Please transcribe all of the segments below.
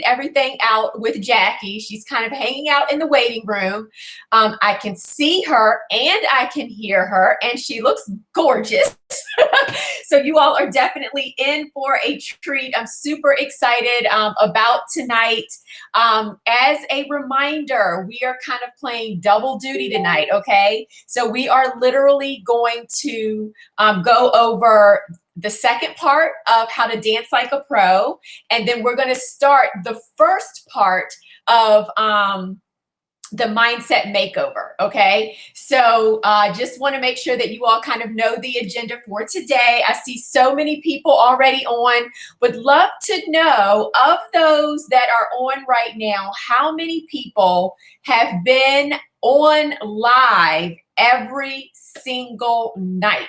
everything out with Jackie. She's kind of hanging out in the waiting room. I can see her and I can hear her, and she looks gorgeous. So you all are definitely in for a treat. I'm super excited about tonight. As a reminder, we are kind of playing double duty tonight, okay? So we are literally going to go over the second part of how to dance like a pro, and then we're going to start the first part of the mindset makeover. Okay, so just want to make sure that you all kind of know the agenda for today. I see so many people already on. Would love to know, of those that are on right now, how many people have been on live every single night?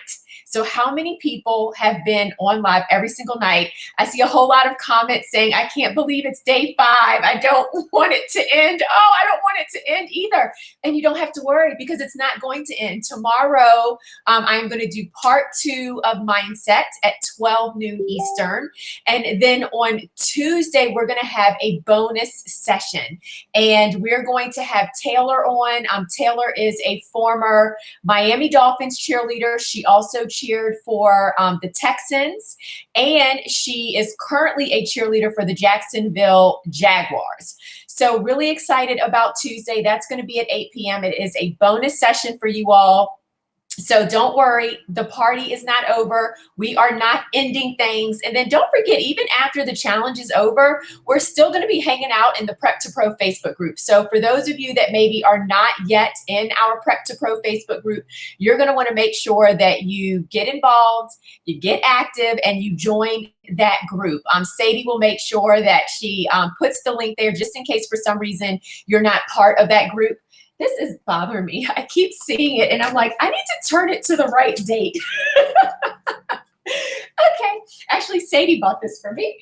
So how many people have been on live every single night? I see a whole lot of comments saying, I can't believe it's day 5. I don't want it to end. Oh, I don't want it to end either. And you don't have to worry, because it's not going to end. Tomorrow, I'm going to do part 2 of Mindset at 12 noon Eastern. And then on Tuesday, we're going to have a bonus session. And we're going to have Taylor on. Taylor is a former Miami Dolphins cheerleader. She also cheered for the Texans, and she is currently a cheerleader for the Jacksonville Jaguars. So really excited about Tuesday. That's going to be at 8 p.m. It is a bonus session for you all. So don't worry, the party is not over. We are not ending things. And then don't forget, even after the challenge is over, we're still going to be hanging out in the Prep to Pro Facebook group. So for those of you that maybe are not yet in our Prep to Pro Facebook group, you're going to want to make sure that you get involved, you get active, and you join that group. Sadie will make sure that she puts the link there just in case for some reason you're not part of that group. This is bothering me. I keep seeing it and I'm like, I need to turn it to the right date. Okay, actually Sadie bought this for me.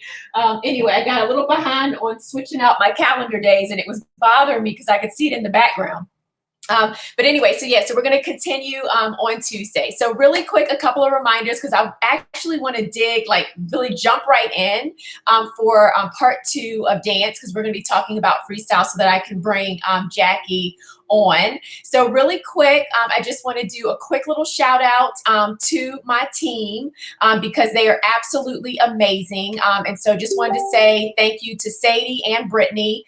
Anyway, I got a little behind on switching out my calendar days, and it was bothering me because I could see it in the background. But anyway, so yeah, so we're going to continue on Tuesday. So really quick, a couple of reminders, because I actually want to dig, like really jump right in for part 2 of dance, because we're going to be talking about freestyle so that I can bring Jackie on. So really quick, I just want to do a quick little shout out to my team because they are absolutely amazing. And so just wanted to say thank you to Sadie and Brittany.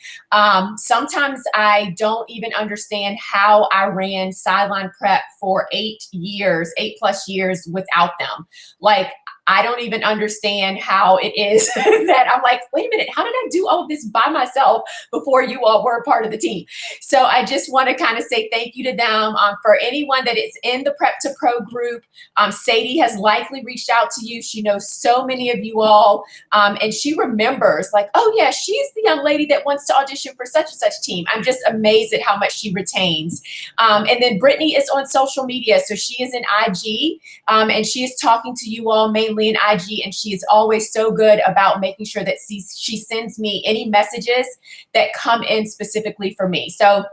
Sometimes I don't even understand how I ran sideline prep for 8+ years without them. Like, I don't even understand how it is that I'm like, wait a minute, how did I do all of this by myself before you all were a part of the team? So I just want to kind of say thank you to them. For anyone that is in the Prep to Pro group, Sadie has likely reached out to you. She knows so many of you all, and she remembers like, oh yeah, she's the young lady that wants to audition for such and such team. I'm just amazed at how much she retains. And then Brittany is on social media. So she is in IG, and she is talking to you all mainly in IG, and she is always so good about making sure that she sends me any messages that come in specifically for me. So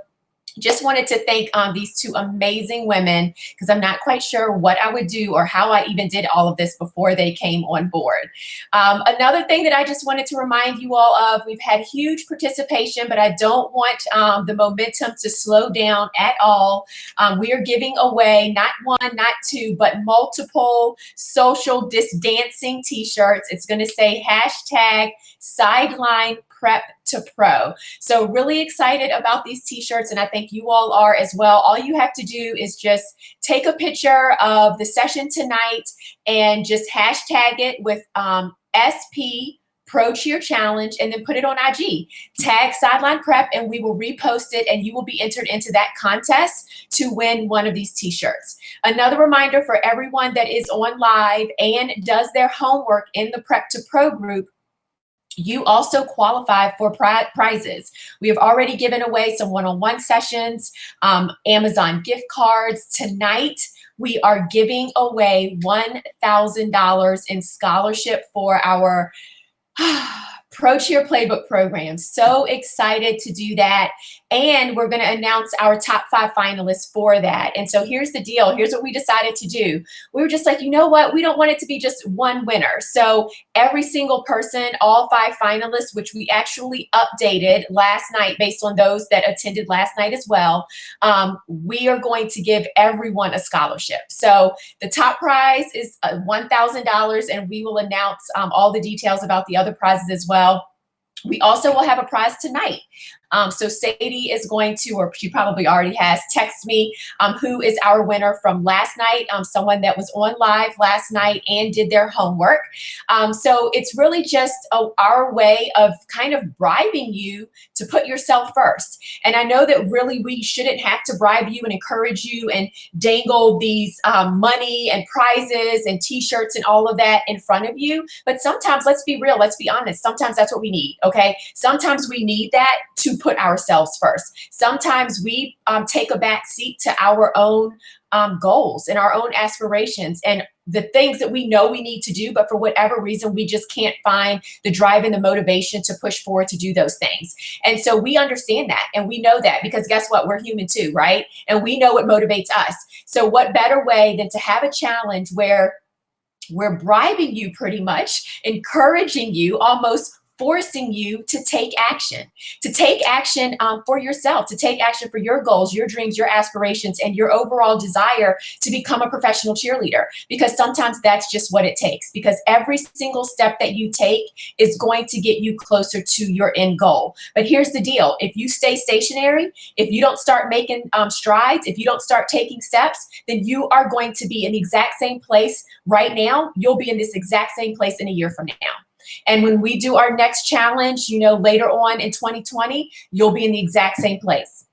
just wanted to thank these 2 amazing women, because I'm not quite sure what I would do or how I even did all of this before they came on board. Another thing that I just wanted to remind you all of, we've had huge participation, but I don't want the momentum to slow down at all. We are giving away not 1, not 2, but multiple social dancing t-shirts. It's going to say #sideline prep to pro. So really excited about these t-shirts, and I think you all are as well. All you have to do is just take a picture of the session tonight and just hashtag it with SP Pro Cheer Challenge, and then put it on IG. Tag Sideline Prep, and we will repost it, and you will be entered into that contest to win one of these t-shirts. Another reminder for everyone that is on live and does their homework in the Prep to Pro group, you also qualify for prizes. We have already given away some one-on-one sessions, Amazon gift cards. Tonight, we are giving away $1,000 in scholarship for our Pro Cheer Playbook program. So excited to do that. And we're going to announce our top 5 finalists for that. And so here's the deal. Here's what we decided to do. We were just like, you know what? We don't want it to be just one winner. So every single person, all 5 finalists, which we actually updated last night based on those that attended last night as well, we are going to give everyone a scholarship. So the top prize is $1,000, and we will announce all the details about the other prizes as well. We also will have a prize tonight. So Sadie is going to, or she probably already has, text me who is our winner from last night, someone that was on live last night and did their homework. So it's really just our way of kind of bribing you to put yourself first. And I know that really we shouldn't have to bribe you and encourage you and dangle these money and prizes and t-shirts and all of that in front of you. But sometimes, let's be real, let's be honest, sometimes that's what we need, okay? Sometimes we need that to put ourselves first. Sometimes we take a back seat to our own goals and our own aspirations and the things that we know we need to do, but for whatever reason, we just can't find the drive and the motivation to push forward to do those things. And so we understand that, and we know that, because guess what? We're human too, right? And we know what motivates us. So what better way than to have a challenge where we're bribing you, pretty much encouraging you, almost forcing you to take action for yourself, to take action for your goals, your dreams, your aspirations, and your overall desire to become a professional cheerleader. Because sometimes that's just what it takes, because every single step that you take is going to get you closer to your end goal. But here's the deal. If you stay stationary, if you don't start making strides, if you don't start taking steps, then you are going to be in the exact same place right now. You'll be in this exact same place in a year from now. And when we do our next challenge, later on in 2020, you'll be in the exact same place.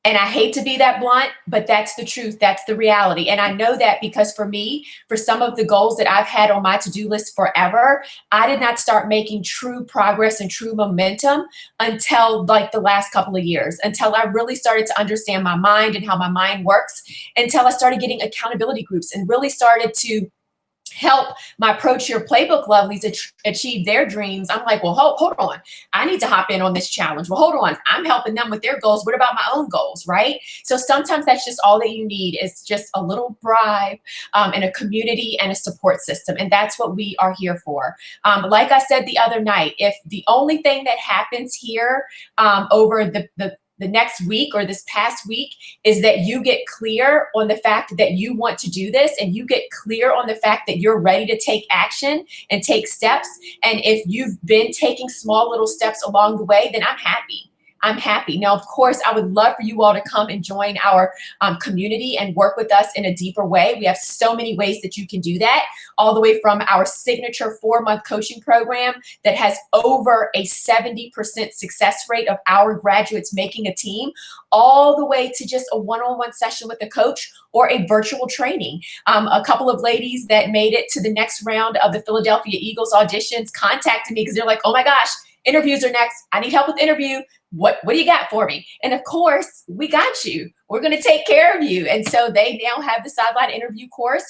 And I hate to be that blunt, but that's the truth. That's the reality. And I know that because for me, for some of the goals that I've had on my to-do list forever, I did not start making true progress and true momentum until like the last couple of years, until I really started to understand my mind and how my mind works, until I started getting accountability groups and really started to help my Pro Cheer Playbook lovelies achieve their dreams. I'm like, well, hold on. I need to hop in on this challenge. Well, hold on. I'm helping them with their goals. What about my own goals, right? So sometimes that's just all that you need, is just a little bribe and a community and a support system. And that's what we are here for. Like I said the other night, if the only thing that happens here over the next week or this past week is that you get clear on the fact that you want to do this, and you get clear on the fact that you're ready to take action and take steps. And if you've been taking small little steps along the way, then I'm happy. I'm happy. Now, of course, I would love for you all to come and join our community and work with us in a deeper way. We have so many ways that you can do that, all the way from our signature 4-month coaching program that has over a 70% success rate of our graduates making a team, all the way to just a one-on-one session with a coach or a virtual training. A couple of ladies that made it to the next round of the Philadelphia Eagles auditions contacted me because they're like, oh my gosh, interviews are next. I need help with interview. What do you got for me? And of course, we got you. We're going to take care of you. And so they now have the Sideline Interview course.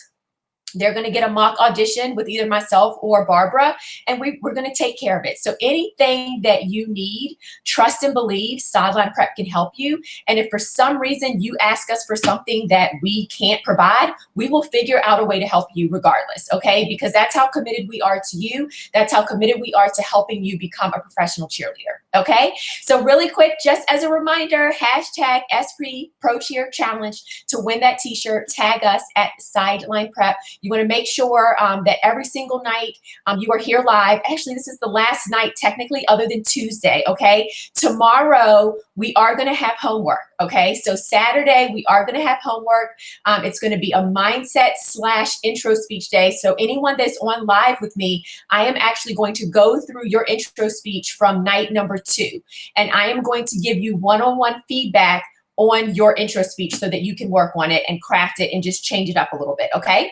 They're going to get a mock audition with either myself or Barbara, and we're going to take care of it. So anything that you need, trust and believe, Sideline Prep can help you. And if for some reason you ask us for something that we can't provide, we will figure out a way to help you regardless, okay? Because that's how committed we are to you. That's how committed we are to helping you become a professional cheerleader, okay? So really quick, just as a reminder, hashtag #Esprit Pro Cheer Challenge to win that t-shirt. Tag us at Sideline Prep. You want to make sure that every single night you are here live. Actually, this is the last night technically other than Tuesday, okay? Tomorrow, we are going to have homework, okay? So Saturday, we are going to have homework. It's going to be a mindset/intro speech day. So anyone that's on live with me, I am actually going to go through your intro speech from night number 2. And I am going to give you one-on-one feedback on your intro speech so that you can work on it and craft it and just change it up a little bit, okay?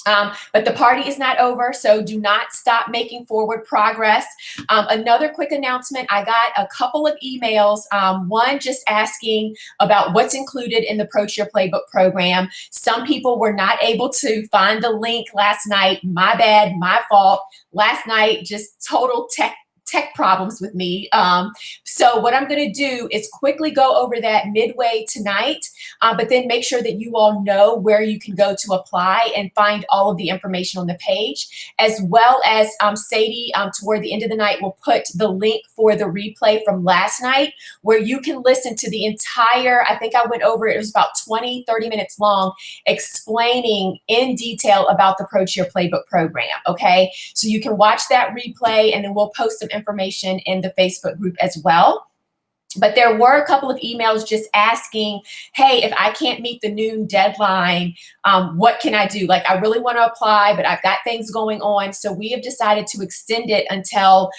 But the party is not over, so do not stop making forward progress. Another quick announcement, I got a couple of emails, one just asking about what's included in the Pro Cheer Playbook program. Some people were not able to find the link last night. My bad, my fault. Last night, just total tech problems with me. So what I'm going to do is quickly go over that midway tonight, but then make sure that you all know where you can go to apply and find all of the information on the page, as well as Sadie, toward the end of the night, will put the link for the replay from last night, where you can listen to the entire, I think I went over it, it was about 20, 30 minutes long, explaining in detail about the Pro Cheer Playbook program, okay? So you can watch that replay, and then we'll post some information in the Facebook group as well. But there were a couple of emails just asking, hey, if I can't meet the noon deadline, what can I do? Like, I really want to apply, but I've got things going on. So we have decided to extend it until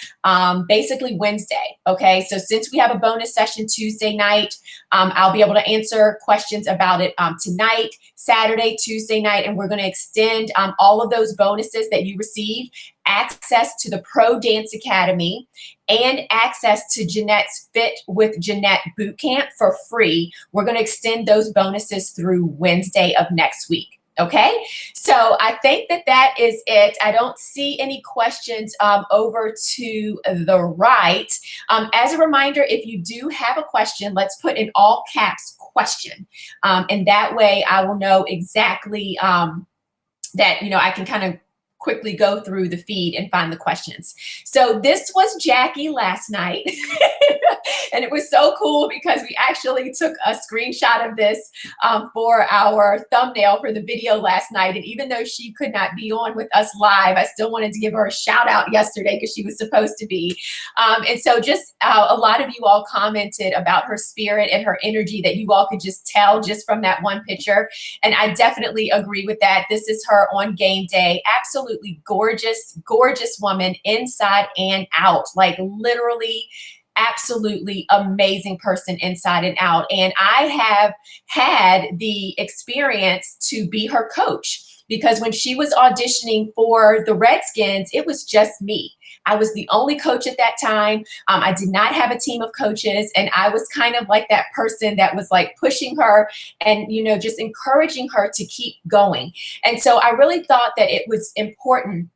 basically Wednesday. Okay, so since we have a bonus session Tuesday night, I'll be able to answer questions about it tonight, Saturday, Tuesday night, and we're going to extend all of those bonuses that you receive, access to the Pro Dance Academy, and access to Jeanette's Fit with Jeanette Bootcamp for free. We're going to extend those bonuses through Wednesday of next week. Okay, so I think that that is it. I don't see any questions over to the right. As a reminder, if you do have a question, let's put in all caps question. And that way I will know exactly that, you know, I can kind of quickly go through the feed and find the questions. So this was Jackie last night. And it was so cool because we actually took a screenshot of this for our thumbnail for the video last night. And even though she could not be on with us live, I still wanted to give her a shout out yesterday because she was supposed to be. And so just a lot of you all commented about her spirit and her energy that you all could just tell just from that one picture. And I definitely agree with that. This is her on game day. Absolutely gorgeous, gorgeous woman inside and out. Like literally, absolutely amazing person inside and out. And I have had the experience to be her coach, because when she was auditioning for the Redskins, it was just me. I was the only coach at that time. I did not have a team of coaches, and I was kind of like that person that was like pushing her and, you know, just encouraging her to keep going. And so I really thought that it was important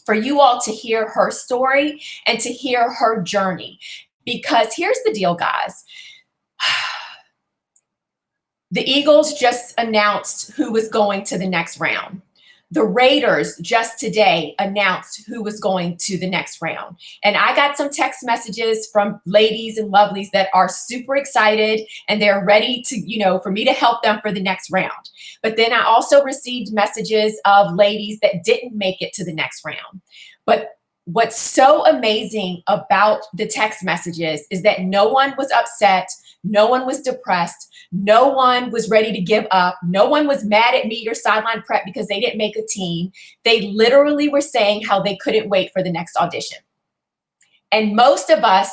for you all to hear her story and to hear her journey. Because here's the deal, guys. The Eagles just announced who was going to the next round. The Raiders just today announced who was going to the next round. And I got some text messages from ladies and lovelies that are super excited and they're ready to, you know, for me to help them for the next round. But then I also received messages of ladies that didn't make it to the next round. But what's so amazing about the text messages is that no one was upset. No one was depressed. No one was ready to give up. No one was mad at me or sideline prep because they didn't make a team. They literally were saying how they couldn't wait for the next audition. And most of us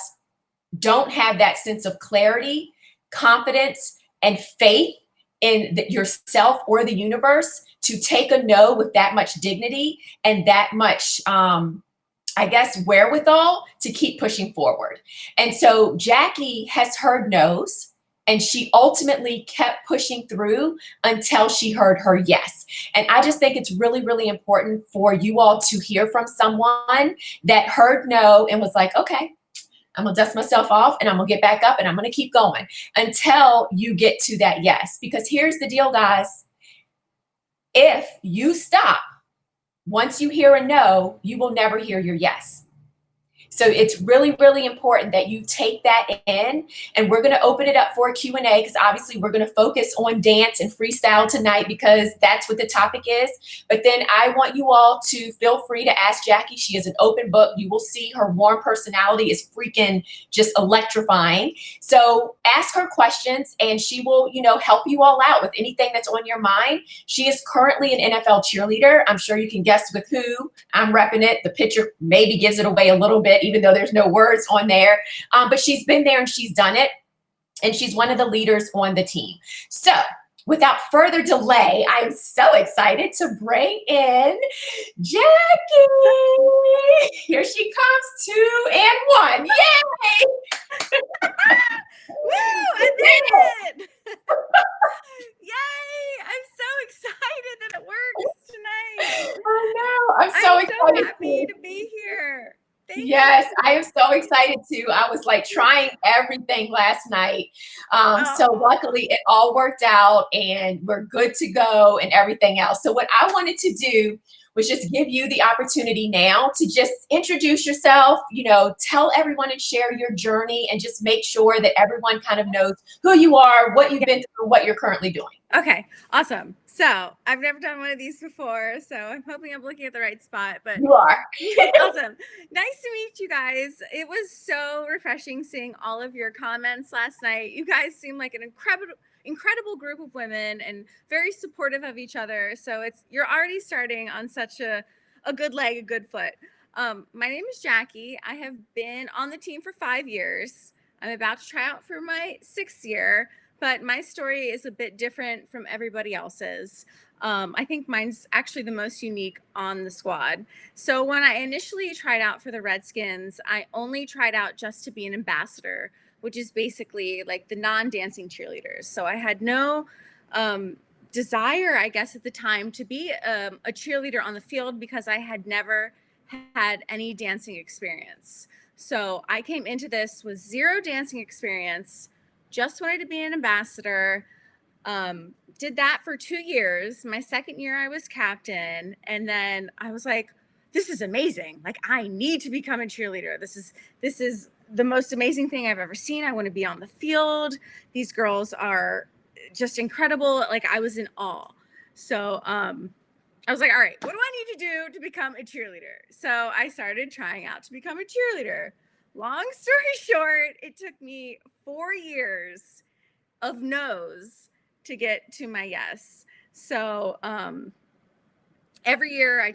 don't have that sense of clarity, confidence, and faith in yourself or the universe to take a no with that much dignity and that much I guess, wherewithal to keep pushing forward. And so Jackie has heard no's, and she ultimately kept pushing through until she heard her yes. And I just think it's really, really important for you all to hear from someone that heard no and was like, okay, I'm gonna dust myself off and I'm gonna get back up and I'm gonna keep going until you get to that yes. Because here's the deal, guys. If you stop, once you hear a no, you will never hear your yes. So it's really, really important that you take that in, and we're going to open it up for a Q&A because obviously we're going to focus on dance and freestyle tonight because that's what the topic is. But then I want you all to feel free to ask Jackie. She is an open book. You will see her warm personality is freaking just electrifying. So ask her questions and she will, you know, help you all out with anything that's on your mind. She is currently an NFL cheerleader. I'm sure you can guess with who. I'm repping it. The picture maybe gives it away a little bit, even though there's no words on there. But she's been there and she's done it. And she's one of the leaders on the team. So without further delay, I'm so excited to bring in Jackie. Here she comes, 2 and 1. Yay! Woo! I did it! Yay! I'm so excited that it works tonight. I know. I'm so excited. So happy to be here. Thank Yes, I am so excited too. I was like trying everything last night. So luckily it all worked out and we're good to go and everything else. So what I wanted to do was just give you the opportunity now to just introduce yourself, tell everyone and share your journey and just make sure that everyone kind of knows who you are, what you've been through, what you're currently doing. Okay, awesome. So I've never done one of these before, so I'm hoping I'm looking at the right spot, but You are. awesome. Nice to meet you guys. It was so refreshing seeing all of your comments last night. You guys seem like an incredible group of women and very supportive of each other. So you're already starting on such a good leg, a good foot. My name is Jackie. I have been on the team for 5 years. I'm about to try out for my 6th year, but my story is a bit different from everybody else's. I think mine's actually the most unique on the squad. So when I initially tried out for the Redskins, I only tried out just to be an ambassador, which is basically like the non-dancing cheerleaders. So I had no desire, I guess, at the time to be a cheerleader on the field because I had never had any dancing experience. So I came into this with 0 dancing experience, just wanted to be an ambassador. Did that for 2 years. My 2nd year, I was captain. And then I was like, this is amazing. Like, I need to become a cheerleader. This is the most amazing thing I've ever seen. I want to be on the field. These girls are just incredible. Like, I was in awe. So, I was like, all right, what do I need to do to become a cheerleader? So I started trying out to become a cheerleader. Long story short, it took me 4 years of no's to get to my yes. So every year I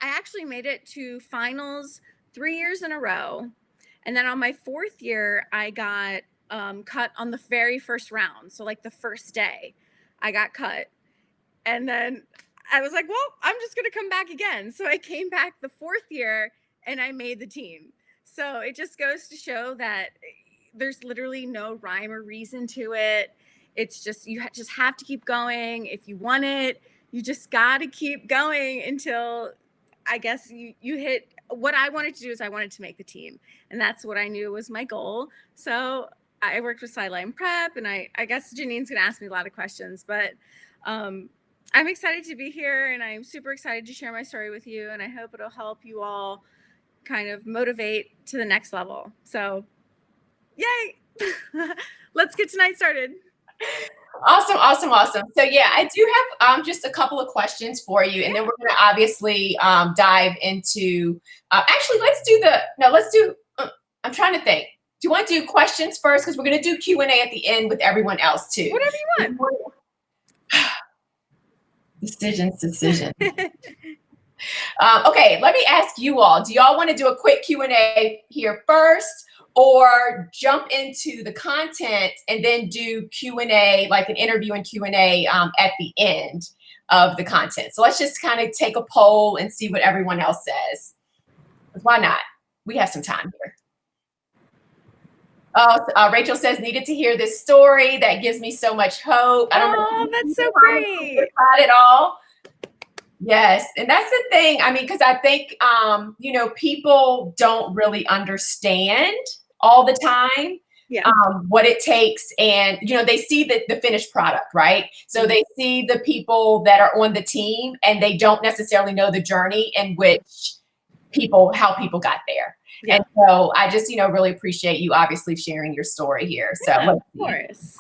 actually made it to finals 3 years in a row. And then on my 4th year, I got cut on the very first round. So like the first day I got cut. And then I was like, well, I'm just going to come back again. So I came back the 4th year and I made the team. So it just goes to show that there's literally no rhyme or reason to it. It's just, you just have to keep going. If you want it, you just got to keep going until I guess you hit what I wanted to do. Is I wanted to make the team. And that's what I knew was my goal. So I worked with sideline prep, and I guess Janine's going to ask me a lot of questions, but I'm excited to be here, and I'm super excited to share my story with you, and I hope it'll help you all kind of motivate to the next level. So, yay! Let's get tonight started. Awesome. So yeah, I do have just a couple of questions for you, and then we're going to obviously dive into. Actually, I'm trying to think. Do you want to do questions first? Because we're going to do Q&A at the end with everyone else too. Whatever you want. Decisions. Okay, let me ask you all. Do y'all want to do a quick Q&A here first, or jump into the content and then do Q&A, like an interview and Q&A at the end of the content? So let's just kind of take a poll and see what everyone else says. Why not? We have some time here. Oh, Rachel says, needed to hear this story. That gives me so much hope. I don't know. That's so great. About it all. Yes. And that's the thing. I mean, because I think, people don't really understand all the time what it takes. And, they see the finished product, right? So they see the people that are on the team, and they don't necessarily know the journey in which how people got there. Yeah. And so I just, really appreciate you obviously sharing your story here. So of course.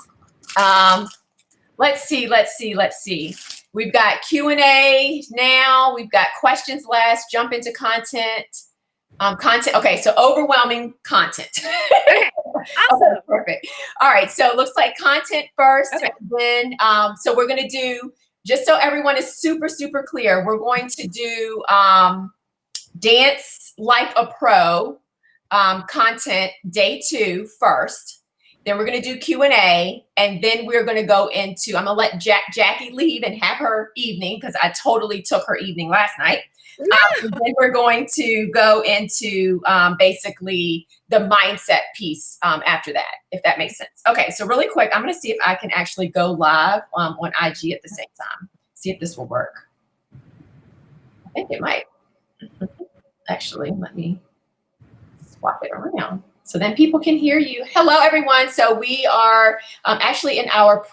Let's see. We've got Q&A now. We've got questions last. Jump into content. Okay, so overwhelming content. Okay, awesome. Okay, perfect. All right, so it looks like content first. Okay. And then, so we're going to do, just so everyone is super, super clear, we're going to do Dance Like a Pro content day 2 first. Then we're going to do Q&A, and then we're going to go into, I'm going to let Jackie leave and have her evening, because I totally took her evening last night. And then we're going to go into basically the mindset piece after that, if that makes sense. Okay, so really quick, I'm going to see if I can actually go live on IG at the same time. See if this will work. I think it might. Actually, let me swap it around so then people can hear you. Hello, everyone. So we are actually in our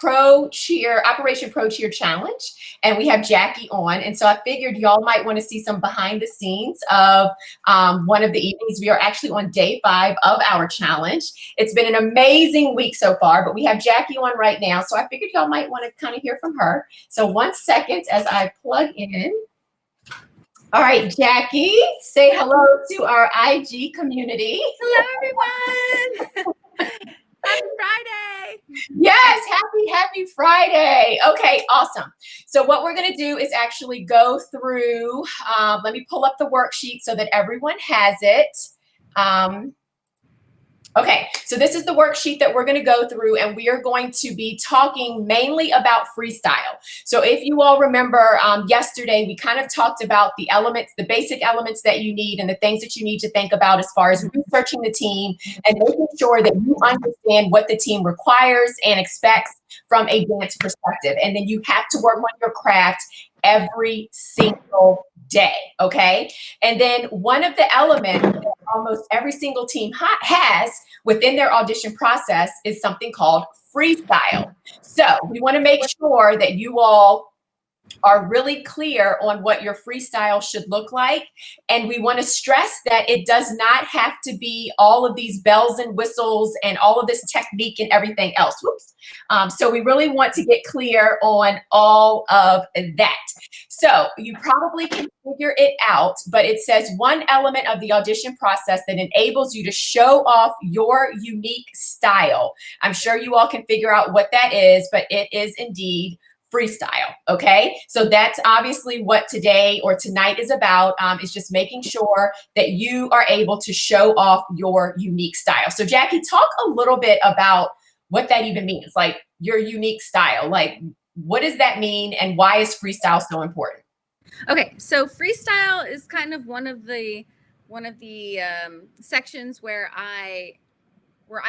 Operation Pro Cheer Challenge, and we have Jackie on. And so I figured y'all might want to see some behind the scenes of one of the evenings. We are actually on day 5 of our challenge. It's been an amazing week so far, but we have Jackie on right now. So I figured y'all might want to kind of hear from her. So 1 second as I plug in. All right, Jackie, say hello to our IG community. Hello, everyone. Happy Friday. Yes, happy Friday. Okay, awesome. So what we're going to do is actually go through, let me pull up the worksheet so that everyone has it. Okay, so this is the worksheet that we're going to go through, and we are going to be talking mainly about freestyle. So if you all remember yesterday, we kind of talked about the elements, the basic elements that you need and the things that you need to think about as far as researching the team and making sure that you understand what the team requires and expects from a dance perspective. And then you have to work on your craft every single day, okay? And then one of the elements that almost every single team has within their audition process is something called freestyle. So we want to make sure that you all are really clear on what your freestyle should look like. And we want to stress that it does not have to be all of these bells and whistles and all of this technique and everything else. Whoops. So we really want to get clear on all of that. So you probably can figure it out, but it says one element of the audition process that enables you to show off your unique style. I'm sure you all can figure out what that is, but it is indeed freestyle. Okay, so that's obviously what today or tonight is about, is just making sure that you are able to show off your unique style. So Jackie, talk a little bit about what that even means, like your unique style. Like, what does that mean and why is freestyle so important? Okay, so freestyle is kind of one of the sections where I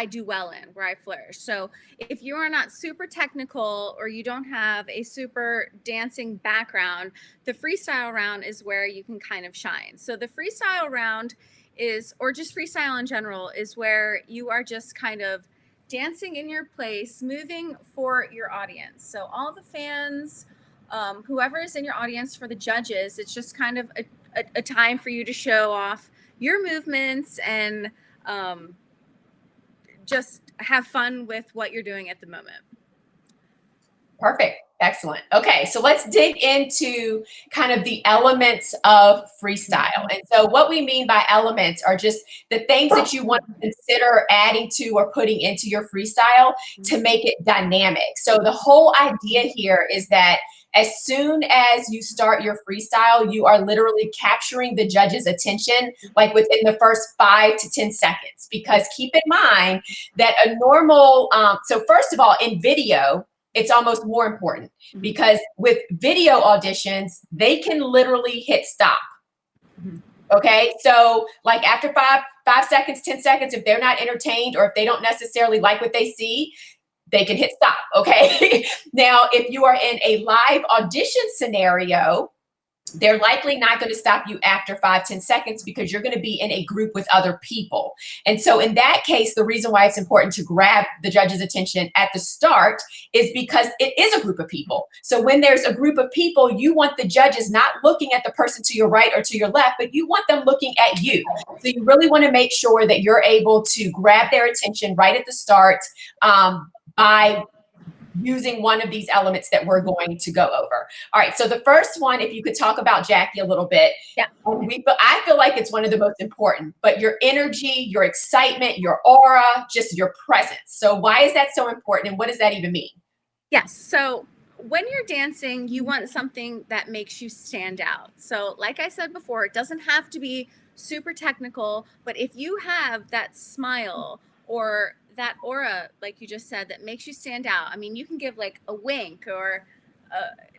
do well in, where I flourish. So if you are not super technical or you don't have a super dancing background, the freestyle round is where you can kind of shine. So the freestyle round is, or just freestyle in general, is where you are just kind of dancing in your place, moving for your audience. So all the fans, whoever is in your audience, for the judges, it's just kind of a time for you to show off your movements and just have fun with what you're doing at the moment. Perfect. Excellent. Okay, so let's dig into kind of the elements of freestyle. And so what we mean by elements are just the things that you want to consider adding to or putting into your freestyle to make it dynamic. So the whole idea here is that as soon as you start your freestyle, you are literally capturing the judge's attention like within the first 5 to 10 seconds. Because keep in mind that a normal, so first of all, in video, it's almost more important because with video auditions, they can literally hit stop. Okay, so like after 5 seconds, 10 seconds, if they're not entertained or if they don't necessarily like what they see, they can hit stop, okay? Now, if you are in a live audition scenario, they're likely not going to stop you after 5, 10 seconds because you're going to be in a group with other people. And so in that case, the reason why it's important to grab the judge's attention at the start is because it is a group of people. So when there's a group of people, you want the judges not looking at the person to your right or to your left, but you want them looking at you. So you really want to make sure that you're able to grab their attention right at the start by using one of these elements that we're going to go over. All right, so the first one, if you could talk about Jackie a little bit. Yeah. I feel like it's one of the most important, but your energy, your excitement, your aura, just your presence. So why is that so important and what does that even mean? Yes, so when you're dancing, you want something that makes you stand out. So like I said before, it doesn't have to be super technical, but if you have that smile or that aura, like you just said, that makes you stand out. I mean, you can give like a wink or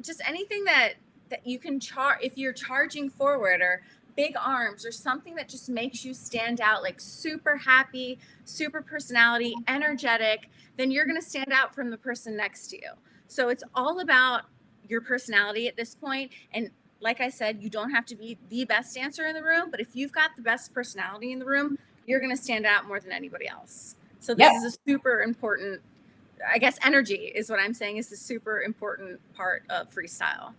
just anything that you can if you're charging forward, or big arms or something that just makes you stand out, like super happy, super personality, energetic, then you're going to stand out from the person next to you. So it's all about your personality at this point. And like I said, you don't have to be the best dancer in the room, but if you've got the best personality in the room, you're going to stand out more than anybody else. So this is a super important, I guess, energy is what I'm saying is the super important part of freestyle.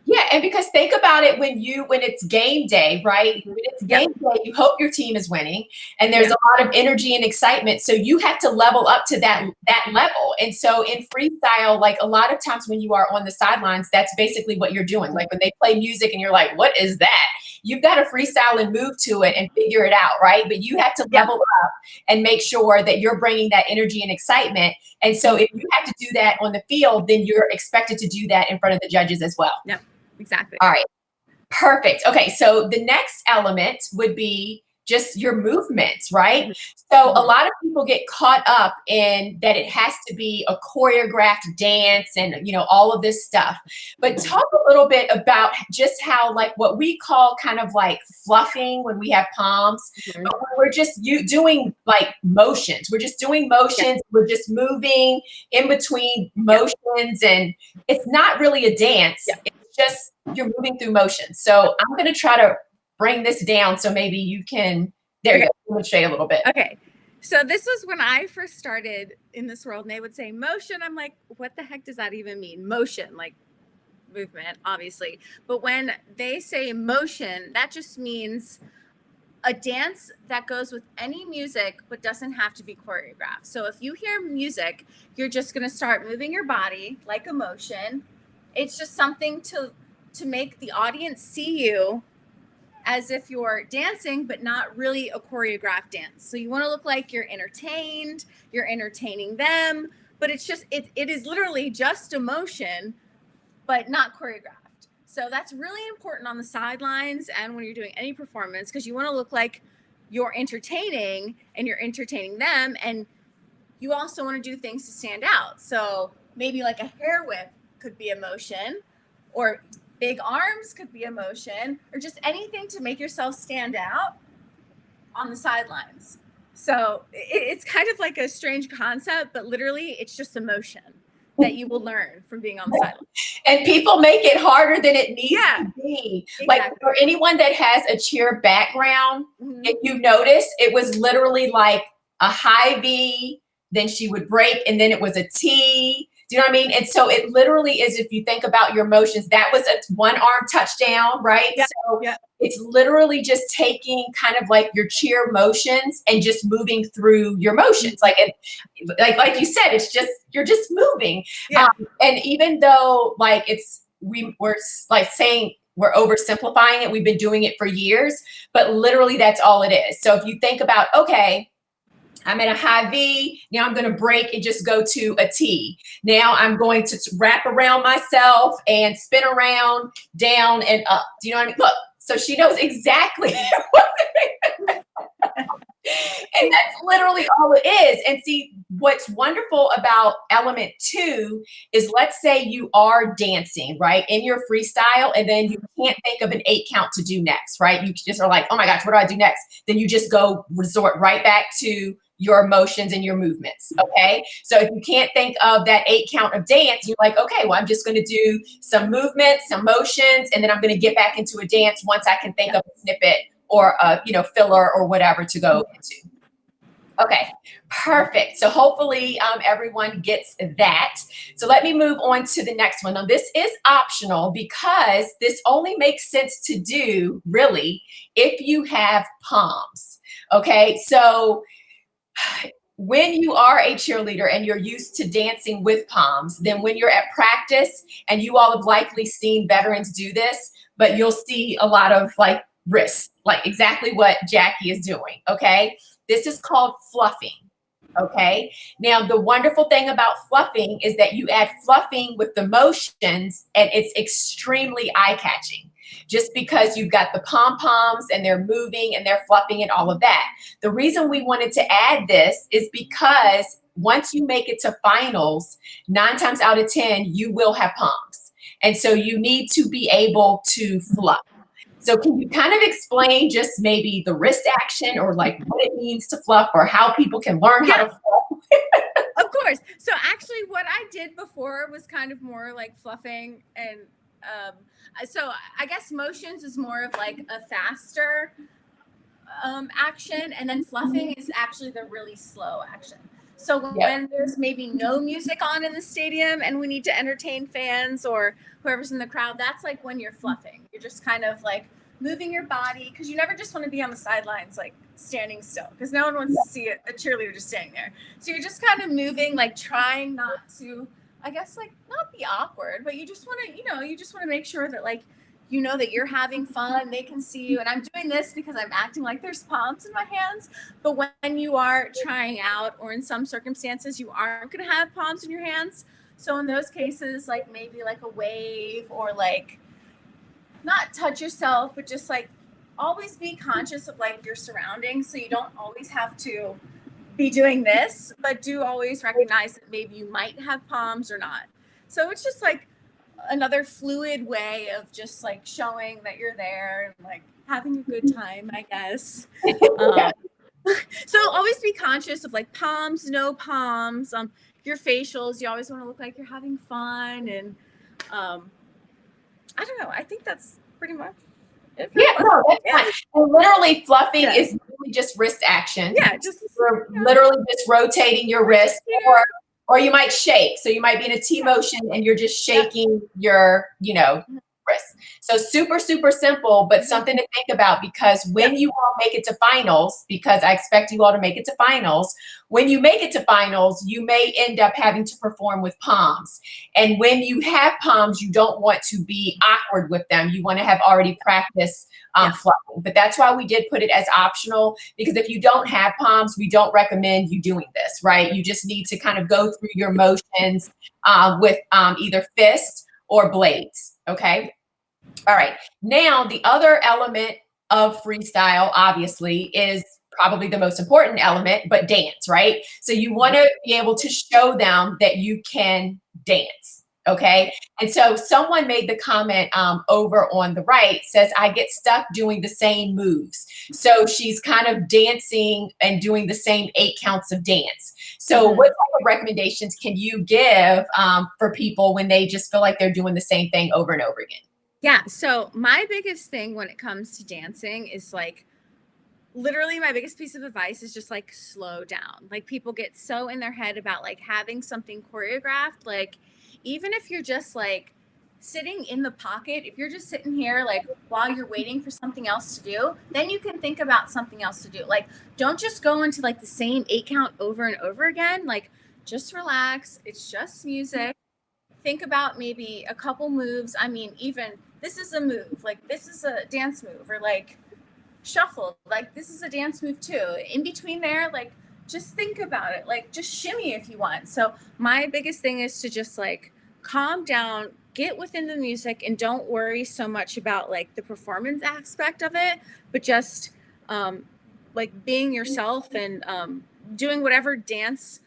Yeah, and because think about it when it's game day, right? When it's game day, you hope your team is winning, and there's a lot of energy and excitement. So you have to level up to that level. And so in freestyle, like a lot of times when you are on the sidelines, that's basically what you're doing. Like when they play music and you're like, what is that? You've got to freestyle and move to it and figure it out, right? But you have to level up and make sure that you're bringing that energy and excitement. And so if you have to do that on the field, then you're expected to do that in front of the judges as well. Yeah, exactly. All right. Perfect. Okay. So the next element would be just your movements, right? So a lot of people get caught up in that it has to be a choreographed dance and, you know, all of this stuff. But talk a little bit about just how, like, what we call kind of like fluffing when we have palms, but when we're just doing like motions. We're just doing motions. We're just moving in between motions, and it's not really a dance. It's just you're moving through motions. So I'm going to try to bring this down so maybe you can, there you go, demonstrate a little bit. Okay. So this was when I first started in this world, and they would say motion. I'm like, what the heck does that even mean? Motion, like movement, obviously. But when they say motion, that just means a dance that goes with any music, but doesn't have to be choreographed. So if you hear music, you're just going to start moving your body like a motion. It's just something to make the audience see you as if you're dancing, but not really a choreographed dance. So you want to look like you're entertained, you're entertaining them, but it's just, it is literally just a motion, but not choreographed. So that's really important on the sidelines and when you're doing any performance, because you want to look like you're entertaining and you're entertaining them. And you also want to do things to stand out. So maybe like a hair whip could be a motion, or big arms could be a motion, or just anything to make yourself stand out on the sidelines. So it's kind of like a strange concept, but literally it's just a motion that you will learn from being on the sidelines. And people make it harder than it needs to be. Exactly. Like for anyone that has a cheer background, if you notice, it was literally like a high V, then she would break, and then it was a T. Do you know what I mean? And so it literally is, if you think about your motions, that was a one arm touchdown, right? Yeah. So it's literally just taking kind of like your cheer motions and just moving through your motions. Like like you said, it's just, you're just moving. Yeah. And even though like we're like saying, we're oversimplifying it, we've been doing it for years, but literally that's all it is. So if you think about, okay, I'm at a high V. Now I'm going to break and just go to a T. Now I'm going to wrap around myself and spin around, down and up. Do you know what I mean? Look, so she knows exactly what and that's literally all it is. And see, what's wonderful about element 2 is, let's say you are dancing, right, in your freestyle, and then you can't think of an 8 count to do next, right? You just are like, oh my gosh, what do I do next? Then you just resort right back to your emotions and your movements, okay? So if you can't think of that 8 count of dance, you're like, okay, well, I'm just going to do some movements, some motions, and then I'm going to get back into a dance once I can think of a snippet or a, filler or whatever to go into. Okay, perfect. So hopefully everyone gets that. So let me move on to the next one. Now this is optional because this only makes sense to do really if you have palms. Okay, so when you are a cheerleader and you're used to dancing with palms, then when you're at practice, and you all have likely seen veterans do this, but you'll see a lot of like wrists, like exactly what Jackie is doing, okay? This is called fluffing, okay? Now, the wonderful thing about fluffing is that you add fluffing with the motions, and it's extremely eye-catching, just because you've got the pom-poms and they're moving and they're fluffing and all of that. The reason we wanted to add this is because once you make it to finals, 9 times out of 10, you will have palms. And so you need to be able to fluff. So can you kind of explain just maybe the wrist action, or like what it means to fluff, or how people can learn how to fluff? Of course. So actually what I did before was kind of more like fluffing, and so I guess motions is more of like a faster action, and then fluffing is actually the really slow action. So Yep. when there's maybe no music on in the stadium and we need to entertain fans or whoever's in the crowd, that's like when you're fluffing. You're just kind of like moving your body, because you never just want to be on the sidelines like standing still, because no one wants to see a cheerleader just standing there. So you're just kind of moving, like trying not to, I guess, like not be awkward, but you just want to, you just want to make sure that like, that you're having fun, they can see you. And I'm doing this because I'm acting like there's palms in my hands. But when you are trying out, or in some circumstances, you aren't going to have palms in your hands. So in those cases, like maybe like a wave, or like not touch yourself, but just like always be conscious of like your surroundings. So you don't always have to be doing this, but do always recognize that maybe you might have palms or not. So it's just like another fluid way of just like showing that you're there and like having a good time, I guess. So always be conscious of like palms, no palms, your facials. You always want to look like you're having fun. And I don't know, I think that's pretty much it. No, that's fine. And literally fluffing is really just wrist action. You're literally just rotating your wrist, or you might shake. So you might be in a T motion and you're just shaking your, wrist. So super, super simple, but something to think about, because when you all make it to finals, because I expect you all to make it to finals, when you make it to finals, you may end up having to perform with palms. And when you have palms, you don't want to be awkward with them. You want to have already practiced fluffing. But that's why we did put it as optional, because if you don't have palms, we don't recommend you doing this, right? You just need to kind of go through your motions with either fist or blades, okay? All right. Now, the other element of freestyle, obviously, is probably the most important element, but dance, right? So you want to be able to show them that you can dance, okay? And so someone made the comment over on the right, says, I get stuck doing the same moves. So she's kind of dancing and doing the same 8 counts of dance. So what type of recommendations can you give for people when they just feel like they're doing the same thing over and over again? Yeah. So my biggest thing when it comes to dancing is like, literally my biggest piece of advice is just like slow down. Like people get so in their head about like having something choreographed. Like even if you're just like sitting in the pocket, if you're just sitting here like while you're waiting for something else to do, then you can think about something else to do. Like don't just go into like the same 8 count over and over again. Like just relax. It's just music. Think about maybe a couple moves. I mean, even this is a move, like this is a dance move, or like shuffle, like this is a dance move too. In between there, like just think about it, like just shimmy if you want. So my biggest thing is to just like calm down, get within the music, and don't worry so much about like the performance aspect of it, but just like being yourself and doing whatever dance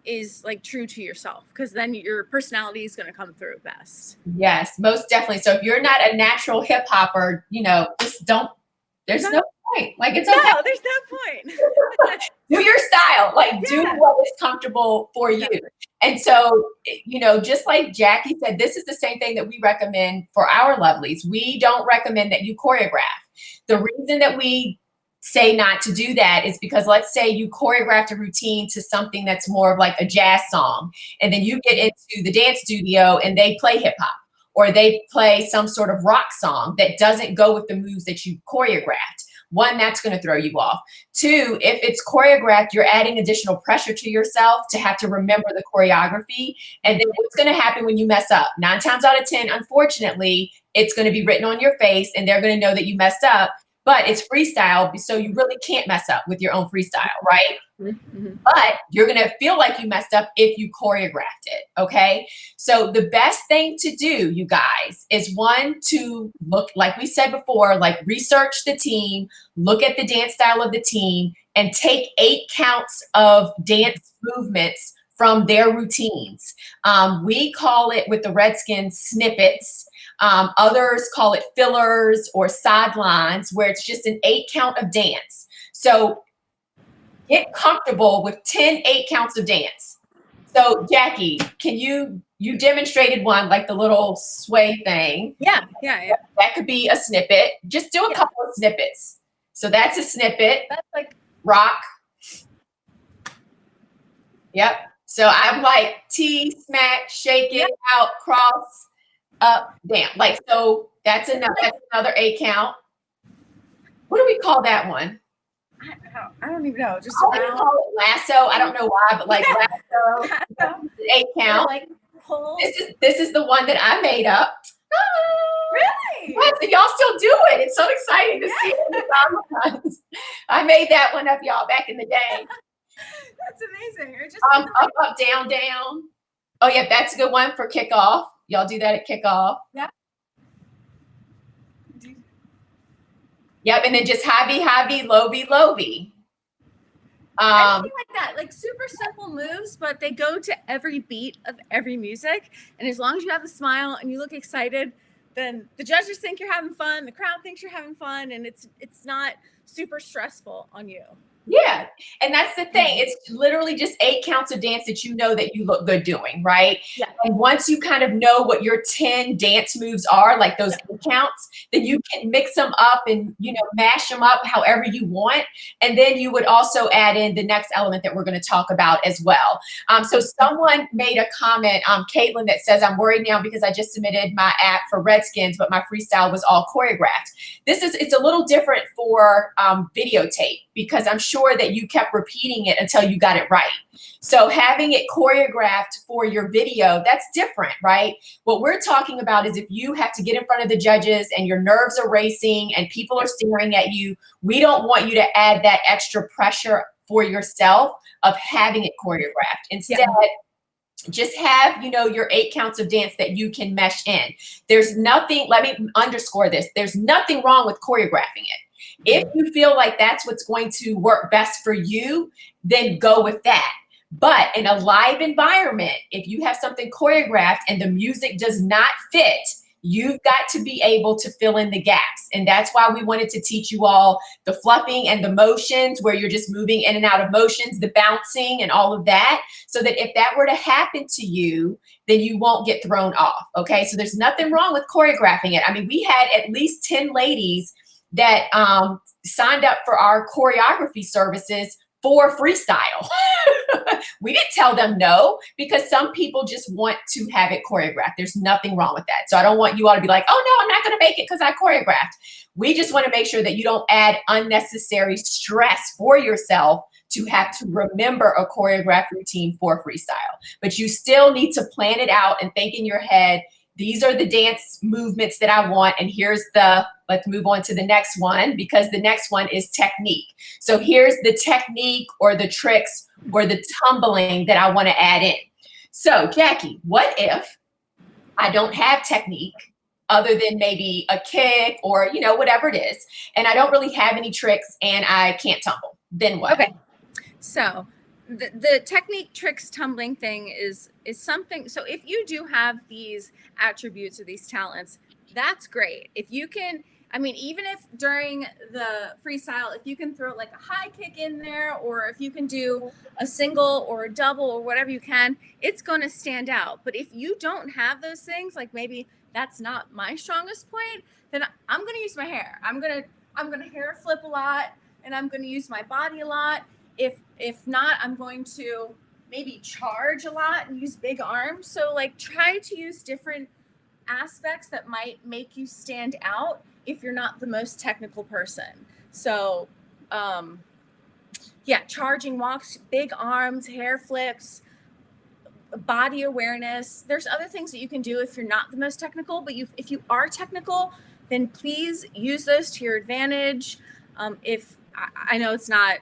is like true to yourself, because then your personality is going to come through best. Yes, most definitely. So if you're not a natural hip hopper, just don't, there's no point. Like it's okay. No, there's no point. Do your style, like do what is comfortable for you. And so, just like Jackie said, this is the same thing that we recommend for our lovelies. We don't recommend that you choreograph. The reason that we say not to do that is because let's say you choreographed a routine to something that's more of like a jazz song, and then you get into the dance studio and they play hip hop, or they play some sort of rock song that doesn't go with the moves that you choreographed. One, that's going to throw you off. Two, if it's choreographed, you're adding additional pressure to yourself to have to remember the choreography. And then what's going to happen when you mess up? 9 times out of 10, unfortunately, it's going to be written on your face and they're going to know that you messed up. But it's freestyle, so you really can't mess up with your own freestyle, right? Mm-hmm. But you're going to feel like you messed up if you choreographed it, okay? So the best thing to do, you guys, is one, to look, like we said before, like research the team, look at the dance style of the team, and take 8 counts of dance movements from their routines. We call it, with the Redskins, snippets. Others call it fillers or sidelines, where it's just an 8 count of dance. So get comfortable with 10 8 counts of dance. So Jackie, you demonstrated one, like the little sway thing. Yeah. That could be a snippet. Just do a couple of snippets. So that's a snippet. That's like rock. Yep. So I'm like T, smack, shake it, out, cross, up, down. Like, so that's another 8 count. What do we call that one? I don't even know. Just call it lasso. I don't know why, but like lasso, 8 count. Like pull. This is the one that I made up. Really? Yes, and y'all still do it. It's so exciting to see it. I made that one up, y'all, back in the day. That's amazing. Or just up, down, down. Oh yeah, that's a good one for kickoff. Y'all do that at kickoff. Yeah. Yep, and then just high-V, low-V. Anything like that, like super simple moves, but they go to every beat of every music. And as long as you have a smile and you look excited, then the judges think you're having fun, the crowd thinks you're having fun, and it's not super stressful on you. Yeah, and that's the thing. It's literally just 8 counts of dance that you know that you look good doing, right? Yeah. And once you kind of know what your 10 dance moves are, like those 8 counts, then you can mix them up and, you know, mash them up however you want. And then you would also add in the next element that we're going to talk about as well. So someone made a comment, Caitlin, that says, I'm worried now because I just submitted my app for Redskins, but my freestyle was all choreographed. It's a little different for videotape, because I'm sure that you kept repeating it until you got it right. So having it choreographed for your video, that's different, right? What we're talking about is if you have to get in front of the judges and your nerves are racing and people are staring at you, we don't want you to add that extra pressure for yourself of having it choreographed. Instead, just have, you know, your 8 counts of dance that you can mesh in. There's nothing, let me underscore this, there's nothing wrong with choreographing it. If you feel like that's what's going to work best for you, then go with that. But in a live environment, if you have something choreographed and the music does not fit, you've got to be able to fill in the gaps. And that's why we wanted to teach you all the fluffing and the motions, where you're just moving in and out of motions, the bouncing and all of that, so that if that were to happen to you, then you won't get thrown off. Okay, so there's nothing wrong with choreographing it. I mean, we had at least 10 ladies that signed up for our choreography services for freestyle. We didn't tell them no, because some people just want to have it choreographed. There's nothing wrong with that. So I don't want you all to be like, oh no, I'm not going to make it because I choreographed. We just want to make sure that you don't add unnecessary stress for yourself to have to remember a choreographed routine for freestyle. But you still need to plan it out and think in your head, these are the dance movements that I want. And here's let's move on to the next one, because the next one is technique. So here's the technique or the tricks or the tumbling that I want to add in. So Jackie, what if I don't have technique other than maybe a kick or, you know, whatever it is, and I don't really have any tricks and I can't tumble? Then what? Okay. So the technique, tricks, tumbling thing is something. So if you do have these attributes or these talents, that's great. If you can, I mean, even if during the freestyle, if you can throw like a high kick in there, or if you can do a single or a double or whatever you can, it's going to stand out. But if you don't have those things, like maybe that's not my strongest point, then I'm going to use my hair. I'm going to hair flip a lot, and I'm going to use my body a lot. If not, I'm going to maybe charge a lot and use big arms. So like try to use different aspects that might make you stand out if you're not the most technical person. So charging walks, big arms, hair flips, body awareness. There's other things that you can do if you're not the most technical, but if you are technical, then please use those to your advantage. If I know it's not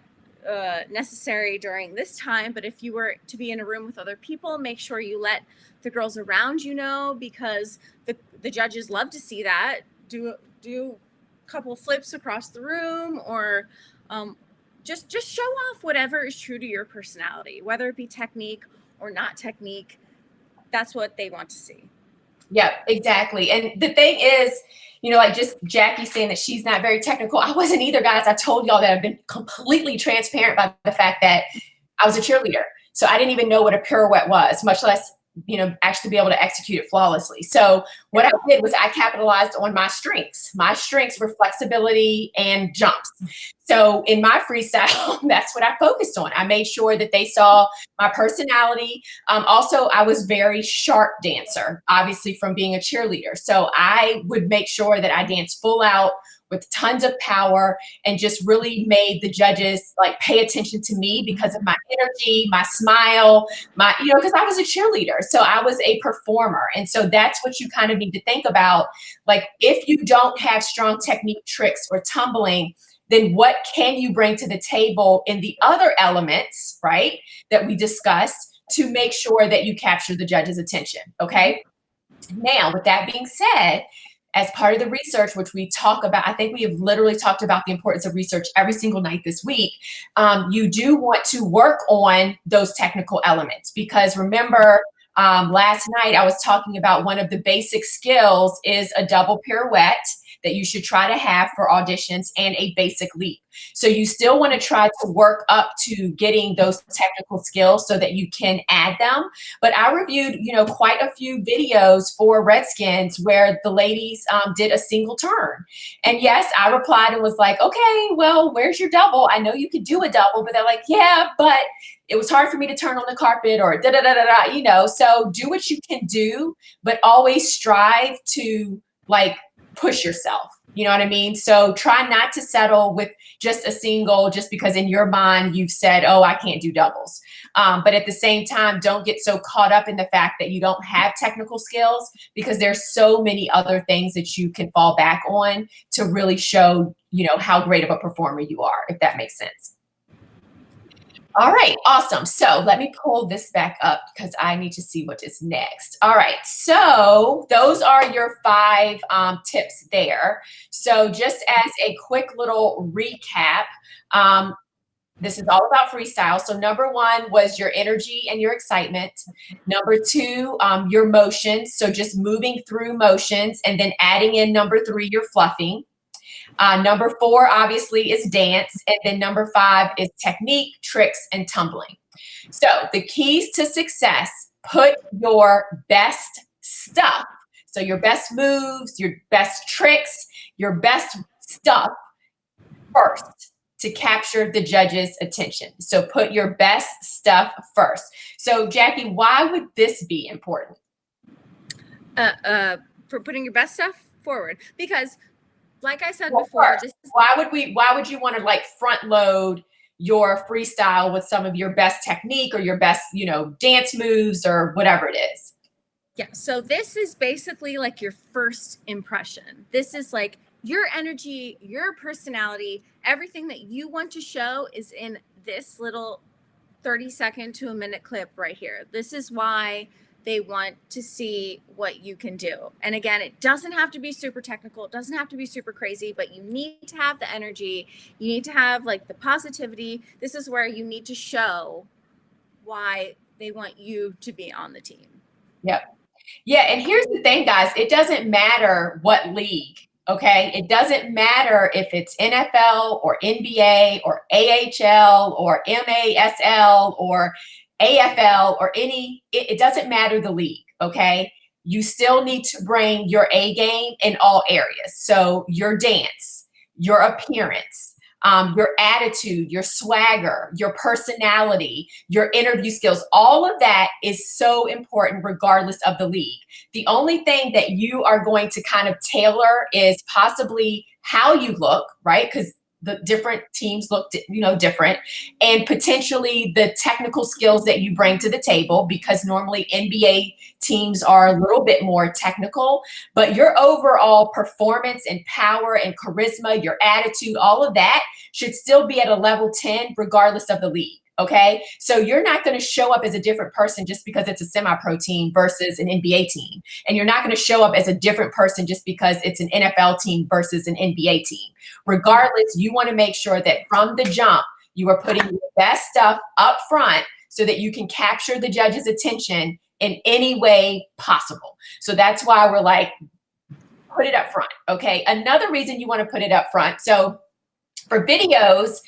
necessary during this time, but if you were to be in a room with other people, make sure you let the girls around you know, because the judges love to see that. Do a couple flips across the room, or just show off whatever is true to your personality, whether it be technique or not technique. That's what they want to see. Yeah, exactly. And the thing is, you know, like just Jackie saying that she's not very technical. I wasn't either, guys. I told y'all that I've been completely transparent about the fact that I was a cheerleader. So I didn't even know what a pirouette was, much less actually be able to execute it flawlessly. So what I did was I capitalized on my strengths. My strengths were flexibility and jumps. So in my freestyle, that's what I focused on. I made sure that they saw my personality. Also, I was very sharp dancer, obviously from being a cheerleader. So I would make sure that I danced full out with tons of power and just really made the judges like pay attention to me because of my energy, my smile, because I was a cheerleader. So I was a performer. And so that's what you kind of need to think about. Like if you don't have strong technique, tricks, or tumbling, then what can you bring to the table in the other elements, right, that we discussed to make sure that you capture the judge's attention, okay? Now, with that being said, as part of the research, which we talk about, I think we have literally talked about the importance of research every single night this week. You do want to work on those technical elements because remember, last night I was talking about one of the basic skills is a double pirouette that you should try to have for auditions and a basic leap. So you still want to try to work up to getting those technical skills so that you can add them. But I reviewed, quite a few videos for Redskins where the ladies did a single turn. And yes, I replied and was like, okay, well, where's your double? I know you could do a double, but they're like, yeah, but it was hard for me to turn on the carpet or da-da-da-da-da, so do what you can do, but always strive to like push yourself. You know what I mean? So try not to settle with just a single just because in your mind you've said, oh, I can't do doubles. But at the same time, don't get so caught up in the fact that you don't have technical skills because there's so many other things that you can fall back on to really show, how great of a performer you are, if that makes sense. All right, awesome. So let me pull this back up because I need to see what is next. All right, so those are your 5 tips there. So just as a quick little recap, this is all about freestyle. So number 1 was your energy and your excitement. Number 2, your motions. So just moving through motions and then adding in number 3, your fluffing. Number 4, obviously, is dance. And then number 5 is technique, tricks, and tumbling. So the keys to success, put your best stuff. So your best moves, your best tricks, your best stuff first to capture the judge's attention. So put your best stuff first. So Jackie, why would this be important? For putting your best stuff forward, because like I said before, why would you want to like front load your freestyle with some of your best technique or your best, dance moves or whatever it is? Yeah. So this is basically like your first impression. This is like your energy, your personality, everything that you want to show is in this little 30-second to a minute clip right here. This is why they want to see what you can do. And again, it doesn't have to be super technical. It doesn't have to be super crazy, but you need to have the energy. You need to have like the positivity. This is where you need to show why they want you to be on the team. Yep. Yeah. And here's the thing, guys, it doesn't matter what league. Okay. It doesn't matter if it's NFL or NBA or AHL or MASL or AFL or it doesn't matter the league, okay? You still need to bring your A game in all areas. So your dance, your appearance, your attitude, your swagger, your personality, your interview skills, all of that is so important regardless of the league. The only thing that you are going to kind of tailor is possibly how you look, right? Because the different teams look, different, and potentially the technical skills that you bring to the table, because normally NBA teams are a little bit more technical, but your overall performance and power and charisma, your attitude, all of that should still be at a level 10 regardless of the league. Okay, so you're not going to show up as a different person just because it's a semi-pro team versus an NBA team. And you're not going to show up as a different person just because it's an NFL team versus an NBA team. Regardless, you want to make sure that from the jump, you are putting your best stuff up front so that you can capture the judge's attention in any way possible. So that's why we're like, put it up front. Okay, another reason you want to put it up front. So for videos,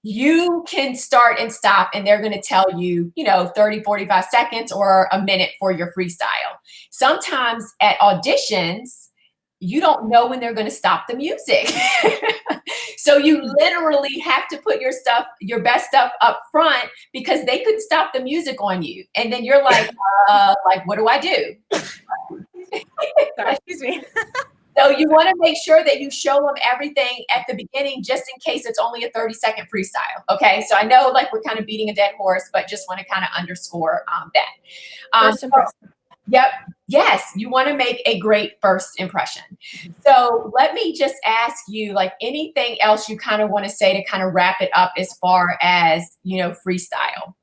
you can start and stop, and they're going to tell you, 30, 45 seconds or a minute for your freestyle. Sometimes at auditions, you don't know when they're going to stop the music. So you literally have to put your best stuff up front, because they could stop the music on you. And then you're like, what do I do? Sorry, excuse me. So you want to make sure that you show them everything at the beginning, just in case it's only a 30-second freestyle. Okay. So I know like we're kind of beating a dead horse, but just want to kind of underscore that. First impression. Yep. Yes. You want to make a great first impression. So let me just ask you, like, anything else you kind of want to say to kind of wrap it up as far as, freestyle?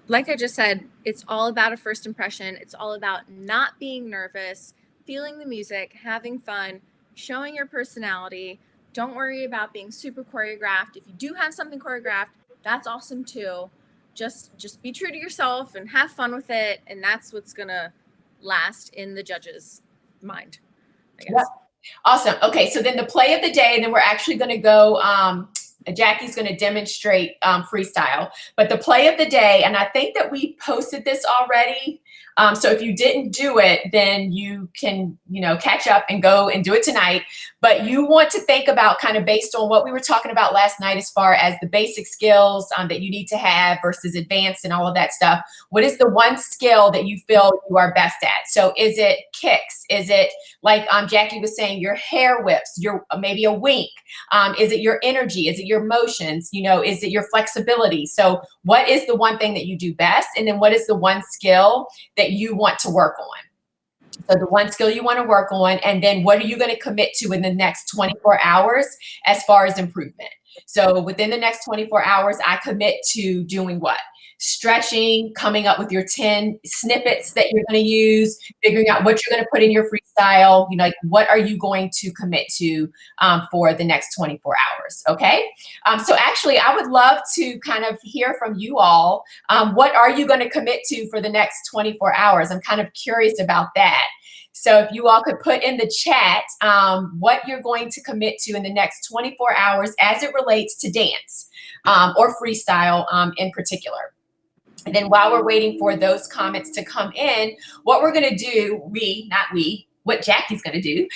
Like I just said, it's all about a first impression. It's all about not being nervous, feeling the music, having fun, showing your personality. Don't worry about being super choreographed. If you do have something choreographed, that's awesome too. Just be true to yourself and have fun with it. And that's what's going to last in the judge's mind, I guess. Yep. Awesome. Okay. So then the play of the day, and then we're actually going to go, Jackie's going to demonstrate freestyle, but the play of the day, and I think that we posted this already. So if you didn't do it, then you can, catch up and go and do it tonight. But you want to think about, kind of based on what we were talking about last night, as far as the basic skills that you need to have versus advanced and all of that stuff. What is the one skill that you feel you are best at? So is it kicks? Is it, like Jackie was saying, your hair whips, your maybe a wink? Is it your energy? Is it your motions? Is it your flexibility? So what is the one thing that you do best? And then what is the one skill that you want to work on? So the one skill you want to work on, and then what are you going to commit to in the next 24 hours as far as improvement? So within the next 24 hours, I commit to doing what? Stretching, coming up with your 10 snippets that you're going to use, figuring out what you're going to put in your freestyle, like what are you going to commit to for the next 24 hours, okay? So actually, I would love to kind of hear from you all. What are you going to commit to for the next 24 hours? I'm kind of curious about that. So if you all could put in the chat what you're going to commit to in the next 24 hours as it relates to dance or freestyle in particular. And then while we're waiting for those comments to come in, what we're going to do, what Jackie's going to do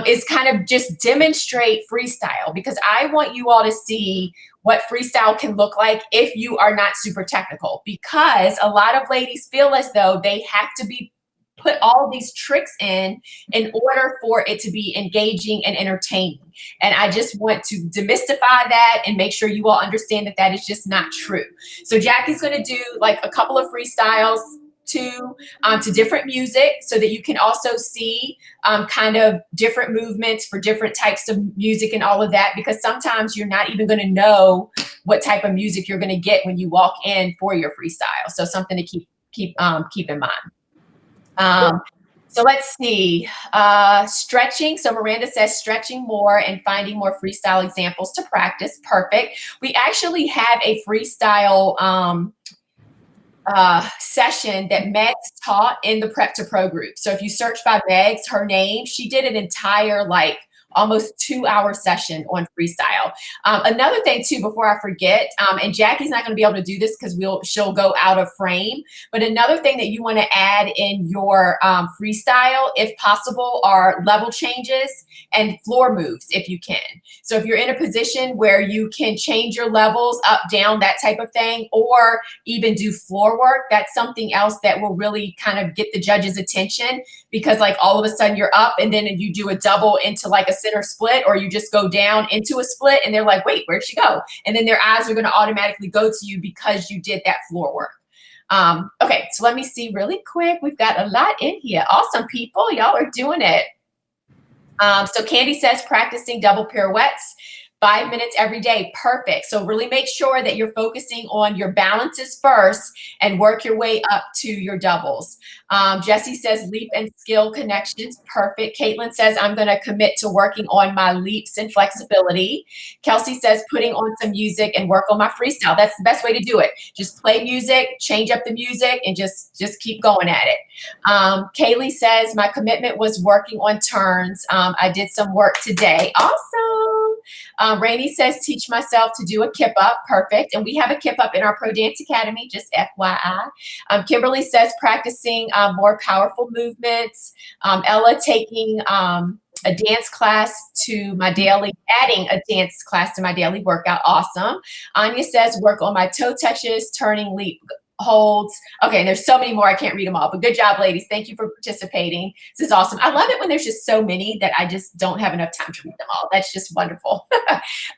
is kind of just demonstrate freestyle, because I want you all to see what freestyle can look like if you are not super technical, because a lot of ladies feel as though they have to put all these tricks in order for it to be engaging and entertaining. And I just want to demystify that and make sure you all understand that that is just not true. So Jackie's going to do like a couple of freestyles to different music, so that you can also see kind of different movements for different types of music and all of that, because sometimes you're not even going to know what type of music you're going to get when you walk in for your freestyle. So something to keep in mind. So let's see, stretching. So Miranda says stretching more and finding more freestyle examples to practice. Perfect. We actually have a freestyle session that Meg's taught in the Prep to Pro group. So if you search by Meg's, her name, she did an entire almost 2-hour session on freestyle. Another thing too, before I forget, and Jackie's not going to be able to do this because she'll go out of frame, but another thing that you want to add in your freestyle, if possible, are level changes and floor moves if you can. So if you're in a position where you can change your levels up, down, that type of thing, or even do floor work, that's something else that will really kind of get the judge's attention, because all of a sudden you're up and then you do a double into a center split, or you just go down into a split and they're like, wait, where'd she go? And then their eyes are going to automatically go to you because you did that floor work. Okay, so let me see really quick. We've got a lot in here. Awesome, people. Y'all are doing it. So Candy says practicing double pirouettes. 5 minutes every day. Perfect. So really make sure that you're focusing on your balances first and work your way up to your doubles. Jessie says leap and skill connections. Perfect. Caitlin says I'm going to commit to working on my leaps and flexibility. Kelsey says putting on some music and work on my freestyle. That's the best way to do it. Just play music, change up the music, and just keep going at it. Kaylee says my commitment was working on turns. I did some work today. Awesome. Rainey says, teach myself to do a kip up. Perfect. And we have a kip up in our Pro Dance Academy, just FYI. Kimberly says, practicing more powerful movements. Ella taking a dance class to my daily, adding a dance class to my daily workout. Awesome. Anya says, work on my toe touches, turning, leap, holds. Okay, and there's so many more. I can't read them all, but good job, ladies. Thank you for participating. This is awesome. I love it when there's just so many that I just don't have enough time to read them all. That's just wonderful.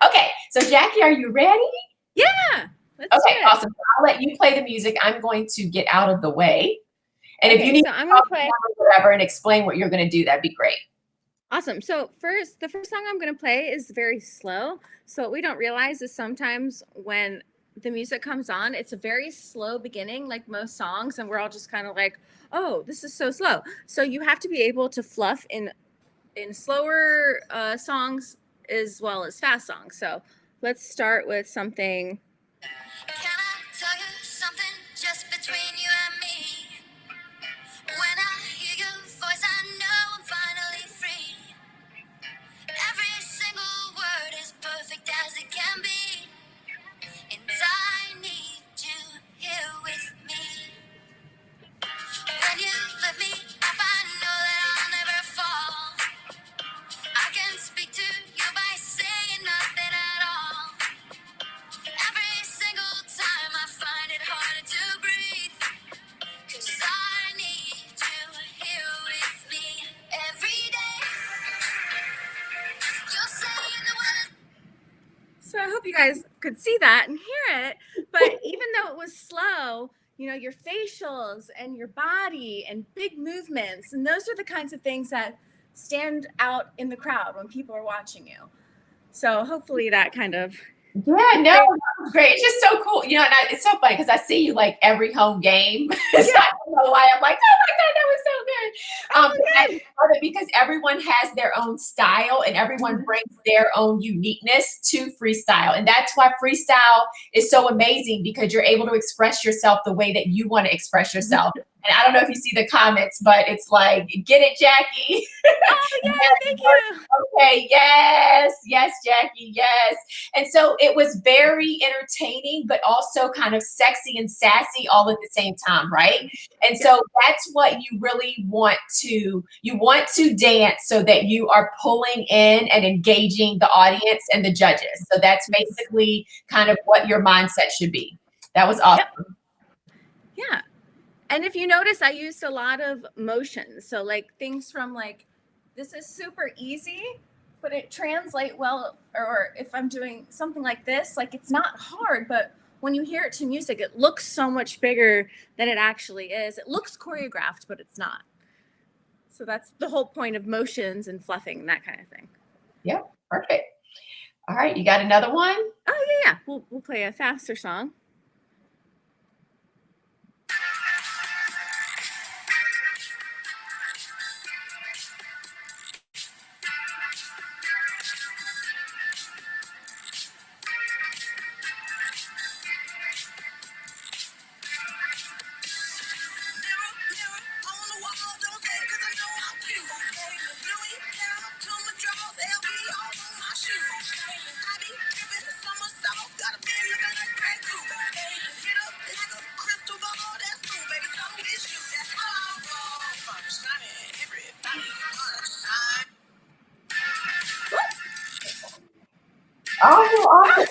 Okay, so Jackie, are you ready? Yeah. Let's Okay, do it. awesome. I'll let you play the music. I'm going to get out of the way. And if you need so I'm gonna play whatever and explain what you're going to do, that'd be great. Awesome. So the first song I'm going to play is very slow. So what we don't realize is sometimes when the music comes on, it's a very slow beginning, like most songs, and we're all just kind of like, oh, this is so slow. So you have to be able to fluff in slower songs as well as fast songs. So let's start with something. Can I tell you something just between you and me? When I hear your voice, I know I'm finally free. Every single word is perfect as it can be. And I need you here with me. When you lift me up, I know that I'll never fall. I can speak to you by saying nothing at all. Every single time I find it harder to breathe. 'Cause I need you here with me every day. You're saying the word. So I hope you guys could see that and hear it. But even though it was slow, you know, your facials and your body and big movements, and those are the kinds of things that stand out in the crowd when people are watching you. So hopefully that kind of. Yeah, no, that was great. It's just so cool. You know, and it's so funny because I see you like every home game. So I don't know why I'm like, oh my God, that was so good. I love it because everyone has their own style and everyone brings their own uniqueness to freestyle. And that's why freestyle is so amazing, because you're able to express yourself the way that you want to express yourself. And I don't know if you see the comments, but it's like, get it, Jackie. Oh, yeah, thank you. Okay, yes, Jackie, yes. And so it was very entertaining, but also kind of sexy and sassy all at the same time, right? And so that's what you really want to dance so that you are pulling in and engaging the audience and the judges. So that's basically kind of what your mindset should be. That was awesome. Yeah. And if you notice, I used a lot of motions. So like things from like, this is super easy, but it translates well. Or if I'm doing something like this, like it's not hard, but when you hear it to music, it looks so much bigger than it actually is. It looks choreographed, but it's not. So that's the whole point of motions and fluffing and that kind of thing. Yep, perfect. All right, you got another one? Oh yeah. We'll play a faster song. Oh,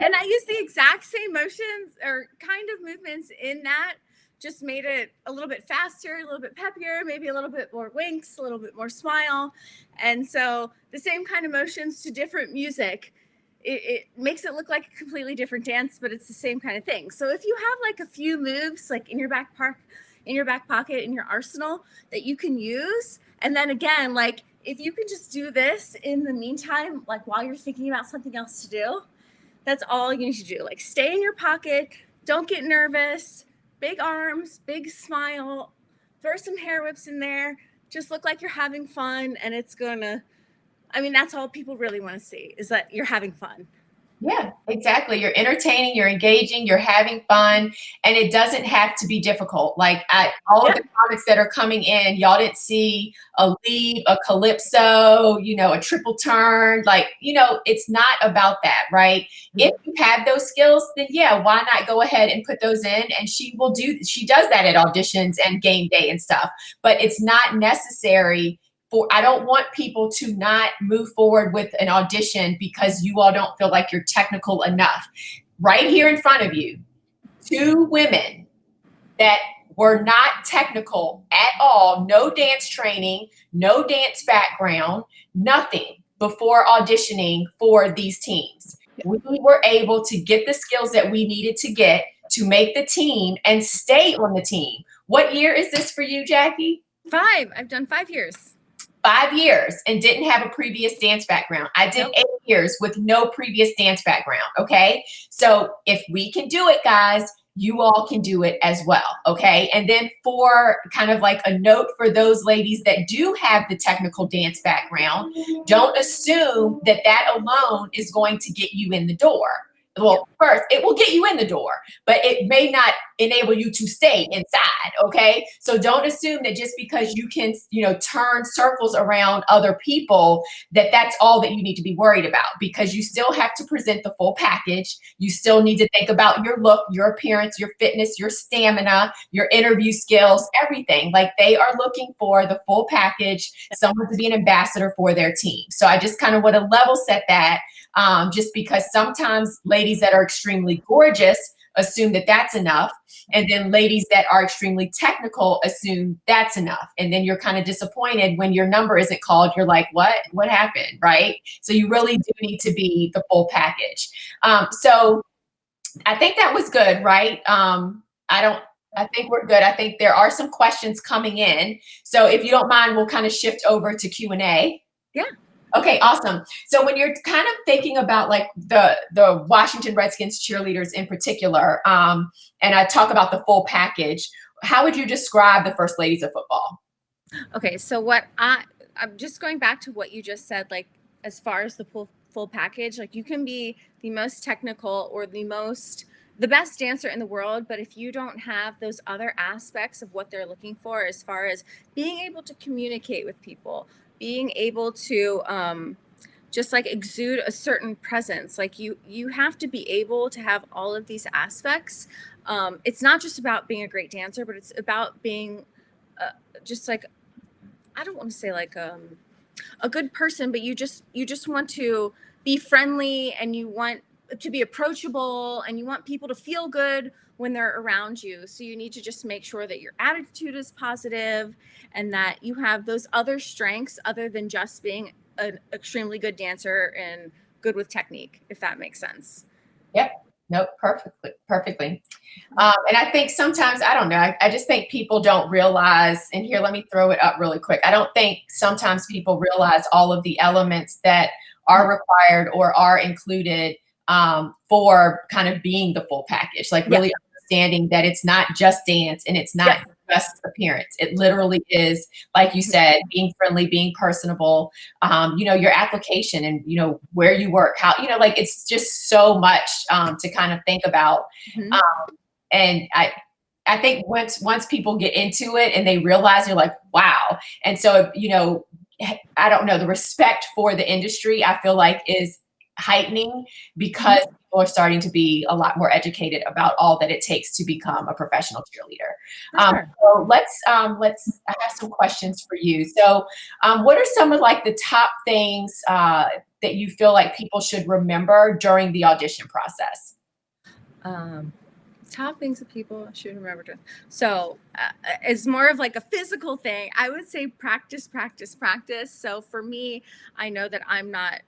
And I used the exact same motions or kind of movements in that, just made it a little bit faster, a little bit peppier, maybe a little bit more winks, a little bit more smile. And so the same kind of motions to different music, it makes it look like a completely different dance, but it's the same kind of thing. So if you have like a few moves like in your back pocket, in your arsenal that you can use, and then again, like if you can just do this in the meantime, like while you're thinking about something else to do, that's all you need to do. Like stay in your pocket, don't get nervous, big arms, big smile, throw some hair whips in there, just look like you're having fun. And it's gonna, I mean, that's all people really want to see, is that you're having fun. Yeah, exactly. You're entertaining, you're engaging, you're having fun, and it doesn't have to be difficult. Like all of Yeah. the comments that are coming in, y'all didn't see a leap, a calypso, a triple turn. Like, it's not about that, right? If you have those skills, then yeah, why not go ahead and put those in? And she does that at auditions and game day and stuff, but it's not necessary. I don't want people to not move forward with an audition because you all don't feel like you're technical enough. Right here in front of you, two women that were not technical at all, no dance training, no dance background, nothing before auditioning for these teams. We were able to get the skills that we needed to get to make the team and stay on the team. What year is this for you, Jackie? 5. I've done 5 years. 5 years and didn't have a previous dance background. I did 8 years with no previous dance background. Okay. So if we can do it, guys, you all can do it as well. Okay. And then for kind of like a note for those ladies that do have the technical dance background, don't assume that that alone is going to get you in the door. Well, first, it will get you in the door, but it may not enable you to stay inside. Okay. So don't assume that just because you can, turn circles around other people, that that's all that you need to be worried about, because you still have to present the full package. You still need to think about your look, your appearance, your fitness, your stamina, your interview skills, everything. Like, they are looking for the full package, someone to be an ambassador for their team. So I just kind of want to level set that. Just because sometimes ladies that are extremely gorgeous assume that that's enough. And then ladies that are extremely technical assume that's enough. And then you're kind of disappointed when your number isn't called. You're like, what happened? Right? So you really do need to be the full package. So I think that was good, right? I think we're good. I think there are some questions coming in. So if you don't mind, we'll kind of shift over to Q&A. Yeah. Okay, awesome. So when you're kind of thinking about like the Washington Redskins cheerleaders in particular, and I talk about the full package, how would you describe the first ladies of football? Okay, so I'm just going back to what you just said, like as far as the full package, like you can be the most technical or the best dancer in the world, but if you don't have those other aspects of what they're looking for, as far as being able to communicate with people, being able to just like exude a certain presence, like you have to be able to have all of these aspects. It's not just about being a great dancer, but it's about being just like, I don't want to say like a good person, but you just want to be friendly, and you want to be approachable, and you want people to feel good when they're around you. So you need to just make sure that your attitude is positive and that you have those other strengths other than just being an extremely good dancer and good with technique, if that makes sense. Yep. Nope. Perfectly. And I think sometimes, I don't know, I just think people don't realize, and here, let me throw it up really quick. I don't think sometimes people realize all of the elements that are required or are included for kind of being the full package, like really understanding that it's not just dance and it's not just appearance. It literally is, like you said, being friendly, being personable, your application and, where you work, how, like it's just so much to kind of think about. And I think once people get into it and they realize, they're like, wow. And so, I don't know, the respect for the industry, I feel like, is heightening because people are starting to be a lot more educated about all that it takes to become a professional cheerleader. So I have some questions for you. So what are some of like the top things that you feel like people should remember during the audition process? Top things that people should remember to. So it's more of like a physical thing. I would say practice. So for me, I know that I'm not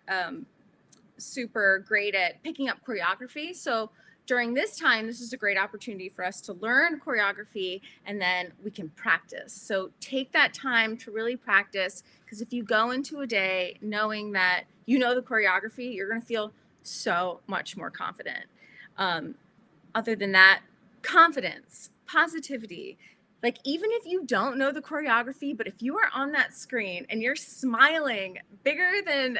super great at picking up choreography. So during this time, this is a great opportunity for us to learn choreography, and then we can practice. So take that time to really practice, because if you go into a day knowing that you know the choreography, you're going to feel so much more confident. Other than that, confidence, positivity. Like, even if you don't know the choreography, but if you are on that screen and you're smiling bigger than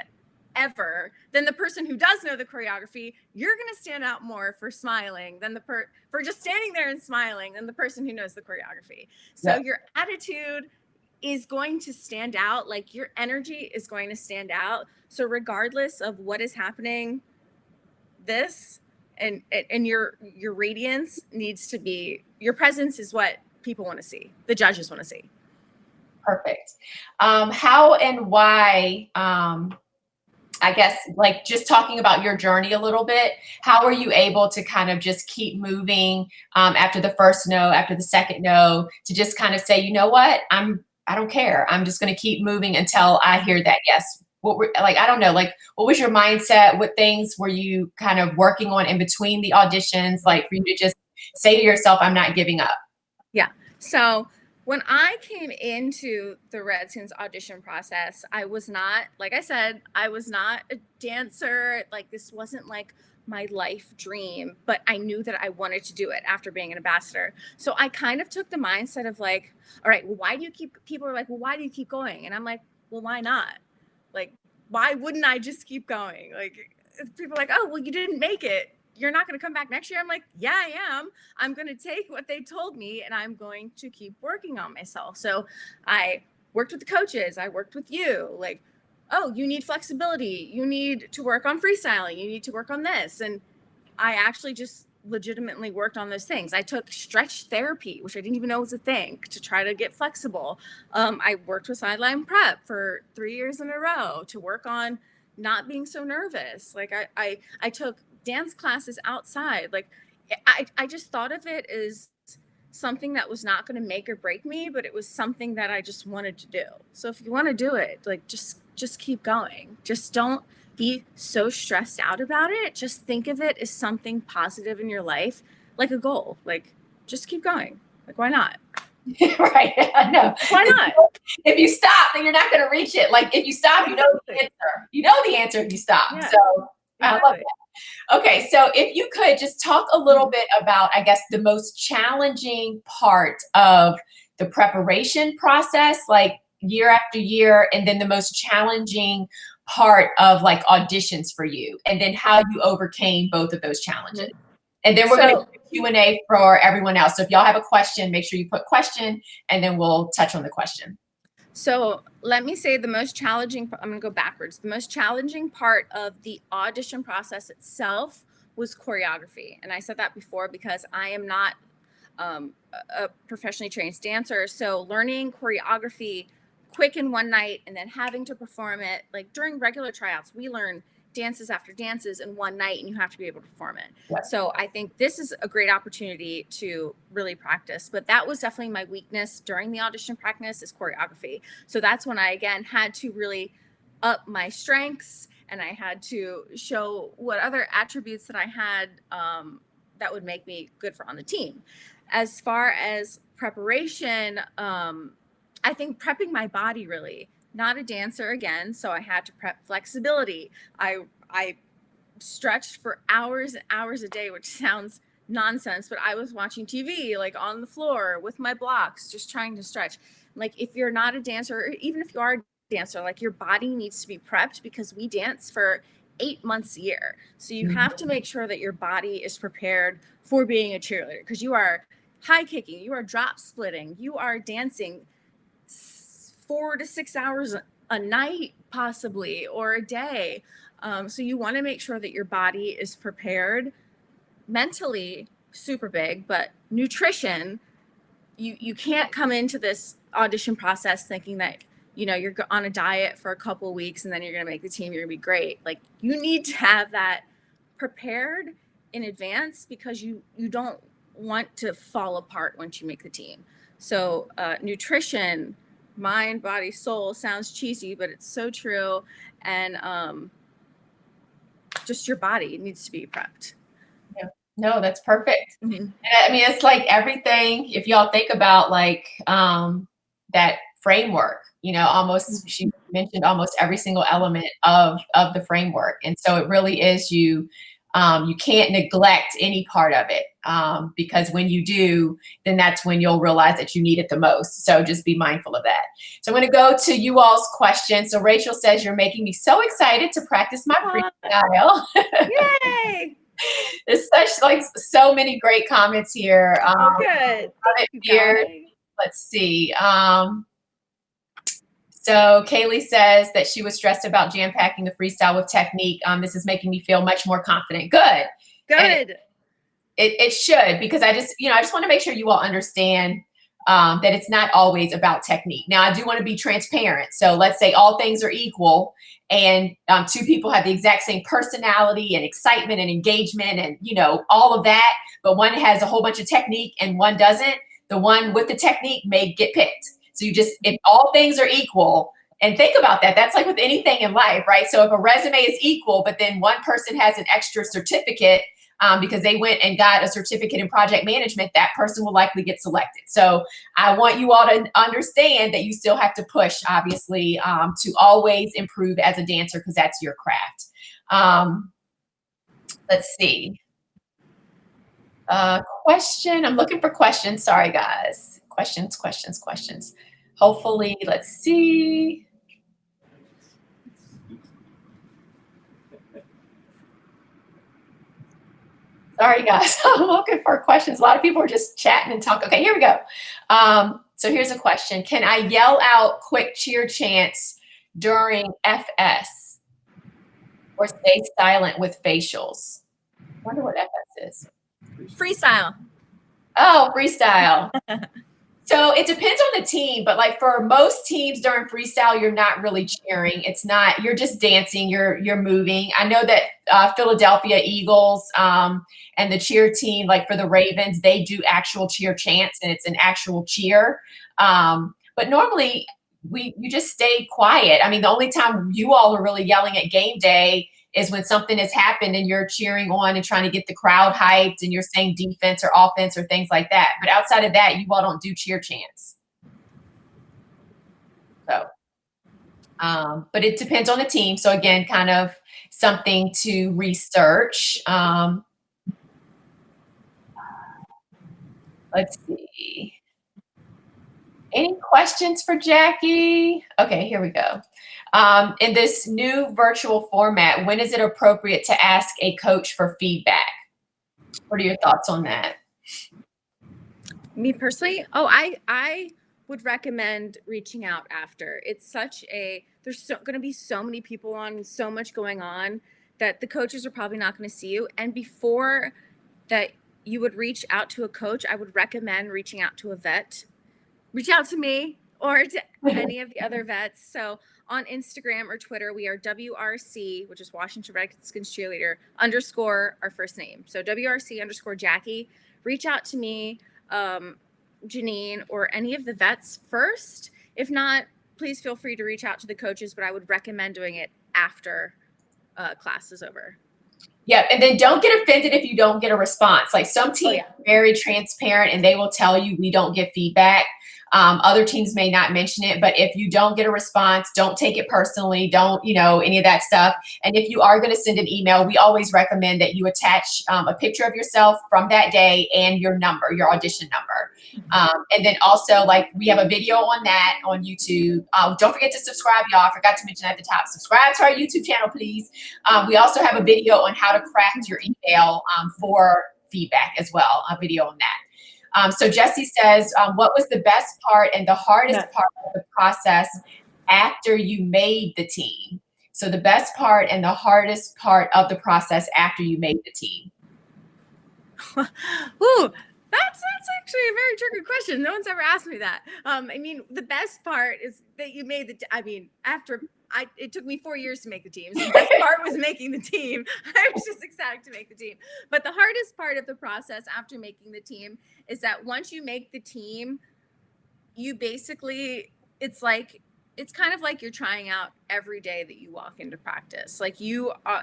ever, then the person who does know the choreography, you're going to stand out more for smiling than for just standing there and smiling than the person who knows the choreography. So your attitude is going to stand out, like your energy is going to stand out. So regardless of what is happening, and your radiance needs to be, your presence is what people want to see, the judges want to see. Perfect. How and why, I guess, like just talking about your journey a little bit, how were you able to kind of just keep moving after the first no, after the second no, to just kind of say, you know what, I don't care. I'm just going to keep moving until I hear that yes. I don't know, like, what was your mindset? What things were you kind of working on in between the auditions? Like for you to just say to yourself, I'm not giving up. Yeah. So when I came into the Redskins audition process, I was not, like I said, I was not a dancer. Like this wasn't like my life dream, but I knew that I wanted to do it after being an ambassador. So I kind of took the mindset of like, all right, well, people are like, well, why do you keep going? And I'm like, well, why not? Like, why wouldn't I just keep going? Like people are like, oh, well, you didn't make it. You're not going to come back next year. I'm like, yeah, I am. I'm going to take what they told me and I'm going to keep working on myself. So I worked with the coaches. I worked with you. Like, oh, you need flexibility. You need to work on freestyling. You need to work on this. And I actually just legitimately worked on those things. I took stretch therapy, which I didn't even know was a thing, to try to get flexible. I worked with sideline prep for 3 years in a row to work on not being so nervous. Like I took dance classes outside. Like I just thought of it as something that was not going to make or break me, but it was something that I just wanted to do. So if you want to do it, like just keep going. Just don't be so stressed out about it. Just think of it as something positive in your life, like a goal. Like just keep going. Like why not? Right. I know. Why not? If you stop, then you're not going to reach it. Like if you stop, you know the answer. You know the answer if you stop. Yeah, so exactly. I love that. Okay, so if you could just talk a little bit about, I guess, the most challenging part of the preparation process, like year after year, and then the most challenging part of like auditions for you, and then how you overcame both of those challenges. And then we're going to do Q&A for everyone else. So if y'all have a question, make sure you put question, and then we'll touch on the question. So let me say the most challenging, I'm going to go backwards. The most challenging part of the audition process itself was choreography. And I said that before because I am not a professionally trained dancer. So learning choreography quick in one night and then having to perform it, like during regular tryouts, we learn dances after dances in one night and you have to be able to perform it. Yeah. So I think this is a great opportunity to really practice, but that was definitely my weakness during the audition practice is choreography. So that's when I, again, had to really up my strengths and I had to show what other attributes that I had that would make me good for on the team. As far as preparation, I think prepping my body really, not a dancer again, so I had to prep flexibility. I stretched for hours and hours a day, which sounds nonsense, but I was watching TV, like on the floor with my blocks, just trying to stretch. Like if you're not a dancer, or even if you are a dancer, like your body needs to be prepped because we dance for 8 months a year. So you have to make sure that your body is prepared for being a cheerleader because you are high kicking, you are drop splitting, you are dancing 4 to 6 hours a night, possibly, or a day. So you want to make sure that your body is prepared mentally, super big, but nutrition, you can't come into this audition process thinking that, you know, you're on a diet for a couple of weeks and then you're going to make the team, you're going to be great. Like you need to have that prepared in advance because you don't want to fall apart once you make the team. So nutrition, mind, body, soul sounds cheesy, but it's so true. And just your body needs to be prepped. Yeah. No, that's perfect. Mm-hmm. I mean, it's like everything, if y'all think about like that framework, you know, almost, she mentioned almost every single element of the framework. And so it really is you You can't neglect any part of it, because when you do, then that's when you'll realize that you need it the most. So just be mindful of that. So I'm going to go to you all's questions. So Rachel says, you're making me so excited to practice my freestyle. Yay! There's so many great comments here. Oh, good. Thank you, guys. Let's see. So Kaylee says that she was stressed about jam-packing the freestyle with technique. This is making me feel much more confident. Good. Good. It should, because I just want to make sure you all understand that it's not always about technique. Now, I do want to be transparent. So let's say all things are equal and two people have the exact same personality and excitement and engagement and, all of that, but one has a whole bunch of technique and one doesn't. The one with the technique may get picked. So if all things are equal, and think about that, that's like with anything in life, right? So if a resume is equal, but then one person has an extra certificate because they went and got a certificate in project management, that person will likely get selected. So I want you all to understand that you still have to push, obviously, to always improve as a dancer, because that's your craft. Let's see. Question. I'm looking for questions. Sorry, guys. Questions. Hopefully, let's see. Sorry, guys. I'm looking for questions. A lot of people are just chatting and talking. Okay, here we go. So here's a question. Can I yell out quick cheer chants during FS or stay silent with facials? I wonder what FS is. Freestyle. Oh, freestyle. So it depends on the team, but like for most teams during freestyle, you're not really cheering. You're just dancing, you're moving. I know that Philadelphia Eagles and the cheer team, like for the Ravens, they do actual cheer chants and it's an actual cheer. But normally you just stay quiet. I mean, the only time you all are really yelling at game day is when something has happened and you're cheering on and trying to get the crowd hyped and you're saying defense or offense or things like that. But outside of that, you all don't do cheer chants. So, but it depends on the team. So again, kind of something to research. Let's see. Any questions for Jackie? Okay, here we go. In this new virtual format, when is it appropriate to ask a coach for feedback? What are your thoughts on that? Me personally? Oh, I would recommend reaching out after. It's there's going to be so many people on, so much going on that the coaches are probably not going to see you. And before that you would reach out to a coach, I would recommend reaching out to a vet. Reach out to me or to any of the other vets. So on Instagram or Twitter, we are WRC, which is Washington Redskins Cheerleader, _ our first name. So WRC _ Jackie. Reach out to me, Janine, or any of the vets first. If not, please feel free to reach out to the coaches, but I would recommend doing it after class is over. Yeah, and then don't get offended if you don't get a response. Like some teams are very transparent and they will tell you we don't get feedback. Other teams may not mention it, but if you don't get a response, don't take it personally. Don't, any of that stuff. And if you are going to send an email, we always recommend that you attach a picture of yourself from that day and your number, your audition number. And then also, like, we have a video on that on YouTube. Don't forget to subscribe, y'all. I forgot to mention at the top. Subscribe to our YouTube channel, please. We also have a video on how to craft your email for feedback as well, a video on that. So Jesse says, what was the best part and the hardest part of the process after you made the team? So the best part and the hardest part of the process after you made the team. Ooh, that's actually a very tricky question. No one's ever asked me that. I mean, the best part is that you made it took me 4 years to make the team. So the best part was making the team. I was just ecstatic to make the team. But the hardest part of the process after making the team is that once you make the team, you basically, it's kind of like you're trying out every day that you walk into practice. Like you are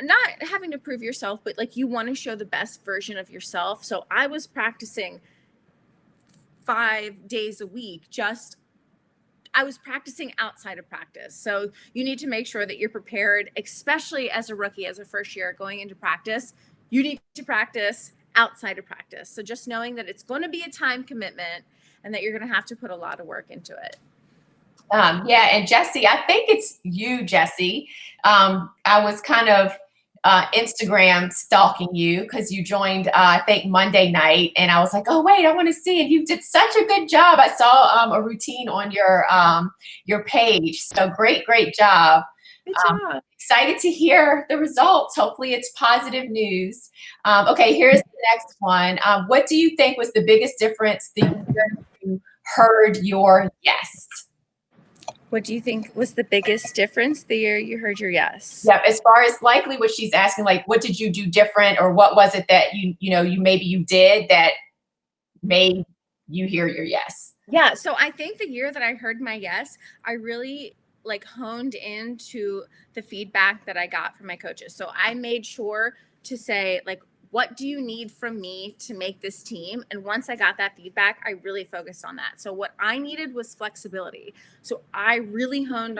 not having to prove yourself, but like you want to show the best version of yourself. So I was practicing 5 days a week, just I was practicing outside of practice. So you need to make sure that you're prepared, especially as a rookie, as a first year going into practice. You need to practice outside of practice. So just knowing that it's going to be a time commitment and that you're going to have to put a lot of work into it. Yeah, and Jesse, I think it's you, Jesse. I was kind of Instagram stalking you because you joined, I think, Monday night, and I was like, oh wait, I want to see it. You did such a good job. I saw a routine on your page. So great job. Good job. Excited to hear the results. Hopefully, it's positive news. Okay, here's the next one. What do you think was the biggest difference the year you heard your yes? What do you think was the biggest difference the year you heard your yes? Yeah, as far as likely what she's asking, like, what did you do different, or what was it that you did that made you hear your yes? Yeah, so I think the year that I heard my yes, I really like honed into the feedback that I got from my coaches. So I made sure to say, like, what do you need from me to make this team? And once I got that feedback, I really focused on that. So what I needed was flexibility. So I really honed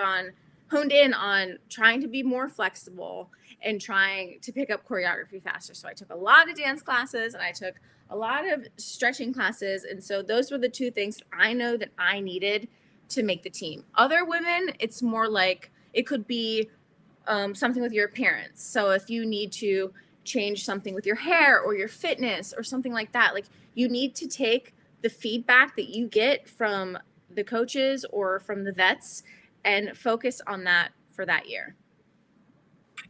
in on trying to be more flexible and trying to pick up choreography faster. So I took a lot of dance classes and I took a lot of stretching classes. And so those were the two things I know that I needed to make the team. Other women, it's more like it could be something with your appearance. So if you need to change something with your hair or your fitness or something like that, like you need to take the feedback that you get from the coaches or from the vets and focus on that for that year.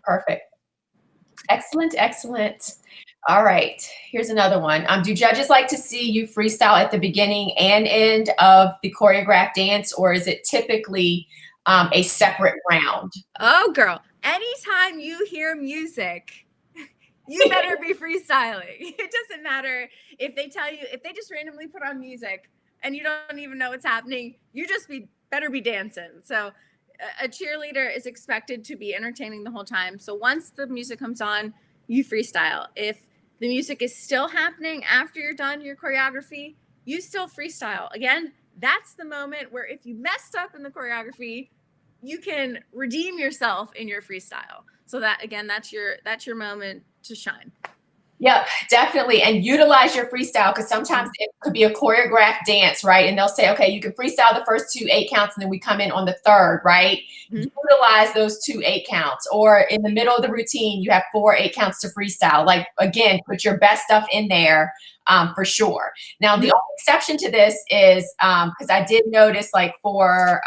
Perfect. Excellent. All right, here's another one. Do judges like to see you freestyle at the beginning and end of the choreographed dance, or is it typically a separate round? Oh, girl, anytime you hear music, you better be freestyling. It doesn't matter if they just randomly put on music and you don't even know what's happening. You just better be dancing. So a cheerleader is expected to be entertaining the whole time. So once the music comes on, you freestyle. If the music is still happening after you're done your choreography, you still freestyle. Again, that's the moment where if you messed up in the choreography, you can redeem yourself in your freestyle. So that, again, that's your moment to shine. Yep, definitely. And utilize your freestyle, because sometimes it could be a choreographed dance, right? And they'll say, okay, you can freestyle the first 2 8 counts and then we come in on the third, right? Mm-hmm. Utilize those 2 8 counts. Or in the middle of the routine, you have 4 8 counts to freestyle. Like, again, put your best stuff in there for sure. Now, the only exception to this is, because I did notice, like, for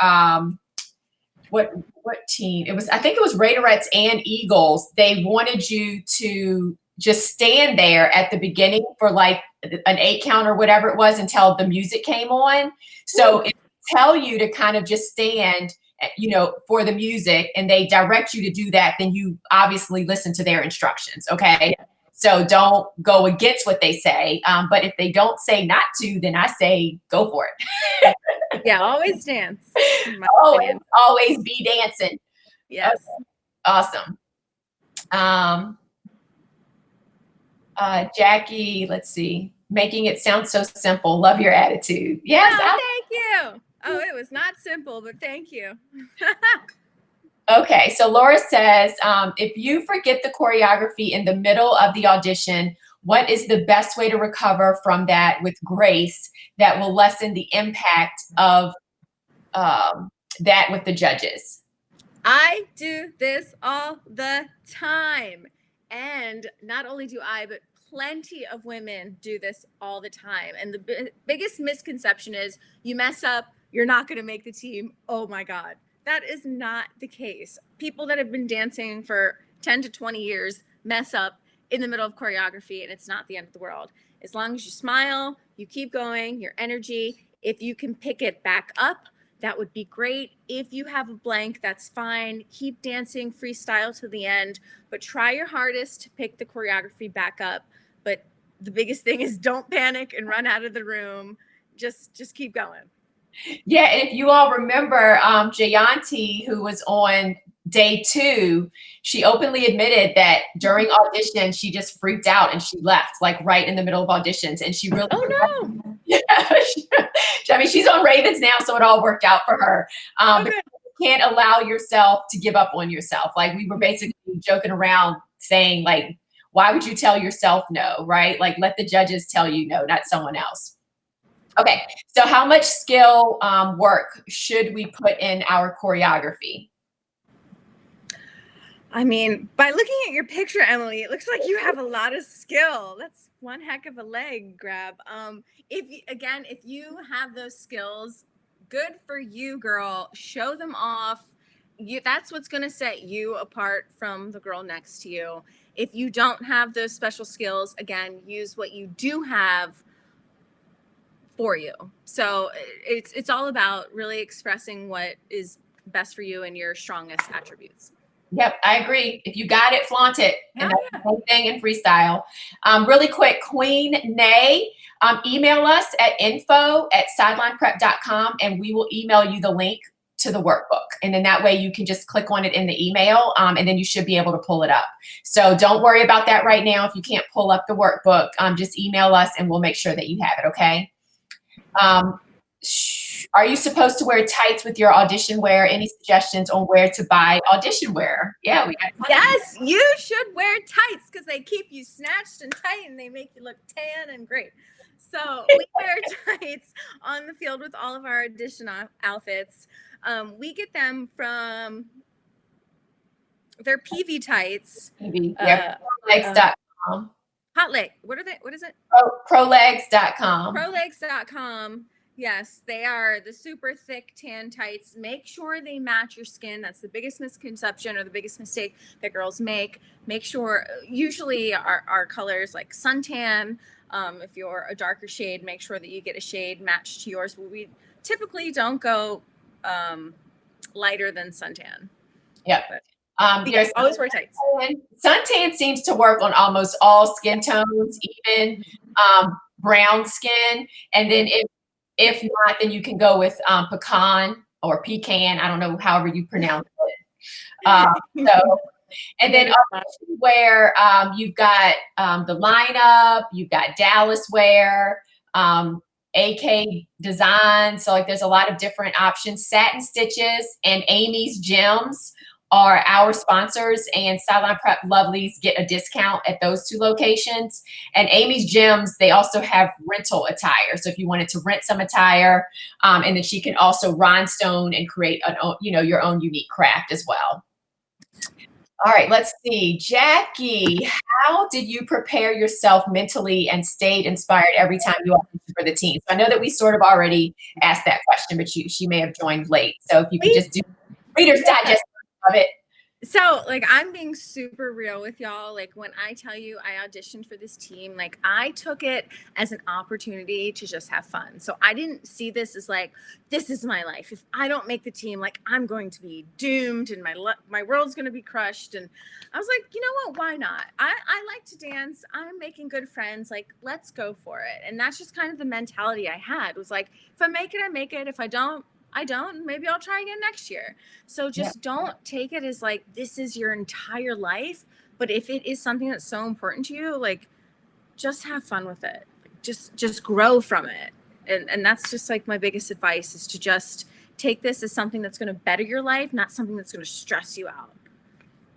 what team? I think it was Raiderettes and Eagles. They wanted you to just stand there at the beginning for like an 8 count or whatever it was until the music came on. So it tell you to kind of just stand, for the music, and they direct you to do that. Then you obviously listen to their instructions. Okay. So don't go against what they say. But if they don't say not to, then I say go for it. Yeah, always dance. Always be dancing. Yes. Okay. Awesome. Jackie, let's see. Making it sound so simple. Love your attitude. Yes. Thank you. Oh, it was not simple, but thank you. Okay, so Laura says, if you forget the choreography in the middle of the audition, what is the best way to recover from that with grace that will lessen the impact of that with the judges? I do this all the time. And not only do I, but plenty of women do this all the time. And the biggest misconception is you mess up, you're not going to make the team. Oh my God. That is not the case. People that have been dancing for 10 to 20 years mess up in the middle of choreography, and it's not the end of the world. As long as you smile, you keep going, your energy, if you can pick it back up, that would be great. If you have a blank, that's fine. Keep dancing freestyle to the end, but try your hardest to pick the choreography back up. But the biggest thing is don't panic and run out of the room. Just keep going. Yeah, and if you all remember, Jayanti, who was on day 2, she openly admitted that during audition, she just freaked out and she left, like right in the middle of auditions. And she really, Yeah. I mean, she's on Ravens now, so it all worked out for her. But Okay. you can't allow yourself to give up on yourself. Like we were basically joking around saying like, why would you tell yourself no, right? Like let the judges tell you no, not someone else. Okay, so how much skill work should we put in our choreography? I mean, by looking at your picture, Emily, it looks like you have a lot of skill. That's one heck of a leg grab. If you have those skills, good for you, girl. Show them off. That's what's going to set you apart from the girl next to you. If you don't have those special skills, again, use what you do have for you. So it's all about really expressing what is best for you and your strongest attributes. Yep, I agree. If you got it, flaunt it. And that's the same thing in freestyle. Really quick, Queen Nay, email us at info@sidelineprep.com and we will email you the link to the workbook. And then that way you can just click on it in the email and then you should be able to pull it up. So don't worry about that right now. If you can't pull up the workbook, just email us and we'll make sure that you have it, okay? Are you supposed to wear tights with your audition wear? Any suggestions on where to buy audition wear? Yeah, we got. Yes, you should wear tights because they keep you snatched and tight and they make you look tan and great. So we wear tights on the field with all of our audition outfits. We get them from their PV tights. PV, yeah, prolegs.com. Hot leg. What are they? What is it? Prolegs.com. Prolegs.com. Yes, they are the super thick tan tights. Make sure they match your skin. That's the biggest misconception or the biggest mistake that girls make. Make sure, usually our colors like suntan. If you're a darker shade, make sure that you get a shade matched to yours. We typically don't go lighter than suntan. Yep. Yes, always wear tights. Suntan seems to work on almost all skin tones, even brown skin. And then if not, then you can go with pecan or pecan. I don't know, however you pronounce it. And then where you've got the lineup, you've got Dallas wear, AK design. So like there's a lot of different options. Satin Stitches and Amy's Gems are our sponsors, and Sideline Prep Lovelies get a discount at those two locations. And Amy's Gems, they also have rental attire. So if you wanted to rent some attire, and then she can also rhinestone and create your own unique craft as well. All right, let's see. Jackie, how did you prepare yourself mentally and stayed inspired every time you auditioned for the team? So I know that we sort of already asked that question, but she may have joined late. So if you could just do Reader's Digest of it. So like I'm being super real with y'all. Like when I tell you I auditioned for this team, like I took it as an opportunity to just have fun. So I didn't see this as like, this is my life. If I don't make the team, like I'm going to be doomed and my world's going to be crushed. And I was like, you know what? Why not? I like to dance. I'm making good friends. Like, let's go for it. And that's just kind of the mentality I had. It was like, if I make it, I make it. If I don't, I don't. Maybe I'll try again next year. So just don't take it as like this is your entire life. But if it is something that's so important to you, like just have fun with it. Just grow from it. And that's just like my biggest advice is to just take this as something that's going to better your life, not something that's going to stress you out.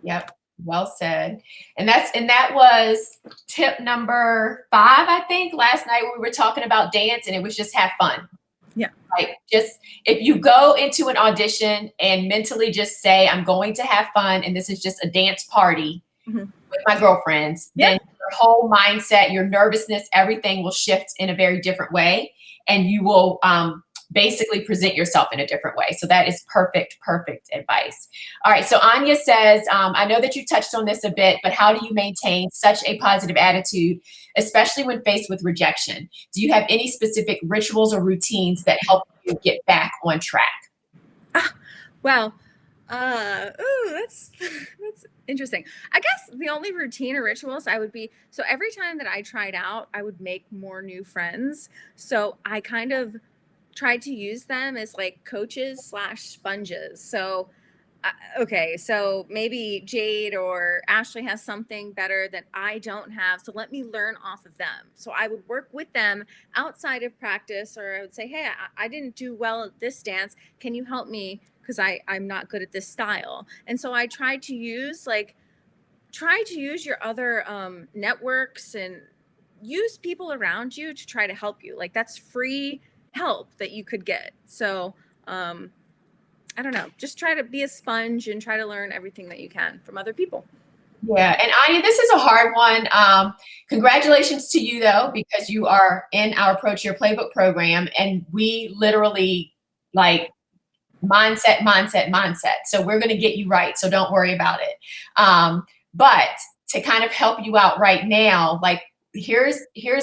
Yep. Well said. And that was tip number 5, I think. Last night we were talking about dance and it was just have fun. Yeah. Like just if you go into an audition and mentally just say, I'm going to have fun and this is just a dance party with my girlfriends, then your whole mindset, your nervousness, everything will shift in a very different way. And you will basically present yourself in a different way. So that is perfect advice. All right. So Anya says, I know that you touched on this a bit, but how do you maintain such a positive attitude, especially when faced with rejection? Do you have any specific rituals or routines that help you get back on track? Well, that's interesting. I guess the only routine or rituals I would be, so every time that I tried out, I would make more new friends. So I kind of tried to use them as like coaches / sponges. So Okay, so maybe Jade or Ashley has something better that I don't have. So let me learn off of them. So I would work with them outside of practice, or I would say, hey, I didn't do well at this dance. Can you help me? Because I'm not good at this style. And so I tried to use your other networks and use people around you to try to help you. Like that's free help that you could get. So I don't know, just try to be a sponge and try to learn everything that you can from other people. Yeah, and Anya, this is a hard one. Congratulations to you though, because you are in our Pro Cheer Playbook program, and we literally like mindset. So we're going to get you right. So don't worry about it. But to kind of help you out right now, like here's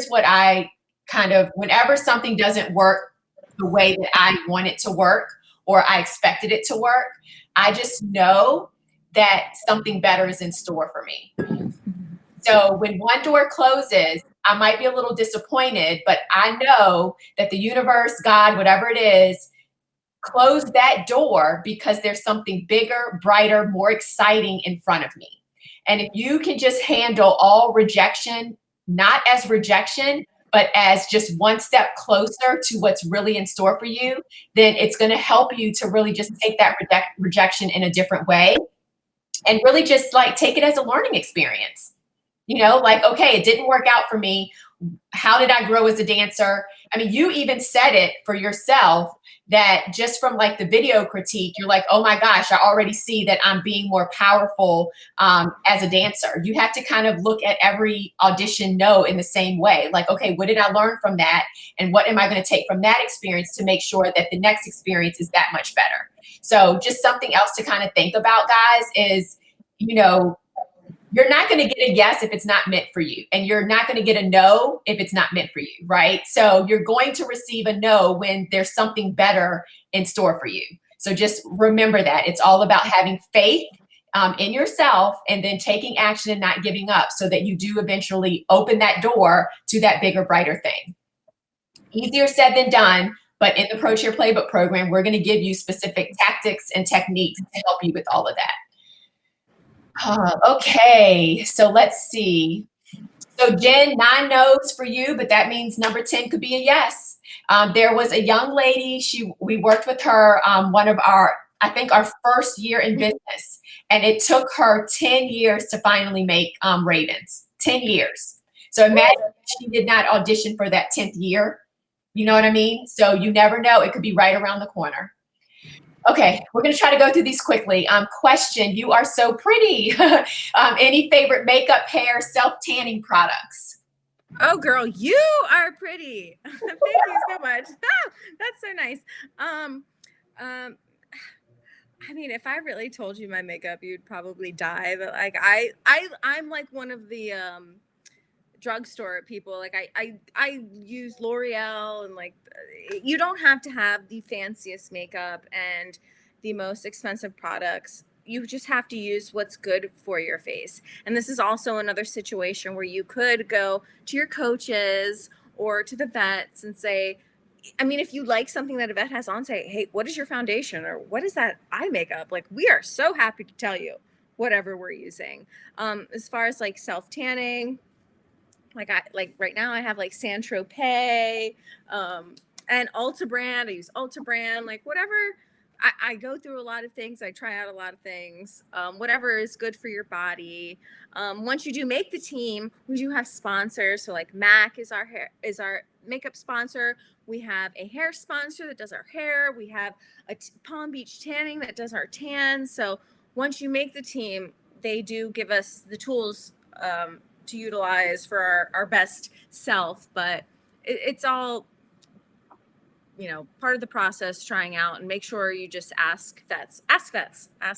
what I kind of, whenever something doesn't work the way that I want it to work or I expected it to work, I just know that something better is in store for me. So when one door closes, I might be a little disappointed, but I know that the universe, God, whatever it is, closed that door because there's something bigger, brighter, more exciting in front of me. And if you can just handle all rejection, not as rejection, but as just one step closer to what's really in store for you, then it's going to help you to really just take that rejection in a different way and really just like take it as a learning experience. You know, like, okay, it didn't work out for me. How did I grow as a dancer? I mean, you even said it for yourself that just from like the video critique, you're like, oh my gosh, I already see that I'm being more powerful as a dancer. You have to kind of look at every audition no in the same way. Like, okay, what did I learn from that? And what am I going to take from that experience to make sure that the next experience is that much better? So just something else to kind of think about, guys, is, you know, you're not going to get a yes if it's not meant for you. And you're not going to get a no if it's not meant for you, right? So you're going to receive a no when there's something better in store for you. So just remember that. It's all about having faith in yourself and then taking action and not giving up so that you do eventually open that door to that bigger, brighter thing. Easier said than done, but in the Pro Cheer Playbook program, we're going to give you specific tactics and techniques to help you with all of that. Okay, so let's see. So Jen, 9 no's for you, but that means number 10 could be a yes. There was a young lady, we worked with her one of our, I think our first year in business, and it took her 10 years to finally make Ravens, 10 years. So imagine she did not audition for that 10th year. You know what I mean? So you never know, it could be right around the corner. Okay, we're going to try to go through these quickly. Question, you are so pretty. Any favorite makeup, hair, self-tanning products? Oh, girl, you are pretty. Thank you so much. That's so nice. I mean, if I really told you my makeup, you'd probably die. But like, I'm like one of the drugstore people. Like I use L'Oreal, and like you don't have to have the fanciest makeup and the most expensive products. You just have to use what's good for your face. And this is also another situation where you could go to your coaches or to the vets and say, I mean, if you like something that a vet has on, say, hey, what is your foundation, or what is that eye makeup? Like, we are so happy to tell you whatever we're using. As far as like self-tanning, like right now I have like Saint-Tropez and Ulta brand. I use Ulta brand, like whatever. I go through a lot of things. I try out a lot of things, whatever is good for your body. Once you do make the team, we do have sponsors. So like MAC is our makeup sponsor. We have a hair sponsor that does our hair. We have a Palm Beach Tanning that does our tan. So once you make the team, they do give us the tools to utilize for our best self, but it's all, you know, part of the process, trying out, and make sure you just ask vets, ask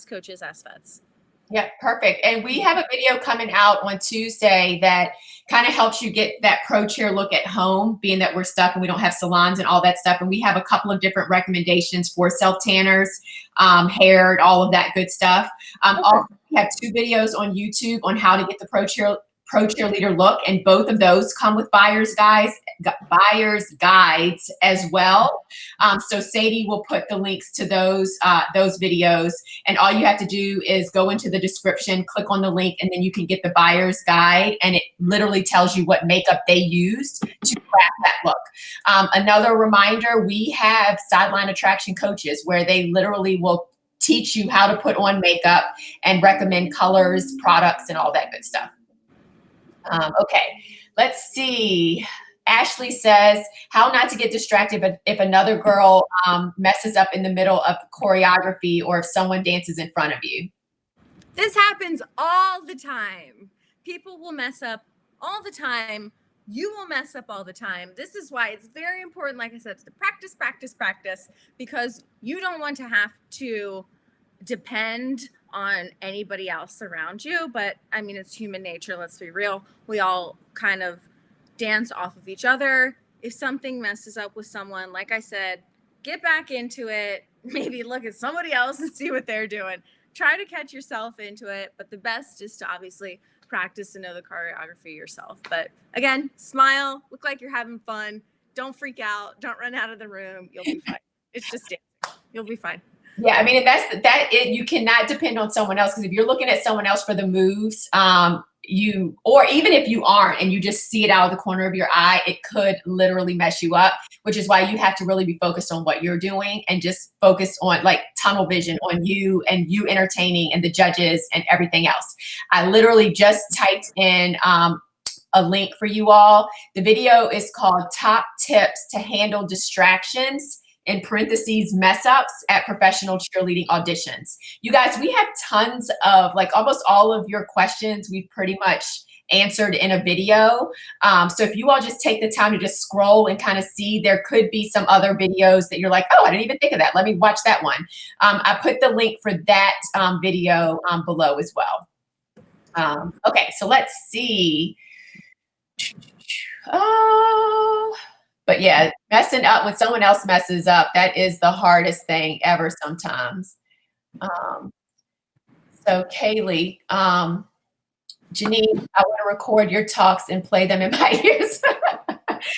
coaches, ask vets. Yeah, perfect. And we have a video coming out on Tuesday that kind of helps you get that pro cheer look at home, being that we're stuck and we don't have salons and all that stuff. And we have a couple of different recommendations for self-tanners, hair, and all of that good stuff. Also, we have 2 videos on YouTube on how to get the pro Pro Cheerleader look, and both of those come with buyer's guides as well. So Sadie will put the links to those videos, and all you have to do is go into the description, click on the link, and then you can get the buyer's guide, and it literally tells you what makeup they used to craft that look. Another reminder, we have sideline attraction coaches where they literally will teach you how to put on makeup and recommend colors, products, and all that good stuff. Okay, let's see. Ashley says, how not to get distracted if another girl messes up in the middle of choreography or if someone dances in front of you. This happens all the time. People will mess up all the time. You will mess up all the time. This is why it's very important, like I said, to practice, practice, practice, because you don't want to have to depend on anybody else around you. But I mean, it's human nature. Let's be real. We all kind of dance off of each other. If something messes up with someone, like I said, get back into it. Maybe look at somebody else and see what they're doing. Try to catch yourself into it. But the best is to obviously practice and know the choreography yourself. But again, smile, look like you're having fun. Don't freak out. Don't run out of the room. You'll be fine. It's just dancing. You'll be fine. Yeah, I mean, you cannot depend on someone else, because if you're looking at someone else for the moves, or even if you aren't and you just see it out of the corner of your eye, it could literally mess you up, which is why you have to really be focused on what you're doing and just focus on like tunnel vision on you and you entertaining and the judges and everything else. I literally just typed in a link for you all. The video is called Top Tips to Handle Distractions, in parentheses, mess ups at professional cheerleading auditions. You guys, we have tons of, like, almost all of your questions we've pretty much answered in a video. So if you all just take the time to just scroll and kind of see, there could be some other videos that you're like, oh, I didn't even think of that. Let me watch that one. I put the link for that video below as well. Okay, so let's see. But yeah, messing up when someone else messes up, that is the hardest thing ever sometimes. So Kaylee, Janine, I want to record your talks and play them in my ears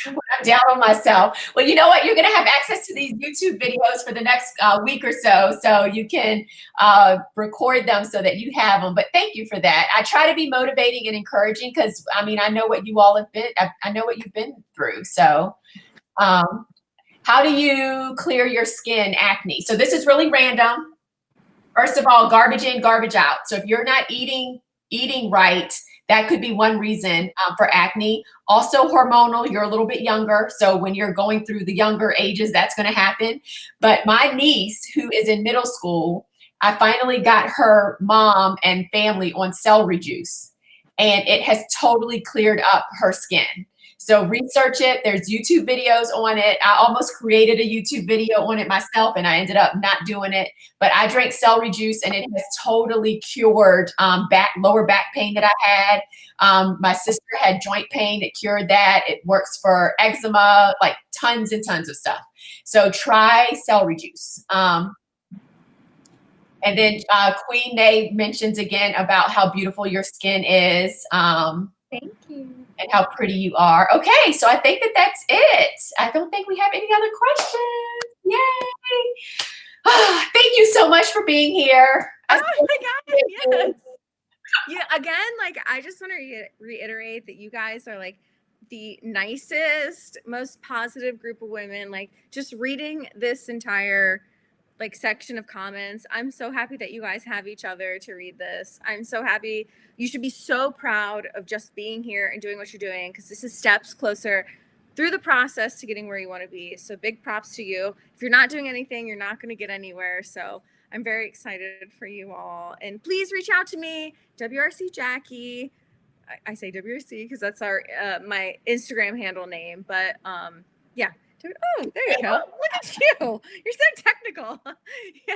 when I'm down on myself. Well, you know what? You're going to have access to these YouTube videos for the next week or so. So you can record them so that you have them. But thank you for that. I try to be motivating and encouraging because, I mean, I know what you all have been, I know what you've been through. So how do you clear your skin acne? So this is really random. First of all, garbage in, garbage out. So if you're not eating right, that could be one reason for acne. Also hormonal, you're a little bit younger. So when you're going through the younger ages, that's going to happen. But my niece, who is in middle school, I finally got her mom and family on celery juice, and it has totally cleared up her skin. So research it. There's YouTube videos on it. I almost created a YouTube video on it myself, and I ended up not doing it. But I drank celery juice, and it has totally cured lower back pain that I had. My sister had joint pain. It cured that. It works for eczema, like tons and tons of stuff. So try celery juice. And then Queen Nay mentions again about how beautiful your skin is. Thank you. And how pretty you are. Okay, so I think that's it. I don't think we have any other questions. Yay! Thank you so much for being here. Oh my God, yes. Yeah, again, like I just want to reiterate that you guys are like the nicest, most positive group of women. Like just reading this entire like section of comments, I'm so happy that you guys have each other to read this. I'm so happy. You should be so proud of just being here and doing what you're doing, because this is steps closer through the process to getting where you want to be. So big props to you. If you're not doing anything, you're not going to get anywhere. So I'm very excited for you all. And please reach out to me, WRC Jackie. I say WRC because that's our my Instagram handle name. But yeah. Oh, there you go. Look at you. You're so technical. Yeah.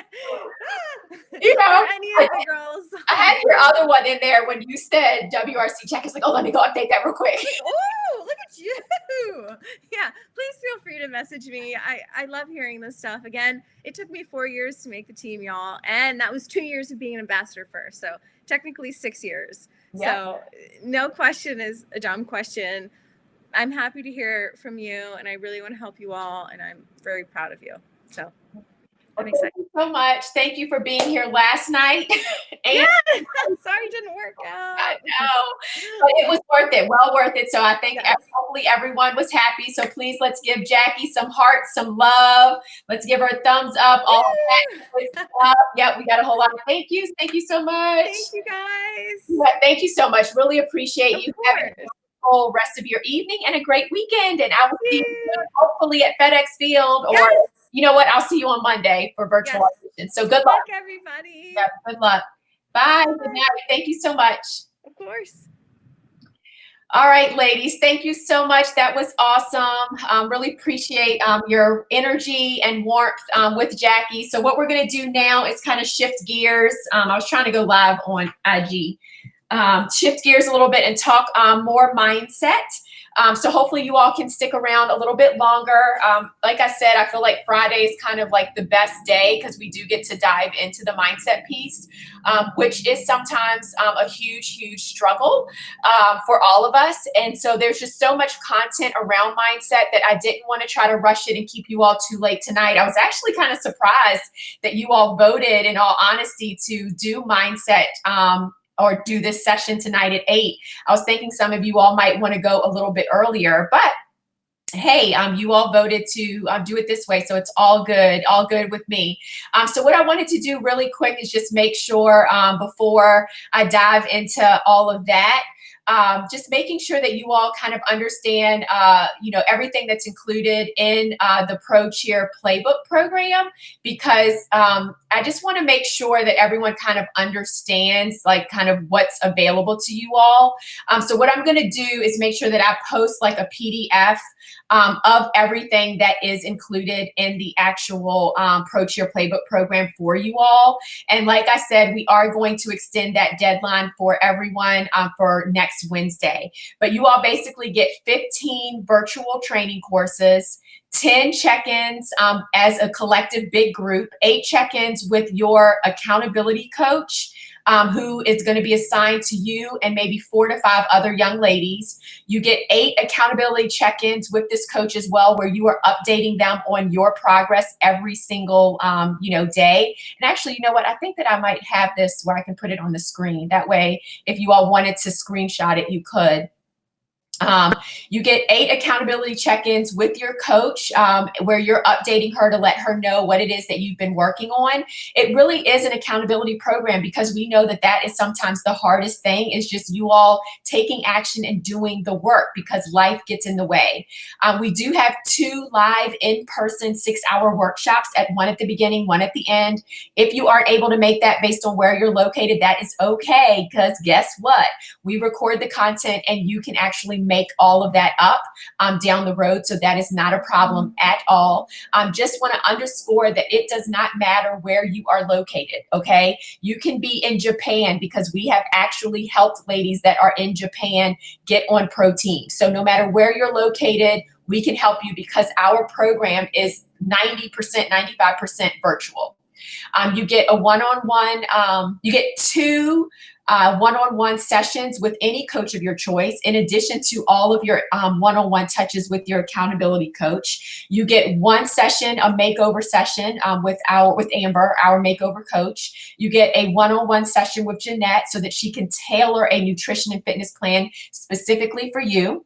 You know, any of the girls. I had your other one in there when you said WRC Check. It's like, oh, let me go update that real quick. Oh, look at you. Yeah, please feel free to message me. I love hearing this stuff. Again, it took me 4 years to make the team, y'all. And that was 2 years of being an ambassador first. So technically 6 years. Yeah. So no question is a dumb question. I'm happy to hear from you, and I really want to help you all, and I'm very proud of you. So I'm Well, excited. thank you so much. Thank you for being here last night. And Yeah, sorry it didn't work out. I know, but it was worth it, well worth it. So I think Yes. hopefully everyone was happy. So please, let's give Jackie some hearts, some love. Let's give her a thumbs up. All of that good stuff. Yep, we got a whole lot of thank yous. Thank you so much. Thank you guys. Yeah, thank you so much. Really appreciate Of you course. having a whole rest of your evening and a great weekend. And I will see you you. soon, hopefully at FedEx Field, or Yes. you know what? I'll see you on Monday for virtual Yes. audition. So good Good luck. luck, everybody. Yeah, good luck. Bye. Bye. Good night. Thank you so much. Of course. All right, ladies, thank you so much. That was awesome. Really appreciate your energy and warmth with Jackie. So what we're going to do now is kind of shift gears. I was trying to go live on IG. Shift gears a little bit and talk more mindset. So hopefully you all can stick around a little bit longer. Like I said, I feel like Friday is kind of like the best day because we do get to dive into the mindset piece, which is sometimes a huge, huge struggle for all of us. And so there's just so much content around mindset that I didn't want to try to rush it and keep you all too late tonight. I was actually kind of surprised that you all voted, in all honesty, to do mindset or do this session tonight at 8. I was thinking some of you all might want to go a little bit earlier, but hey, you all voted to do it this way, so it's all good with me. So what I wanted to do really quick is just make sure before I dive into all of that, just making sure that you all kind of understand, everything that's included in the Pro Cheer Playbook program, because I just want to make sure that everyone kind of understands like kind of what's available to you all. So what I'm going to do is make sure that I post like a PDF of everything that is included in the actual Pro Cheer Playbook program for you all. And like I said, we are going to extend that deadline for everyone for next Wednesday. But you all basically get 15 virtual training courses, 10 check-ins as a collective big group, 8 check-ins with your accountability coach, who is going to be assigned to you and maybe 4 to 5 other young ladies. You get 8 accountability check-ins with this coach as well, where you are updating them on your progress every single, day. And actually, you know what? I think that I might have this where I can put it on the screen. That way, if you all wanted to screenshot it, you could. You get 8 accountability check-ins with your coach, where you're updating her to let her know what it is that you've been working on. It really is an accountability program, because we know that that is sometimes the hardest thing, is just you all taking action and doing the work, because life gets in the way. We do have 2 live in-person 6-hour workshops, one at the beginning, one at the end. If you aren't able to make that based on where you're located, that is okay, because guess what? We record the content and you can actually make all of that up down the road. So that is not a problem at all. Just want to underscore that it does not matter where you are located, okay? You can be in Japan, because we have actually helped ladies that are in Japan get on pro teams. So no matter where you're located, we can help you, because our program is 90%, 95% virtual. You get a one-on-one, you get 2 one-on-one sessions with any coach of your choice, in addition to all of your one-on-one touches with your accountability coach. You get 1 session, a makeover session with Amber, our makeover coach. You get a one-on-one session with Jeanette, so that she can tailor a nutrition and fitness plan specifically for you.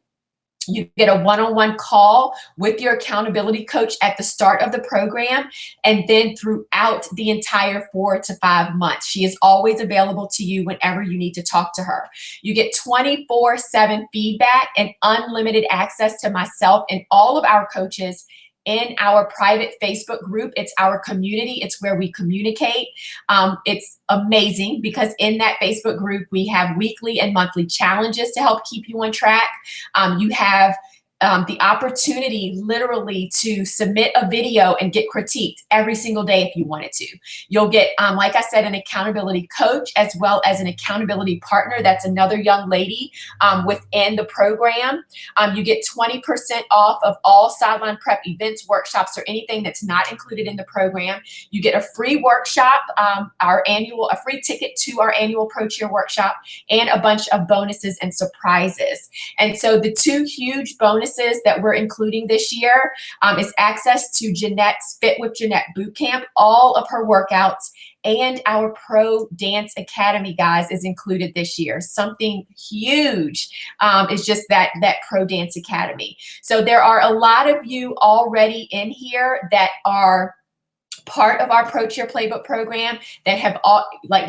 You get a one-on-one call with your accountability coach at the start of the program, and then throughout the entire 4 to 5 months. She is always available to you whenever you need to talk to her. You get 24/7 feedback and unlimited access to myself and all of our coaches in our private Facebook group. It's our community. It's where we communicate. It's amazing, because in that Facebook group, we have weekly and monthly challenges to help keep you on track. You have the opportunity literally to submit a video and get critiqued every single day if you wanted to. You'll get, like I said, an accountability coach as well as an accountability partner. That's another young lady within the program. You get 20% off of all sideline prep events, workshops, or anything that's not included in the program. You get a free workshop, a free ticket to our annual Pro Cheer workshop, and a bunch of bonuses and surprises. And so the two huge bonuses that we're including this year is access to Jeanette's Fit with Jeanette Bootcamp. All of her workouts and our Pro Dance Academy, guys, is included this year. Something huge is just that Pro Dance Academy. So there are a lot of you already in here that are part of our Pro Cheer Playbook program that have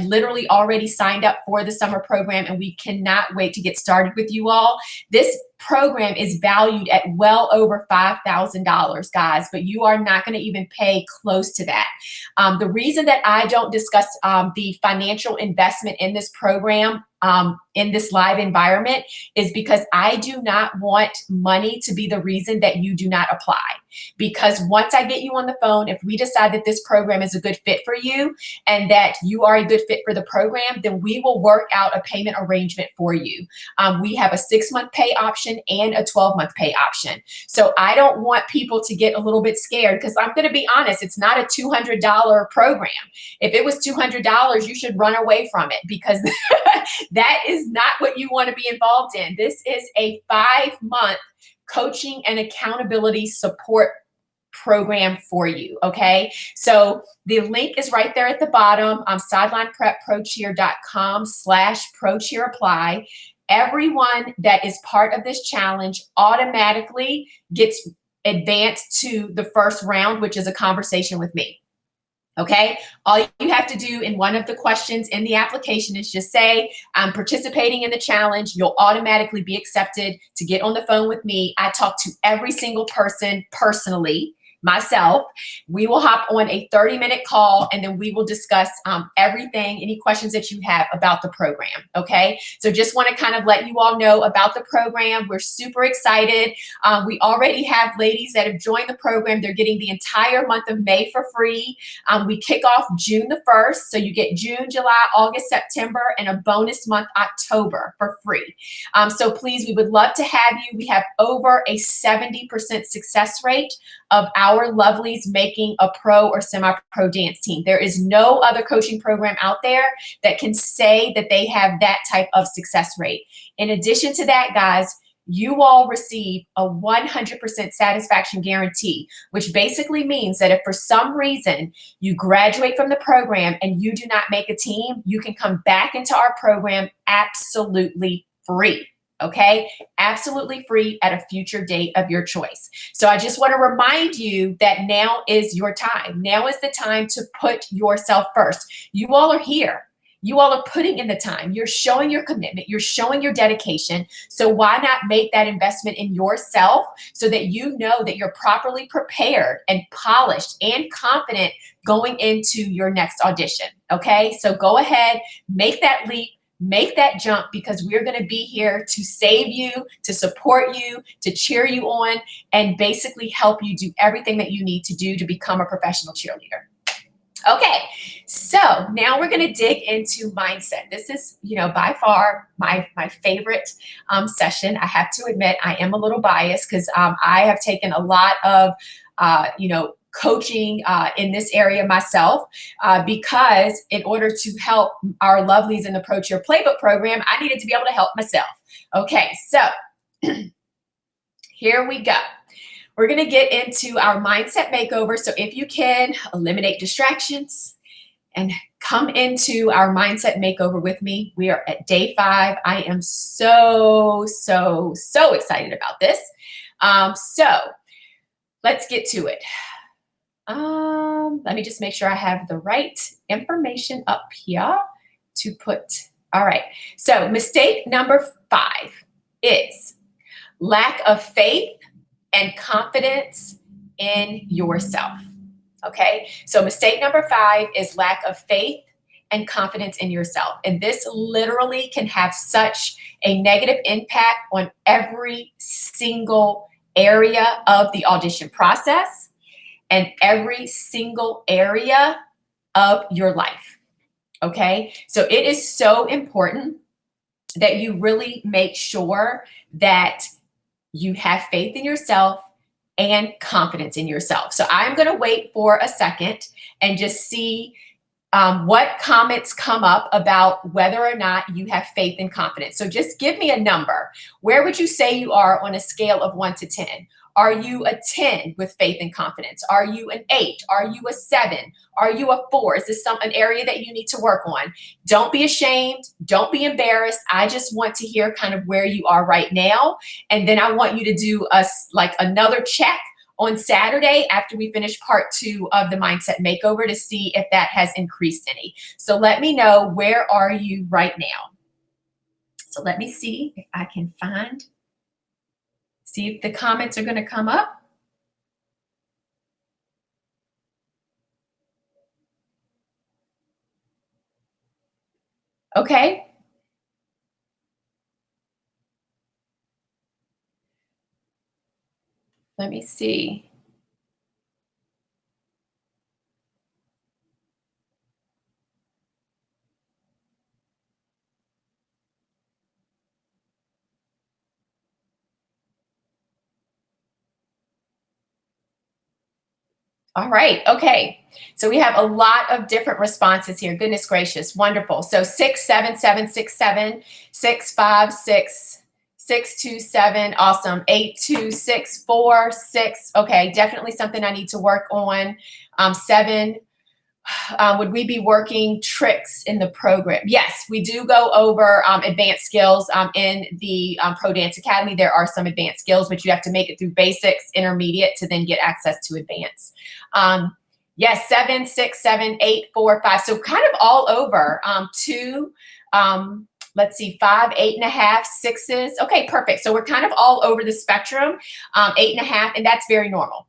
literally already signed up for the summer program, and we cannot wait to get started with you all. This program is valued at well over $5,000, guys, but you are not going to even pay close to that. The reason that I don't discuss the financial investment in this program in this live environment is because I do not want money to be the reason that you do not apply. Because once I get you on the phone, if we decide that this program is a good fit for you and that you are a good fit for the program, then we will work out a payment arrangement for you. We have a 6-month pay option and a 12-month pay option. So I don't want people to get a little bit scared, because I'm going to be honest, it's not a $200 program. If it was $200, you should run away from it, because that is not what you want to be involved in. This is a 5-month coaching and accountability support program for you, okay? So the link is right there at the bottom, sidelineprepprocheer.com/procheerapply. Everyone that is part of this challenge automatically gets advanced to the first round, which is a conversation with me. Okay, all you have to do in one of the questions in the application is just say, I'm participating in the challenge. You'll automatically be accepted to get on the phone with me. I talk to every single person personally, myself. We will hop on a 30-minute call, and then we will discuss everything, any questions that you have about the program, okay? So just want to kind of let you all know about the program. We're super excited. We already have ladies that have joined the program. They're getting the entire month of May for free. We kick off June the 1st, so you get June, July, August, September, and a bonus month, October, for free. So please, we would love to have you. We have over a 70% success rate of our lovelies making a pro or semi-pro dance team. There is no other coaching program out there that can say that they have that type of success rate. In addition to that, guys, you all receive a 100% satisfaction guarantee, which basically means that if for some reason you graduate from the program and you do not make a team, you can come back into our program absolutely free. Okay, absolutely free at a future date of your choice. So I just want to remind you that now is your time. Now is the time to put yourself first. You all are here. You all are putting in the time. You're showing your commitment. You're showing your dedication. So why not make that investment in yourself so that you know that you're properly prepared and polished and confident going into your next audition. Okay, so go ahead, make that leap. Make that jump, because we're going to be here to save you, to support you, to cheer you on, and basically help you do everything that you need to do to become a professional cheerleader. Okay, so now we're going to dig into mindset. This is, by far my favorite session. I have to admit, I am a little biased because I have taken a lot of, coaching in this area myself, because in order to help our lovelies in the Pro Cheer Playbook program, I needed to be able to help myself. Okay, so here we go. We're going to get into our mindset makeover. So if you can eliminate distractions and come into our mindset makeover with me. We are at day 5. I am so excited about this. So let's get to it. Let me just make sure I have the right information up here to put. All right. So mistake number 5 is lack of faith and confidence in yourself. Okay. So mistake number 5 is lack of faith and confidence in yourself. And this literally can have such a negative impact on every single area of the audition process and every single area of your life. Okay, so it is so important that you really make sure that you have faith in yourself and confidence in yourself. So I'm going to wait for a second and just see what comments come up about whether or not you have faith and confidence. So just give me a number. Where would you say you are on a scale of 1 to 10? Are you a 10 with faith and confidence? Are you an 8? Are you a 7? Are you a 4? Is this an area that you need to work on? Don't be ashamed. Don't be embarrassed. I just want to hear kind of where you are right now. And then I want you to do another check on Saturday after we finish part 2 of the Mindset Makeover to see if that has increased any. So let me know, where are you right now? So let me see if I can see if the comments are going to come up. Okay. Let me see. All right. Okay. So we have a lot of different responses here. Goodness gracious. Wonderful. So 67767, 656, 627. Awesome. 82646. Okay. Definitely something I need to work on. 7. Would we be working tricks in the program? Yes, we do go over advanced skills in the Pro Dance Academy. There are some advanced skills, but you have to make it through basics, intermediate to then get access to advanced. Yes, 7, 6, 7, 8, 4, 5. So kind of all over. 2, let's see, 5, 8.5, 6s. Okay, perfect. So we're kind of all over the spectrum. 8.5, and that's very normal.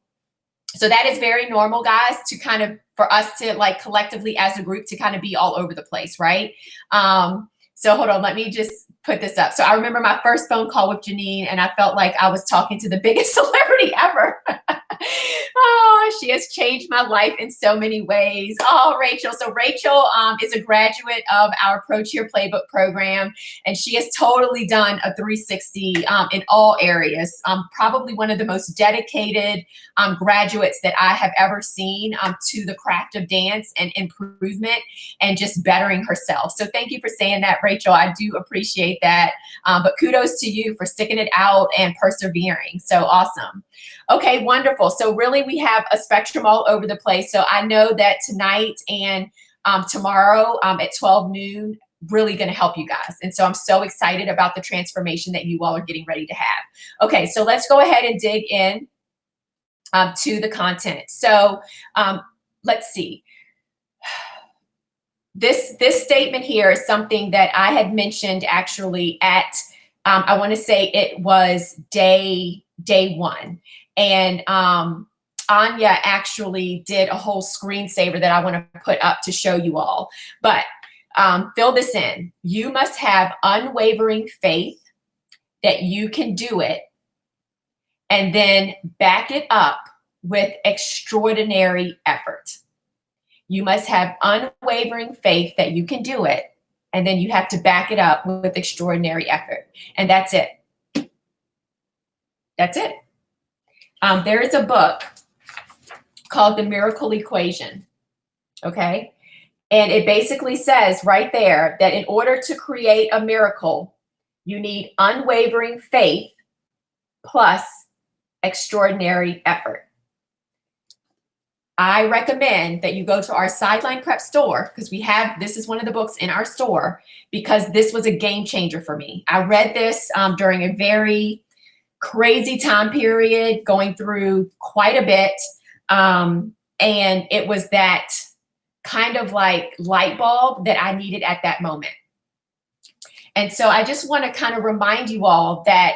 So that is very normal, guys, to kind of, for us to like collectively as a group to kind of be all over the place, right? So hold on, let me just put this up. So I remember my first phone call with Janine, and I felt like I was talking to the biggest celebrity ever. Oh, she has changed my life in so many ways. Oh, Rachel. So Rachel is a graduate of our Pro Cheer Playbook program, and she has totally done a 360 in all areas. Probably one of the most dedicated graduates that I have ever seen to the craft of dance and improvement and just bettering herself. So thank you for saying that, Rachel. I do appreciate that. But kudos to you for sticking it out and persevering. So awesome. Okay, wonderful. So really we have a spectrum all over the place. So I know that tonight and tomorrow at 12 noon, really going to help you guys. And so I'm so excited about the transformation that you all are getting ready to have. Okay, so let's go ahead and dig in to the content. So let's see. This statement here is something that I had mentioned actually at, I want to say it was day 1. And Anya actually did a whole screensaver that I want to put up to show you all. But fill this in. You must have unwavering faith that you can do it, and then back it up with extraordinary effort. You must have unwavering faith that you can do it, and then you have to back it up with extraordinary effort. And that's it. That's it. There is a book called The Miracle Equation, okay? And it basically says right there that in order to create a miracle, you need unwavering faith plus extraordinary effort. I recommend that you go to our Sideline Prep store, because this is one of the books in our store, because this was a game changer for me. I read this during a very crazy time period, going through quite a bit. And it was that kind of like light bulb that I needed at that moment. And so I just want to kind of remind you all that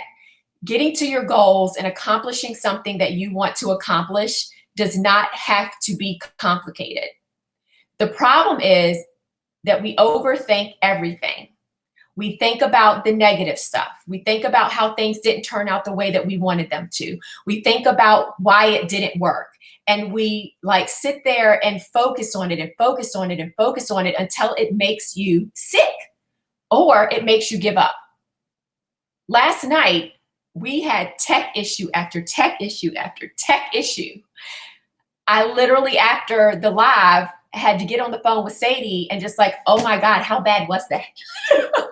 getting to your goals and accomplishing something that you want to accomplish does not have to be complicated. The problem is that we overthink everything. We think about the negative stuff. We think about how things didn't turn out the way that we wanted them to. We think about why it didn't work. And we like sit there and focus on it and focus on it and focus on it until it makes you sick or it makes you give up. Last night, we had tech issue after tech issue after tech issue. I literally, after the live, had to get on the phone with Sadie and just like, oh my God, how bad was that?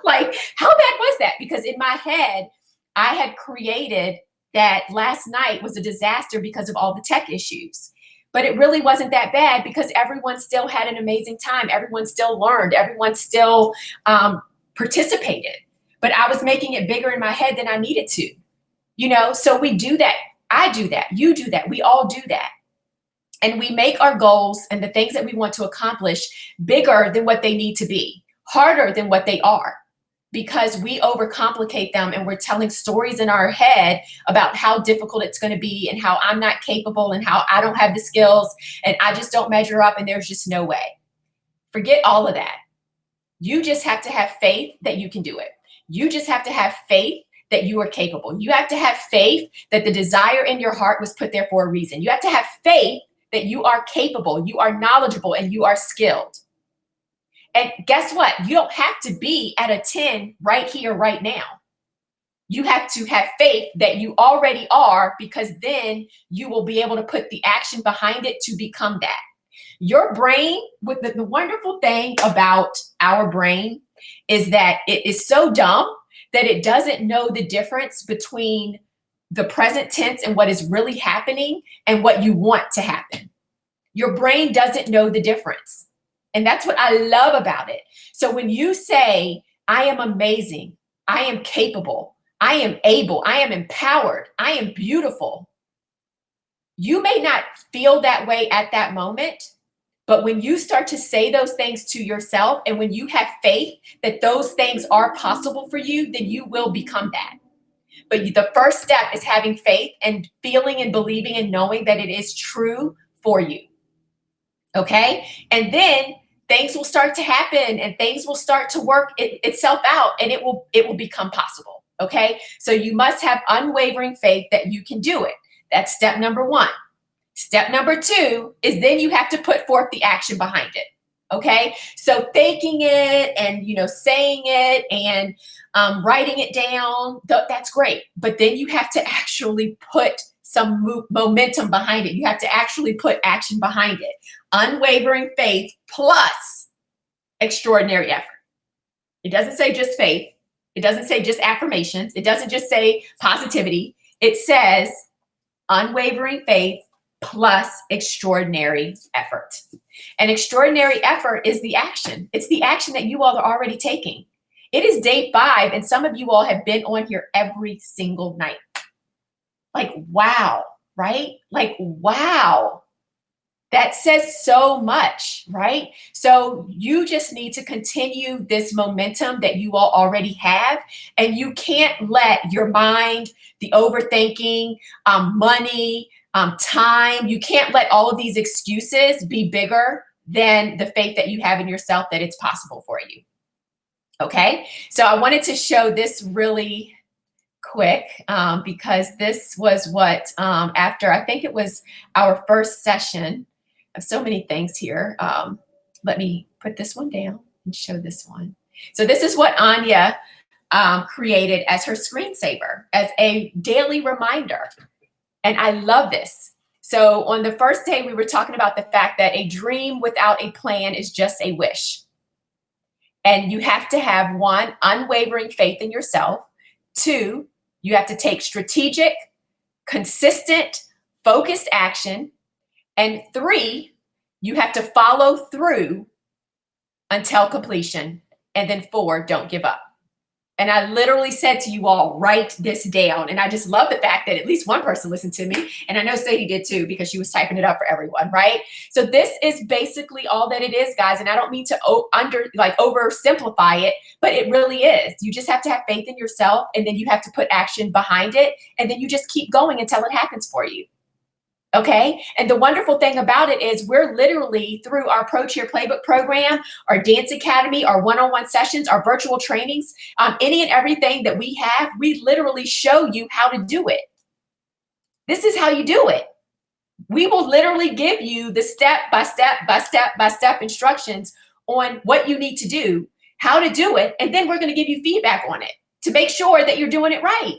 Like, how bad was that? Because in my head, I had created that last night was a disaster because of all the tech issues. But it really wasn't that bad because everyone still had an amazing time. Everyone still learned. Everyone still participated. But I was making it bigger in my head than I needed to. You know, so we do that. I do that. You do that. We all do that. And we make our goals and the things that we want to accomplish bigger than what they need to be, harder than what they are, because we overcomplicate them and we're telling stories in our head about how difficult it's going to be and how I'm not capable and how I don't have the skills and I just don't measure up and there's just no way. Forget all of that. You just have to have faith that you can do it. You just have to have faith that you are capable. You have to have faith that the desire in your heart was put there for a reason. You have to have faith that you are capable, you are knowledgeable, and you are skilled. And guess what? You don't have to be at a 10 right here, right now. You have to have faith that you already are, because then you will be able to put the action behind it to become that. Your brain, with the wonderful thing about our brain is that it is so dumb that it doesn't know the difference between the present tense and what is really happening and what you want to happen. Your brain doesn't know the difference. And that's what I love about it. So when you say, I am amazing, I am capable, I am able, I am empowered, I am beautiful, you may not feel that way at that moment, but when you start to say those things to yourself and when you have faith that those things are possible for you, then you will become that. But the first step is having faith and feeling and believing and knowing that it is true for you. Okay? And then things will start to happen and things will start to work itself out and it will become possible. Okay? So you must have unwavering faith that you can do it. That's step number 1. Step number 2 is then you have to put forth the action behind it. Okay? So thinking it and, saying it and writing it down, that's great. But then you have to actually put some momentum behind it. You have to actually put action behind it. Unwavering faith plus extraordinary effort. It doesn't say just faith. It doesn't say just affirmations. It doesn't just say positivity. It says unwavering faith plus extraordinary effort. And extraordinary effort is the action. It's the action that you all are already taking. It is day 5, and some of you all have been on here every single night. Like, wow, right? Like, wow. That says so much, right? So you just need to continue this momentum that you all already have, and you can't let your mind, the overthinking, money, time, you can't let all of these excuses be bigger than the faith that you have in yourself that it's possible for you. Okay, so I wanted to show this really quick because this was what after I think it was our first session. I have so many things here. Let me put this one down and show this one. So this is what Anya created as her screensaver, as a daily reminder. And I love this. So on the first day, we were talking about the fact that a dream without a plan is just a wish. And you have to have 1, unwavering faith in yourself. 2, you have to take strategic, consistent, focused action. And 3, you have to follow through until completion. And then 4, don't give up. And I literally said to you all, write this down. And I just love the fact that at least one person listened to me. And I know Sadie did too, because she was typing it up for everyone, right? So this is basically all that it is, guys. And I don't mean to oversimplify it, but it really is. You just have to have faith in yourself, and then you have to put action behind it. And then you just keep going until it happens for you. Okay. And the wonderful thing about it is we're literally through our Pro Cheer Playbook program, our dance academy, our one-on-one sessions, our virtual trainings, any and everything that we have, we literally show you how to do it. This is how you do it. We will literally give you the step-by-step instructions on what you need to do, how to do it, and then we're going to give you feedback on it to make sure that you're doing it right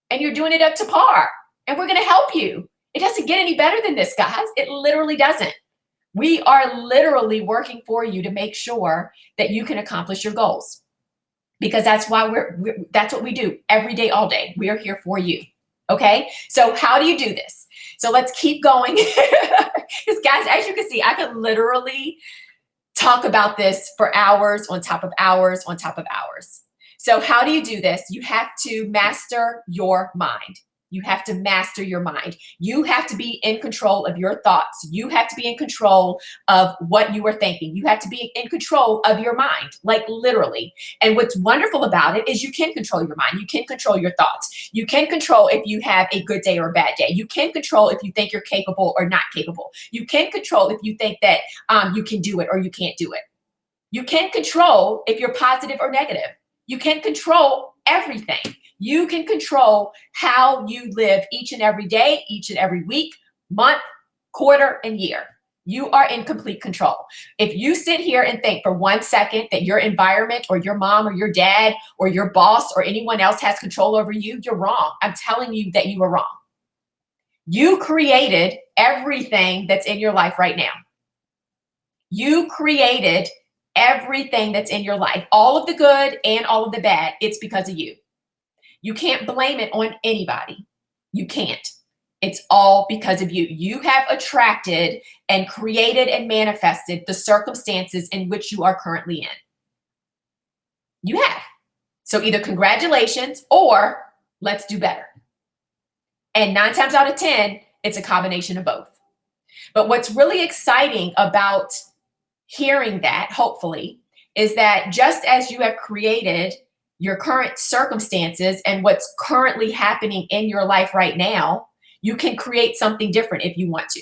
and you're doing it up to par, and we're going to help you. It doesn't get any better than this, guys. It literally doesn't. We are literally working for you to make sure that you can accomplish your goals, because that's why that's what we do every day, all day. We are here for you. Okay. So how do you do this? So let's keep going. Because guys, as you can see, I could literally talk about this for hours on top of hours on top of hours. So how do you do this? You have to master your mind. You have to master your mind. You have to be in control of your thoughts. You have to be in control of what you are thinking. You have to be in control of your mind, like literally. And what's wonderful about it is you can control your mind. You can control your thoughts. You can control if you have a good day or a bad day. You can control if you think you're capable or not capable. You can control if you think that you can do it or you can't do it. You can control if you're positive or negative. You can control everything. You can control how you live each and every day, each and every week, month, quarter, and year. You are in complete control. If you sit here and think for 1 second that your environment or your mom or your dad or your boss or anyone else has control over you, you're wrong. I'm telling you that you are wrong. You created everything that's in your life right now. You created everything that's in your life, all of the good and all of the bad. It's because of you. You can't blame it on anybody. You can't. It's all because of you. You have attracted and created and manifested the circumstances in which you are currently in. You have. So either congratulations or let's do better. And 9 times out of 10, it's a combination of both. But what's really exciting about hearing that, hopefully, is that just as you have created your current circumstances and what's currently happening in your life right now, you can create something different if you want to.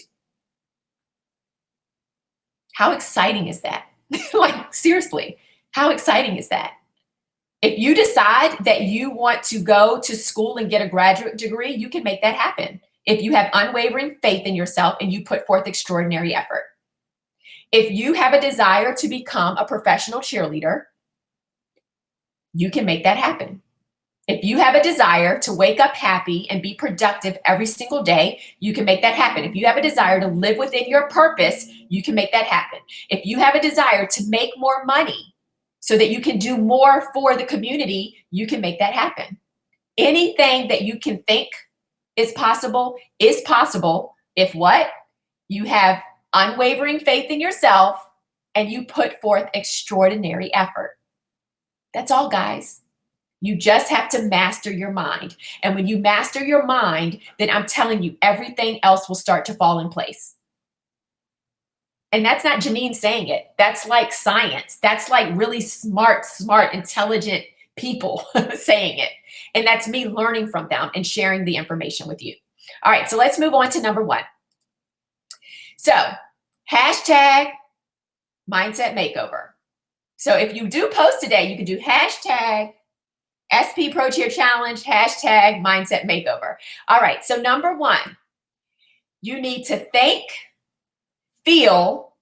How exciting is that? Like, seriously, how exciting is that? If you decide that you want to go to school and get a graduate degree, you can make that happen. If you have unwavering faith in yourself and you put forth extraordinary effort. If you have a desire to become a professional cheerleader, you can make that happen. If you have a desire to wake up happy and be productive every single day, you can make that happen. If you have a desire to live within your purpose, you can make that happen. If you have a desire to make more money so that you can do more for the community, you can make that happen. Anything that you can think is possible if what? You have unwavering faith in yourself and you put forth extraordinary effort. That's all, guys. You just have to master your mind. And when you master your mind, then I'm telling you, everything else will start to fall in place. And that's not Janine saying it. That's like science. That's like really smart, intelligent people saying it. And that's me learning from them and sharing the information with you. All right, so let's move on to number 1. So, hashtag mindset makeover. So if you do post today, you can do hashtag SP Pro Cheer Challenge, hashtag mindset makeover. All right, so number 1, you need to think, feel,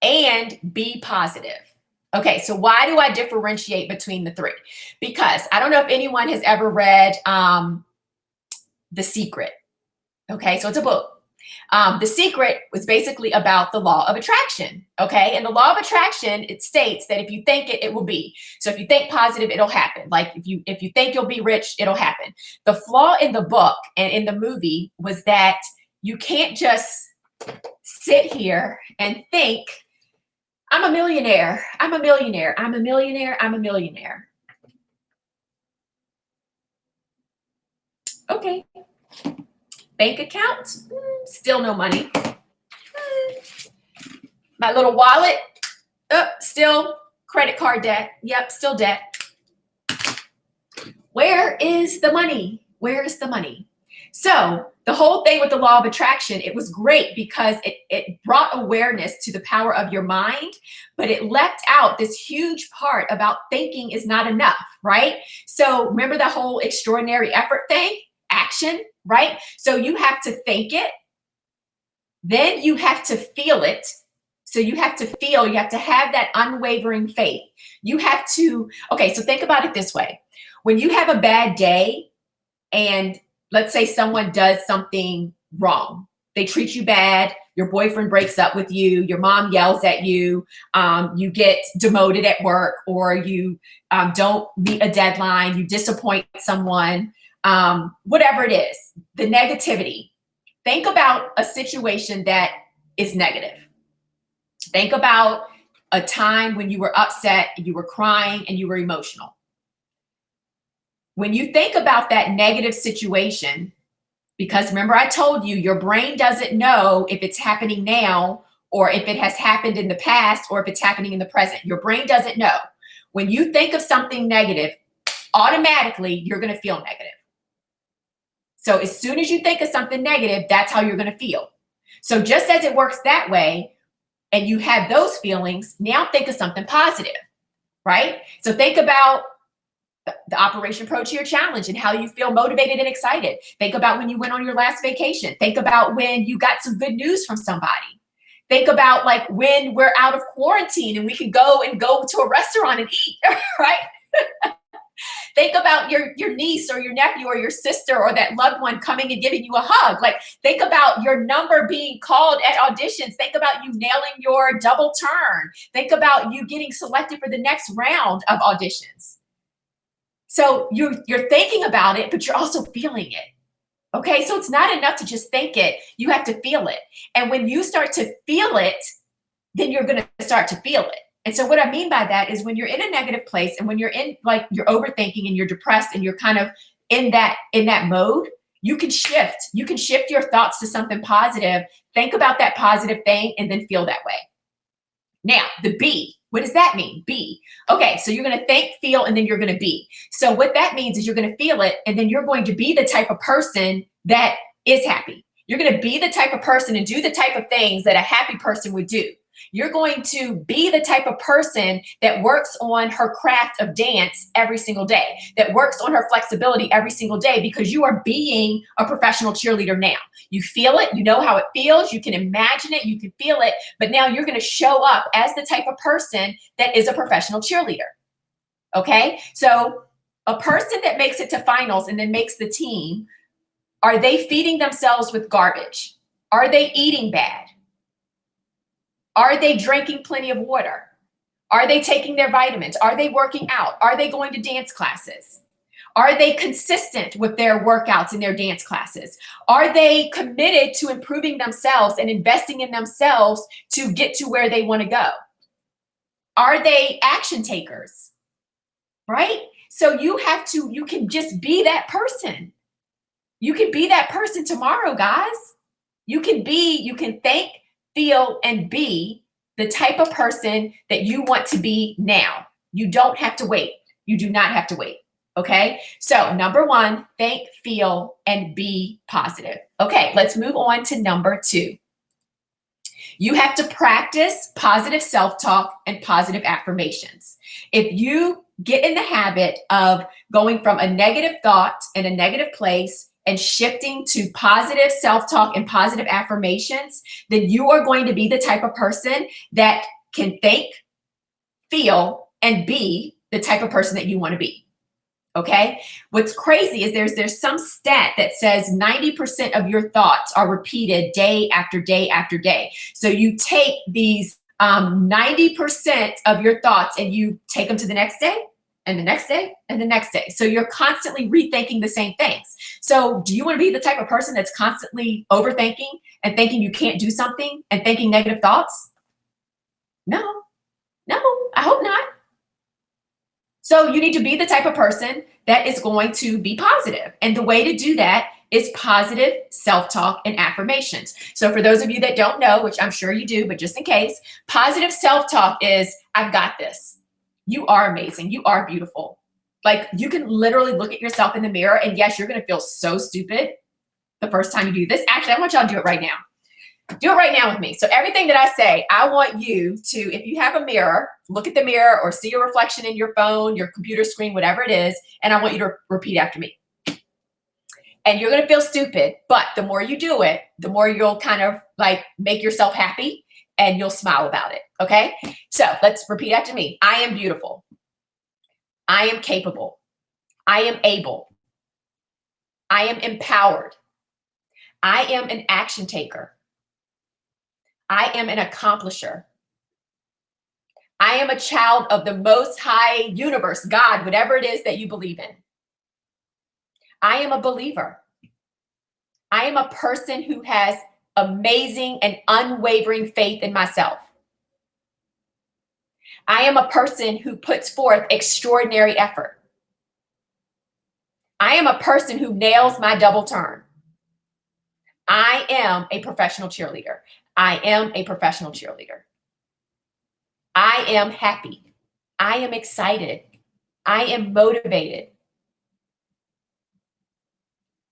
and be positive. Okay, so why do I differentiate between the 3? Because I don't know if anyone has ever read The Secret. Okay, so it's a book. The Secret was basically about the law of attraction, okay? And the law of attraction, it states that if you think it, it will be. So if you think positive, it'll happen. Like if you think you'll be rich, it'll happen. The flaw in the book and in the movie was that you can't just sit here and think, I'm a millionaire, I'm a millionaire, I'm a millionaire, I'm a millionaire. Okay. Bank account, still no money. My little wallet, still credit card debt. Yep, still debt. Where is the money? Where is the money? So the whole thing with the law of attraction, it was great because it brought awareness to the power of your mind, but it left out this huge part about thinking is not enough, right? So remember the whole extraordinary effort thing, action, right? So you have to think it, then you have to feel it. So you have to feel, you have to have that unwavering faith. You have to, okay, so think about it this way. When you have a bad day and let's say someone does something wrong, they treat you bad, your boyfriend breaks up with you, your mom yells at you, you get demoted at work, or you don't meet a deadline, you disappoint someone, whatever it is, the negativity. Think about a situation that is negative. Think about a time when you were upset, you were crying, and you were emotional. When you think about that negative situation, because remember I told you, your brain doesn't know if it's happening now or if it has happened in the past or if it's happening in the present. Your brain doesn't know. When you think of something negative, automatically you're going to feel negative. So as soon as you think of something negative, that's how you're going to feel. So just as it works that way, and you have those feelings, now think of something positive, right? So think about the Operation Pro Cheer Challenge and how you feel motivated and excited. Think about when you went on your last vacation. Think about when you got some good news from somebody. Think about like when we're out of quarantine and we can go to a restaurant and eat, right? Think about your niece or your nephew or your sister or that loved one coming and giving you a hug. Like think about your number being called at auditions. Think about you nailing your double turn. Think about you getting selected for the next round of auditions. So you're thinking about it, but you're also feeling it. Okay, so it's not enough to just think it. You have to feel it. And when you start to feel it, then you're going to start to feel it. And so what I mean by that is when you're in a negative place and when you're in like you're overthinking and you're depressed and you're kind of in that mode, you can shift. You can shift your thoughts to something positive. Think about that positive thing and then feel that way. Now, the B. What does that mean? Be. Okay, so you're going to think, feel, and then you're going to be. So what that means is you're going to feel it, and then you're going to be the type of person that is happy. You're going to be the type of person and do the type of things that a happy person would do. You're going to be the type of person that works on her craft of dance every single day, that works on her flexibility every single day because you are being a professional cheerleader now. You feel it, you know how it feels, you can imagine it, you can feel it, but now you're going to show up as the type of person that is a professional cheerleader. Okay? So a person that makes it to finals and then makes the team, are they feeding themselves with garbage? Are they eating bad? Are they drinking plenty of water? Are they taking their vitamins? Are they working out? Are they going to dance classes? Are they consistent with their workouts and their dance classes? Are they committed to improving themselves and investing in themselves to get to where they want to go? Are they action takers? Right? So you can just be that person. You can be that person tomorrow, guys. You can think, feel, and be the type of person that you want to be now. You don't have to wait. You do not have to wait. Okay. So number 1, think, feel, and be positive. Okay. Let's move on to number 2. You have to practice positive self-talk and positive affirmations. If you get in the habit of going from a negative thought in a negative place and shifting to positive self-talk and positive affirmations, then you are going to be the type of person that can think, feel, and be the type of person that you want to be. Okay? What's crazy is there's some stat that says 90% of your thoughts are repeated day after day after day. So you take these 90% of your thoughts and you take them to the next day, and the next day, and the next day. So you're constantly rethinking the same things. So do you want to be the type of person that's constantly overthinking and thinking you can't do something and thinking negative thoughts? No, I hope not. So you need to be the type of person that is going to be positive. And the way to do that is positive self-talk and affirmations. So for those of you that don't know, which I'm sure you do, but just in case, positive self-talk is, I've got this. You are amazing. You are beautiful. Like you can literally look at yourself in the mirror and yes, you're going to feel so stupid. the first time you do this. Actually, I want y'all to do it right now. Do it right now with me. So everything that I say, I want you to, if you have a mirror, look at the mirror or see a reflection in your phone, your computer screen, whatever it is, and I want you to repeat after me. And you're going to feel stupid, but the more you do it, the more you'll kind of like make yourself happy and you'll smile about it. Okay? So let's repeat after me. I am beautiful. I am capable. I am able. I am empowered. I am an action taker. I am an accomplisher. I am a child of the Most High Universe, God, whatever it is that you believe in. I am a believer. I am a person who has amazing and unwavering faith in myself. I am a person who puts forth extraordinary effort. I am a person who nails my double turn. I am a professional cheerleader. I am a professional cheerleader. I am happy. I am excited. I am motivated.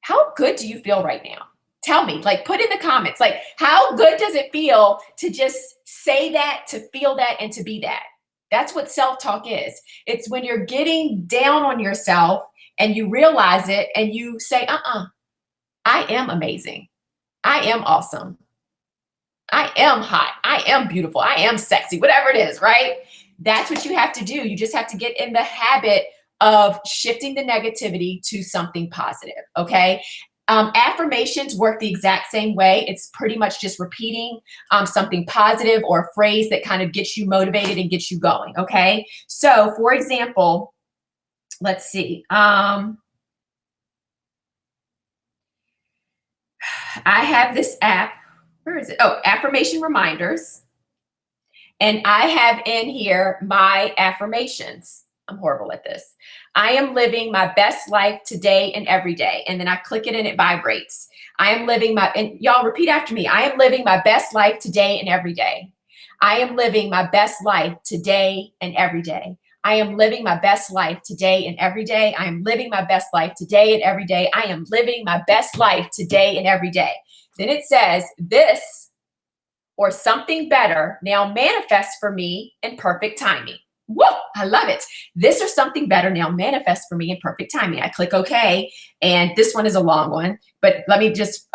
How good do you feel right now? Tell me, like put in the comments, like how good does it feel to just say that, to feel that, and to be that? That's what self-talk is. It's when you're getting down on yourself and you realize it and you say, I am amazing. I am awesome. I am hot. I am beautiful. I am sexy, whatever it is, right? That's what you have to do. You just have to get in the habit of shifting the negativity to something positive, okay? Affirmations work the exact same way. It's pretty much just repeating something positive or a phrase that kind of gets you motivated and gets you going, okay? So, for example, let's see. I have this app. Where is it? Oh, affirmation reminders. And I have in here my affirmations. I'm horrible at this. I am living my best life today and every day. And then I click it and it vibrates. I am living my, and y'all repeat after me. I am living my best life today and every day. I am living my best life today and every day. I am living my best life today and every day. I am living my best life today and every day. I am living my best life today and every day. Then it says, this or something better now manifests for me in perfect timing. Whoa, I love it. This or something better now manifests for me in perfect timing. I click OK, and this one is a long one, but let me just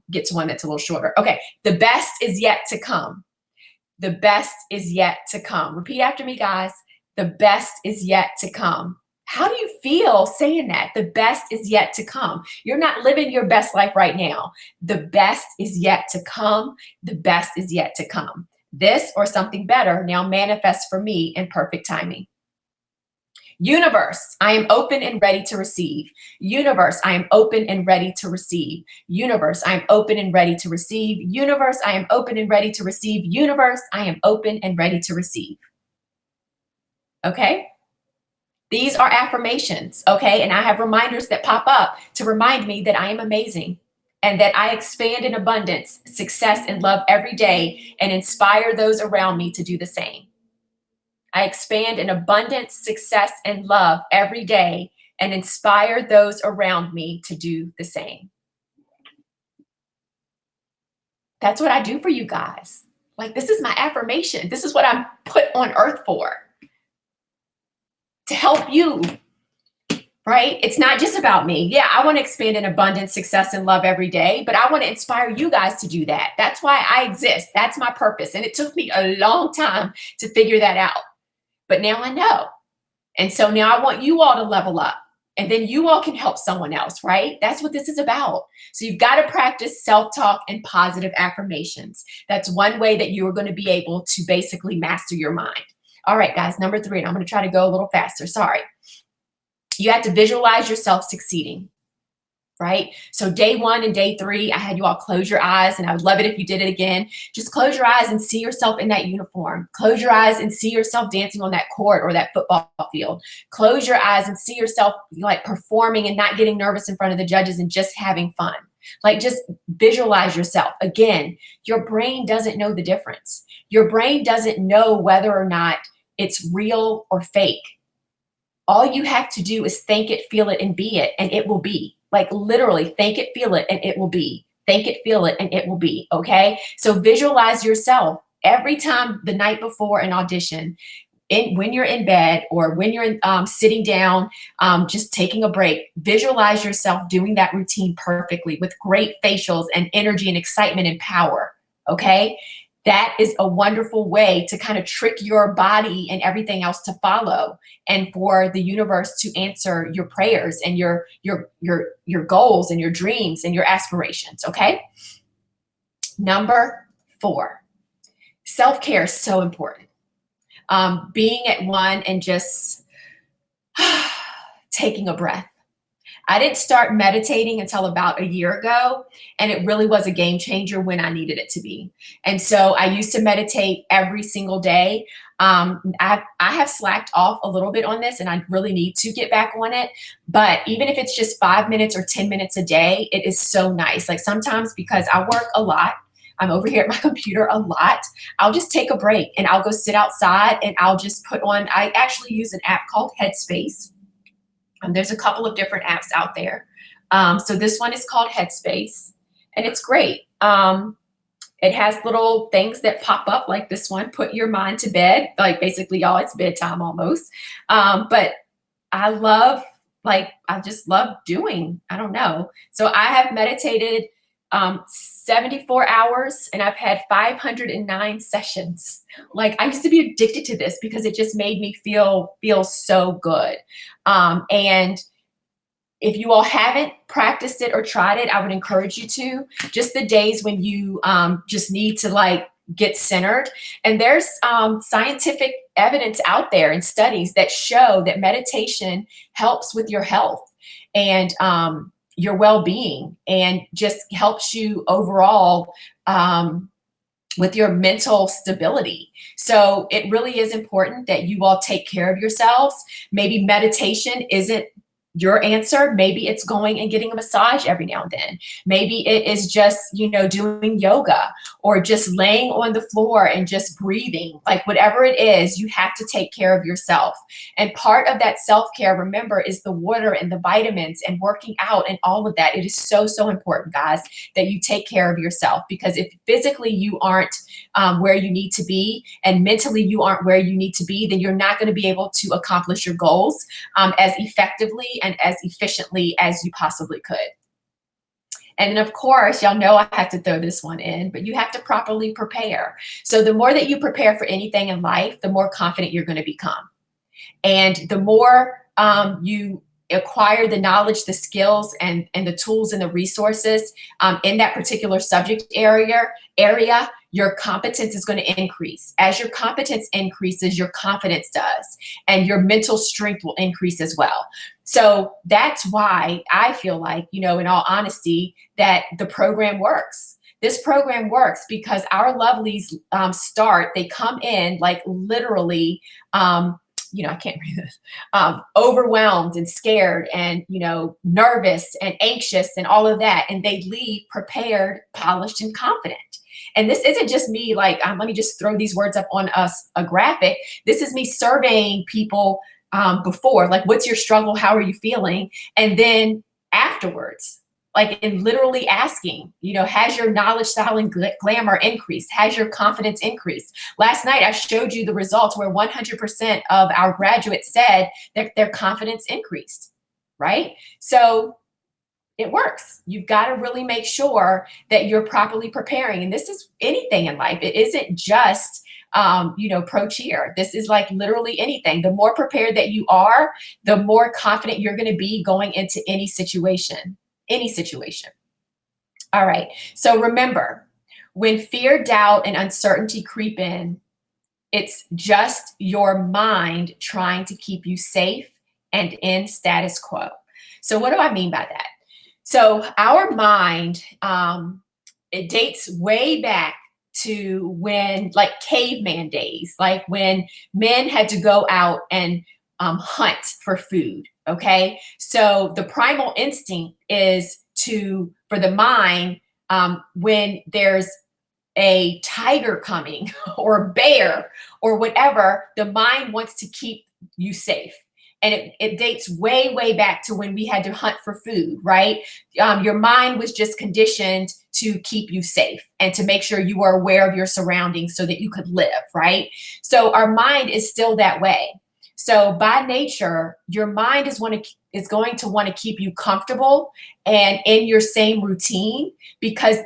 get to one that's a little shorter. Okay, the best is yet to come. The best is yet to come. Repeat after me, guys. The best is yet to come. How do you feel saying that? The best is yet to come. You're not living your best life right now. The best is yet to come. The best is yet to come. This or something better now manifests for me in perfect timing. Universe, I am open and ready to receive. Universe, I am open and ready to receive. Universe, I am open and ready to receive. Universe, I am open and ready to receive. Universe, I am open and ready to receive. Okay? These are affirmations, okay? And I have reminders that pop up to remind me that I am amazing and that I expand in abundance, success, and love every day and inspire those around me to do the same. I expand in abundance, success, and love every day and inspire those around me to do the same. That's what I do for you guys. Like, this is my affirmation. This is what I'm put on earth for. To help you, right? It's not just about me. Yeah, I want to expand in abundance, success, and love every day, but I want to inspire you guys to do that. That's why I exist. That's my purpose. And it took me a long time to figure that out. But now I know. And so now I want you all to level up. And then you all can help someone else, right? That's what this is about. So you've got to practice self-talk and positive affirmations. That's one way that you are going to be able to basically master your mind. All right, guys, number 3, and I'm going to try to go a little faster. Sorry. You have to visualize yourself succeeding, right? So day 1 and day 3, I had you all close your eyes, and I would love it if you did it again. Just close your eyes and see yourself in that uniform. Close your eyes and see yourself dancing on that court or that football field. Close your eyes and see yourself like performing and not getting nervous in front of the judges and just having fun. Like, just visualize yourself. Again, your brain doesn't know the difference. Your brain doesn't know whether or not it's real or fake. All you have to do is think it, feel it, and be it, and it will be. Like literally think it, feel it, and it will be. Think it, feel it, and it will be. Okay. So visualize yourself every time the night before an audition, when you're in bed or when you're sitting down, just taking a break, visualize yourself doing that routine perfectly with great facials and energy and excitement and power. Okay. That is a wonderful way to kind of trick your body and everything else to follow, and for the universe to answer your prayers and your goals and your dreams and your aspirations. Okay. Number 4, self-care is so important. Being at one and just taking a breath. I didn't start meditating until about a year ago, and it really was a game changer when I needed it to be. And so I used to meditate every single day. I have slacked off a little bit on this, and I really need to get back on it. But even if it's just 5 minutes or 10 minutes a day, it is so nice. Like sometimes, because I work a lot, I'm over here at my computer a lot, I'll just take a break and I'll go sit outside and I'll just put on, I actually use an app called Headspace. There's a couple of different apps out there. So this one is called Headspace, and it's great. It has little things that pop up like this one, put your mind to bed. Like basically, y'all, it's bedtime almost. But I love, like, I just love doing, I don't know. So I have meditated 74 hours and I've had 509 sessions. Like I used to be addicted to this because it just made me feel so good. And if you all haven't practiced it or tried it, I would encourage you to. Just the days when you just need to like get centered. And there's scientific evidence out there and studies that show that meditation helps with your health and your well-being, and just helps you overall with your mental stability. So it really is important that you all take care of yourselves. Maybe meditation isn't your answer. Maybe it's going and getting a massage every now and then. Maybe it is just, doing yoga or just laying on the floor and just breathing. Like whatever it is, you have to take care of yourself. And part of that self-care, remember, is the water and the vitamins and working out and all of that. It is so, so important, guys, that you take care of yourself, because if physically you aren't where you need to be and mentally you aren't where you need to be, then you're not going to be able to accomplish your goals as effectively and as efficiently as you possibly could. And then of course, y'all know I have to throw this one in, but you have to properly prepare. So the more that you prepare for anything in life, the more confident you're going to become. And the more you acquire the knowledge, the skills, and the tools and the resources in that particular subject area, your competence is going to increase. As your competence increases, your confidence does, and your mental strength will increase as well. So that's why I feel like, in all honesty, that the program works. This program works because our lovelies they come in like literally, I can't read this, overwhelmed and scared and, nervous and anxious and all of that. And they leave prepared, polished, and confident. And this isn't just me like, let me just throw these words up on a graphic. This is me surveying people before, like, what's your struggle? How are you feeling? And then afterwards, like, in literally asking, has your knowledge, style, and glamour increased? Has your confidence increased? Last night, I showed you the results where 100% of our graduates said that their confidence increased, right? So it works. You've got to really make sure that you're properly preparing. And this is anything in life. It isn't just, pro cheer. This is like literally anything. The more prepared that you are, the more confident you're going to be going into any situation. All right. So remember, when fear, doubt, and uncertainty creep in, it's just your mind trying to keep you safe and in status quo. So what do I mean by that? So our mind, it dates way back to when, like, caveman days, like when men had to go out and hunt for food. Okay. So the primal instinct is for the mind, when there's a tiger coming or a bear or whatever, the mind wants to keep you safe. And it dates way, way back to when we had to hunt for food, right? Your mind was just conditioned to keep you safe and to make sure you were aware of your surroundings so that you could live, right? So our mind is still that way. So by nature, your mind is going to want to keep you comfortable and in your same routine, because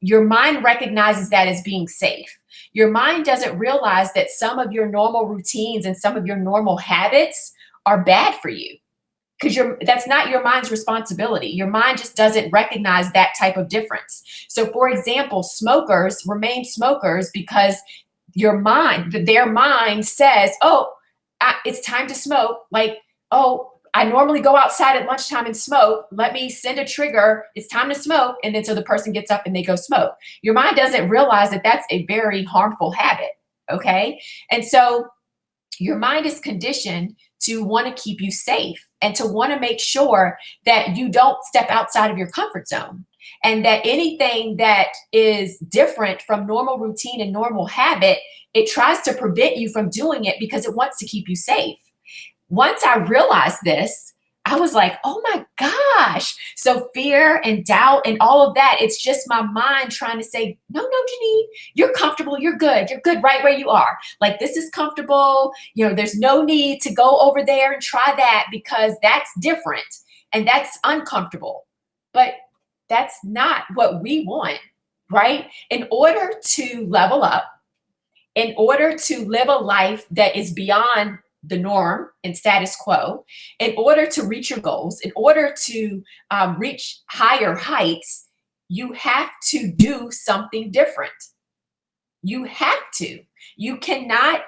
your mind recognizes that as being safe. Your mind doesn't realize that some of your normal routines and some of your normal habits are bad for you, because that's not your mind's responsibility. Your mind just doesn't recognize that type of difference. So for example, smokers remain smokers because their mind says, oh, it's time to smoke. Like, oh, I normally go outside at lunchtime and smoke. Let me send a trigger. It's time to smoke. And then so the person gets up and they go smoke. Your mind doesn't realize that that's a very harmful habit. Okay. And so your mind is conditioned to want to keep you safe and to want to make sure that you don't step outside of your comfort zone, and that anything that is different from normal routine and normal habit, it tries to prevent you from doing it because it wants to keep you safe. Once I realized this, I was like, oh my gosh. So fear and doubt and all of that, it's just my mind trying to say, no, Janine, you're comfortable. You're good. You're good right where you are. Like, this is comfortable. There's no need to go over there and try that because that's different and that's uncomfortable. But that's not what we want, right? In order to level up, in order to live a life that is beyond the norm and status quo, in order to reach your goals, in order to reach higher heights, you have to do something different. You have to. You cannot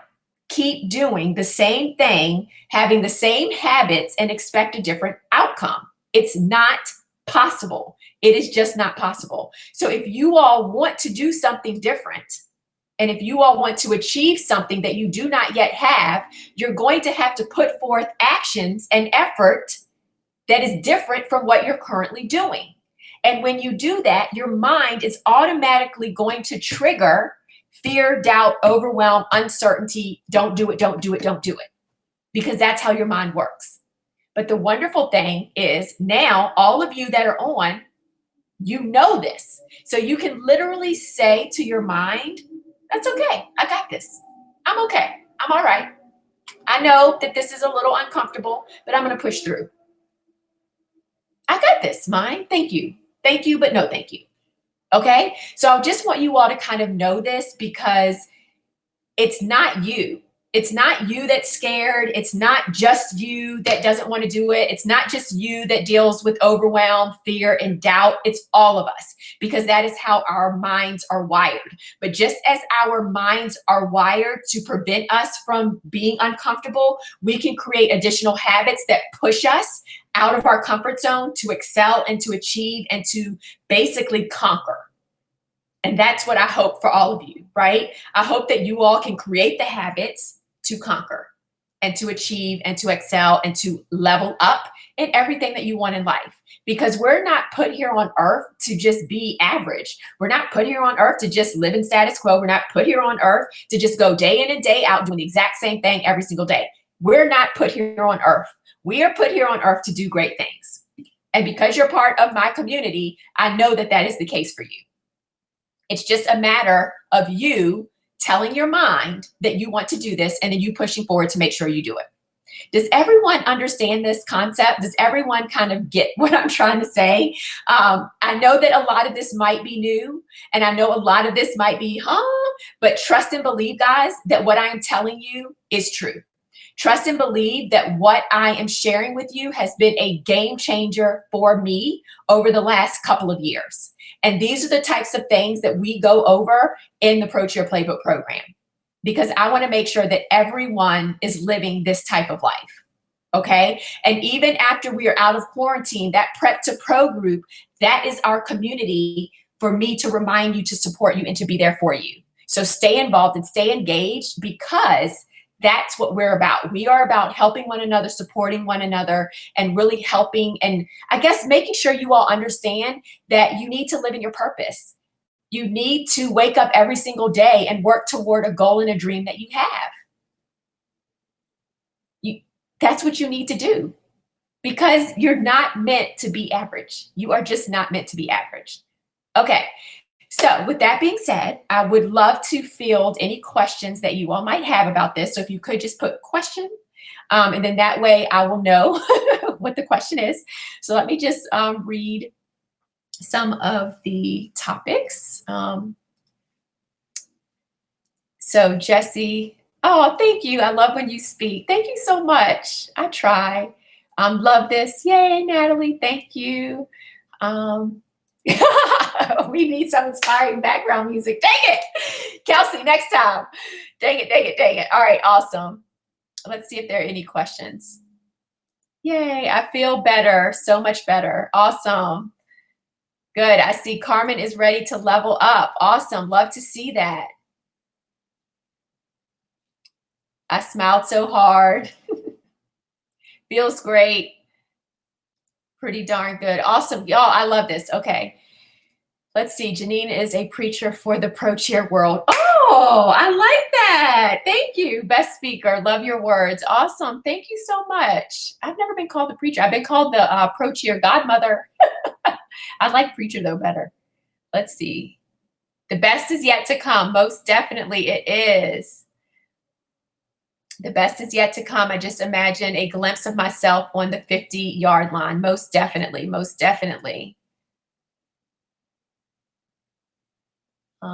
keep doing the same thing, having the same habits, and expect a different outcome. It's not possible. It is just not possible. So if you all want to do something different, and if you all want to achieve something that you do not yet have, you're going to have to put forth actions and effort that is different from what you're currently doing. And when you do that, your mind is automatically going to trigger fear, doubt, overwhelm, uncertainty. Don't do it, don't do it, don't do it. Because that's how your mind works. But the wonderful thing is now all of you that are on, you know this. So you can literally say to your mind, that's okay. I got this. I'm okay. I'm all right. I know that this is a little uncomfortable, but I'm going to push through. I got this, mind. Thank you. Thank you, but no thank you. Okay? So I just want you all to kind of know this, because it's not you. It's not you that's scared. It's not just you that doesn't want to do it. It's not just you that deals with overwhelm, fear, and doubt. It's all of us, because that is how our minds are wired. But just as our minds are wired to prevent us from being uncomfortable, we can create additional habits that push us out of our comfort zone to excel and to achieve and to basically conquer. And that's what I hope for all of you, right? I hope that you all can create the habits to conquer and to achieve and to excel and to level up in everything that you want in life. Because we're not put here on earth to just be average. We're not put here on earth to just live in status quo. We're not put here on earth to just go day in and day out doing the exact same thing every single day. We're not put here on earth. We are put here on earth to do great things. And because you're part of my community, I know that that is the case for you. It's just a matter of you telling your mind that you want to do this and then you pushing forward to make sure you do it. Does everyone understand this concept? Does everyone kind of get what I'm trying to say? I know that a lot of this might be new, and I know a lot of this might be, but trust and believe, guys, that what I am telling you is true. Trust and believe that what I am sharing with you has been a game changer for me over the last couple of years. And these are the types of things that we go over in the Pro Cheer Playbook program, because I want to make sure that everyone is living this type of life. Okay. And even after we are out of quarantine, that Prep to Pro group, that is our community for me to remind you, to support you, and to be there for you. So stay involved and stay engaged, because that's what we're about. We are about helping one another, supporting one another, and really helping, and I guess making sure you all understand that you need to live in your purpose. You need to wake up every single day and work toward a goal and a dream that you have. that's what you need to do, because you're not meant to be average. You are just not meant to be average. Okay. So with that being said, I would love to field any questions that you all might have about this. So if you could just put question, and then that way I will know what the question is. So let me just read some of the topics. So Jesse, oh, thank you. I love when you speak. Thank you so much. I try. Love this. Yay, Natalie. Thank you. We need some inspiring background music. Dang it. Kelsey, next time. Dang it, dang it, dang it. All right, awesome. Let's see if there are any questions. Yay, I feel better. So much better. Awesome. Good. I see Carmen is ready to level up. Awesome. Love to see that. I smiled so hard. Feels great. Pretty darn good. Awesome. Y'all, I love this. Okay. Let's see. Janine is a preacher for the pro cheer world. Oh, I like that. Thank you. Best speaker. Love your words. Awesome. Thank you so much. I've never been called a preacher. I've been called the pro cheer godmother. I like preacher though better. Let's see. The best is yet to come. Most definitely it is. The best is yet to come. I just imagine a glimpse of myself on the 50-yard line. Most definitely. Most definitely.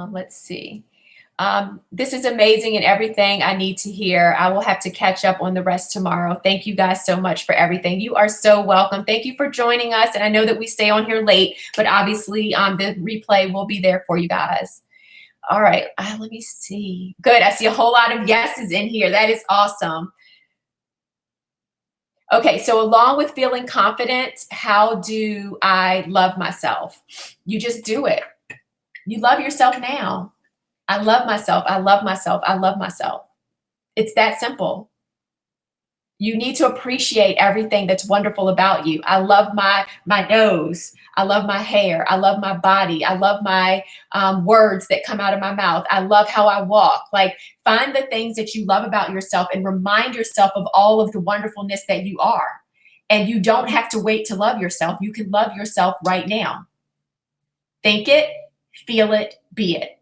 Let's see. This is amazing and everything I need to hear. I will have to catch up on the rest tomorrow. Thank you guys so much for everything. You are so welcome. Thank you for joining us. And I know that we stay on here late, but obviously the replay will be there for you guys. All right. Let me see. Good. I see a whole lot of yeses in here. That is awesome. Okay. So along with feeling confident, how do I love myself? You just do it. You love yourself now. I love myself. I love myself. I love myself. It's that simple. You need to appreciate everything that's wonderful about you. I love my nose. I love my hair. I love my body. I love my words that come out of my mouth. I love how I walk. Like, find the things that you love about yourself and remind yourself of all of the wonderfulness that you are. And you don't have to wait to love yourself. You can love yourself right now. Think it, feel it, be it.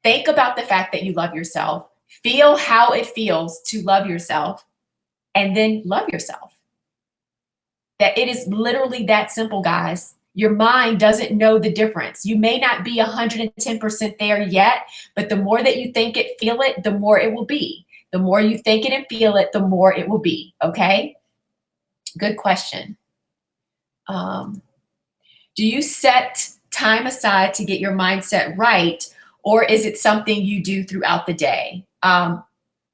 Think about the fact that you love yourself. Feel how it feels to love yourself. And then love yourself. That it is literally that simple, guys. Your mind doesn't know the difference. You may not be 110% there yet, but the more that you think it, feel it, the more it will be. The more you think it and feel it, the more it will be. Okay? Good question. Do you set time aside to get your mindset right, or is it something you do throughout the day?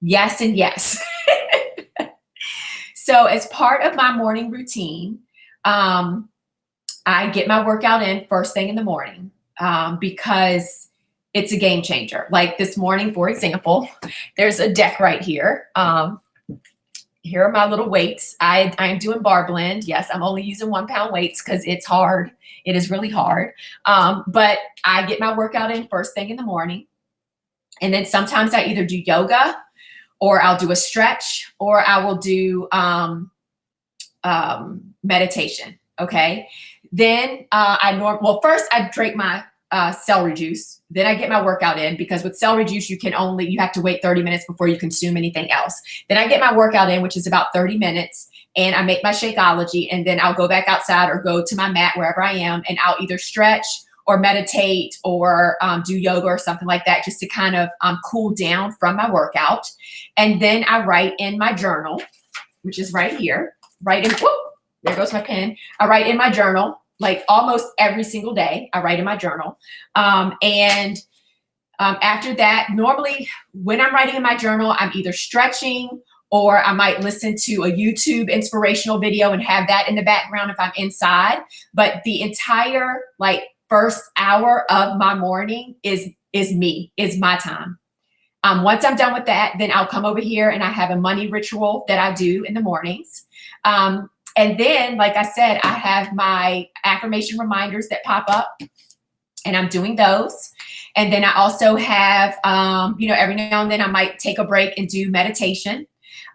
Yes and yes. So as part of my morning routine, I get my workout in first thing in the morning because it's a game changer. Like this morning, for example, there's a deck right here. Here are my little weights. I'm doing bar blend. Yes, I'm only using 1 pound weights because it's hard. It is really hard. But I get my workout in first thing in the morning. And then sometimes I either do yoga, or I'll do a stretch, or I will do meditation. Okay. Then first I drink my celery juice. Then I get my workout in, because with celery juice, you have to wait 30 minutes before you consume anything else. Then I get my workout in, which is about 30 minutes, and I make my Shakeology, and then I'll go back outside or go to my mat wherever I am, and I'll either stretch or meditate or do yoga or something like that, just to kind of cool down from my workout. And then I write in my journal, which is right here. There goes my pen. I write in my journal, like almost every single day. I write in my journal. And after that, normally when I'm writing in my journal, I'm either stretching, or I might listen to a YouTube inspirational video and have that in the background if I'm inside. But the entire first hour of my morning is my time. Once I'm done with that, then I'll come over here and I have a money ritual that I do in the mornings. And then, like I said, I have my affirmation reminders that pop up, and I'm doing those. And then I also have, every now and then I might take a break and do meditation.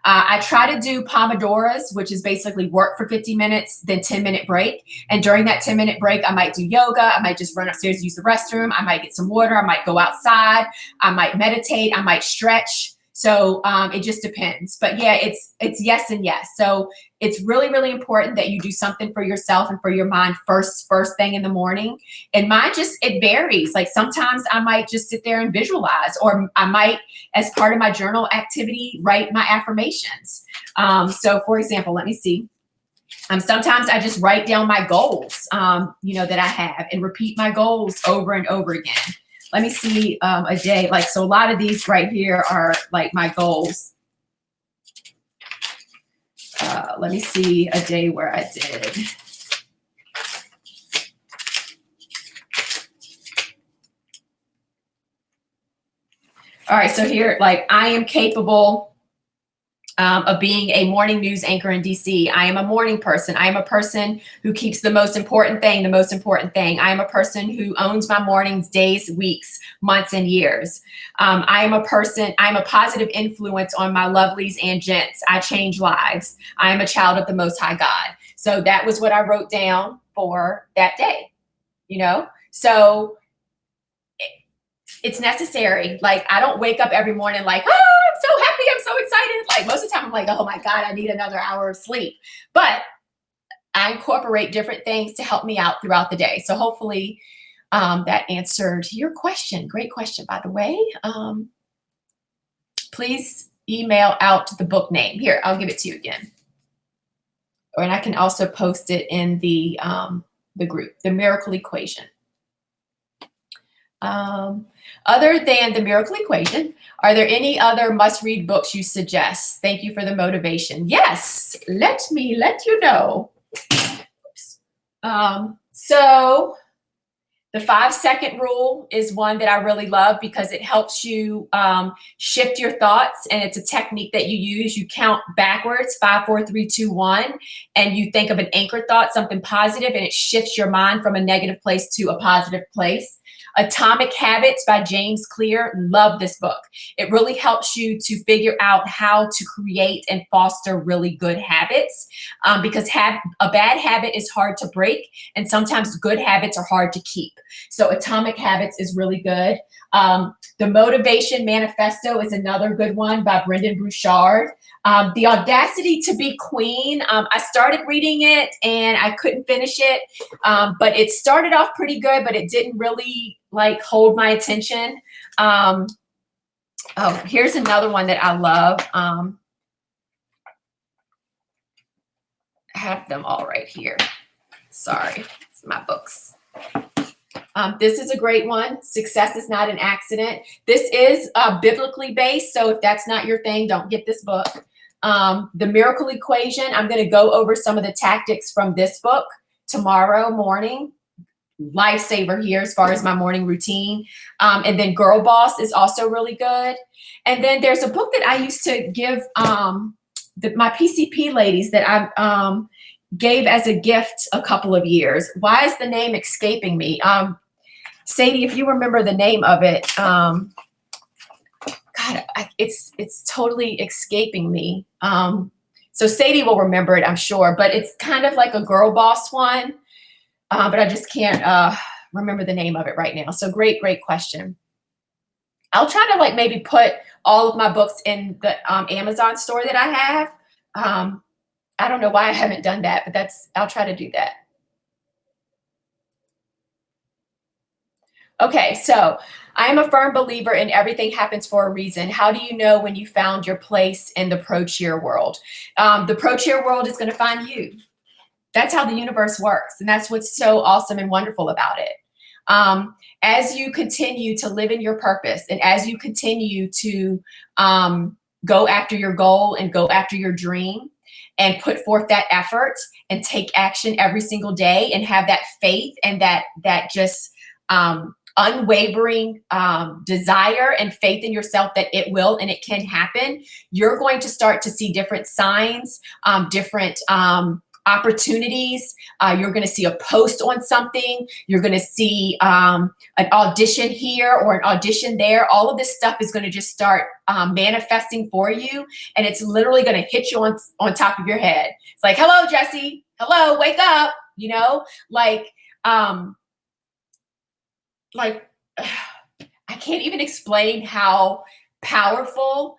I try to do Pomodoros, which is basically work for 50 minutes, then 10-minute break. And during that 10-minute break, I might do yoga. I might just run upstairs to use the restroom. I might get some water. I might go outside. I might meditate. I might stretch. So it just depends. But yeah, it's yes and yes. So it's really, really important that you do something for yourself and for your mind first thing in the morning. And mine it varies. Like sometimes I might just sit there and visualize, or I might, as part of my journal activity, write my affirmations. So for example, let me see. Sometimes I just write down my goals, that I have, and repeat my goals over and over again. Let me see a day. So a lot of these right here are like my goals. Let me see a day where I did. All right, so here, I am capable of being a morning news anchor in DC. I am a morning person. I am a person who keeps the most important thing. I am a person who owns my mornings, days, weeks, months, and years. I am a positive influence on my lovelies and gents. I change lives. I am a child of the Most High God. So that was what I wrote down for that day, So it's necessary. I don't wake up every morning I'm so happy, I'm so excited. Most of the time I'm like, oh my God, I need another hour of sleep. But I incorporate different things to help me out throughout the day. So hopefully that answered your question. Great question, by the way. Please email out the book name. Here, I'll give it to you again. And I can also post it in the group, The Miracle Equation. Other than The Miracle Equation, are there any other must-read books you suggest? Thank you for the motivation. Yes, let me let you know. So the 5-second rule is one that I really love because it helps you shift your thoughts, and it's a technique that you use. You count backwards, 5, 4, 3, 2, 1, and you think of an anchor thought, something positive, and it shifts your mind from a negative place to a positive place. Atomic Habits by James Clear. Love this book. It really helps you to figure out how to create and foster really good habits because a bad habit is hard to break, and sometimes good habits are hard to keep. So Atomic Habits is really good. The Motivation Manifesto is another good one by Brendan Burchard. The Audacity to Be Queen. I started reading it and I couldn't finish it, but it started off pretty good, but it didn't really hold my attention. Oh, here's another one that I love. I have them all right here. Sorry, it's my books. This is a great one. Success is Not an Accident. This is biblically based, so if that's not your thing, don't get this book. The Miracle Equation, I'm going to go over some of the tactics from this book tomorrow morning. Lifesaver here as far as my morning routine. And then Girl Boss is also really good. And then there's a book that I used to give my PCP ladies that I gave as a gift a couple of years. Why is the name escaping me? Sadie, if you remember the name of it, God, it's totally escaping me. So Sadie will remember it, I'm sure, but it's kind of like a Girl Boss one, but I just can't remember the name of it right now. So great question. I'll try to maybe put all of my books in the Amazon store that I have. I don't know why I haven't done that, but I'll try to do that. Okay, so I am a firm believer in everything happens for a reason. How do you know when you found your place in the pro cheer world? The pro cheer world is going to find you. That's how the universe works, and that's what's so awesome and wonderful about it. As you continue to live in your purpose, and as you continue to go after your goal and go after your dream, and put forth that effort and take action every single day and have that faith and that just unwavering desire and faith in yourself that it will and it can happen, you're going to start to see different signs, different opportunities. You're going to see a post on something. You're going to see an audition here or an audition there. All of this stuff is going to just start manifesting for you. And it's literally going to hit you on top of your head. It's like, hello, Jesse. Hello, wake up. You know, like I can't even explain how powerful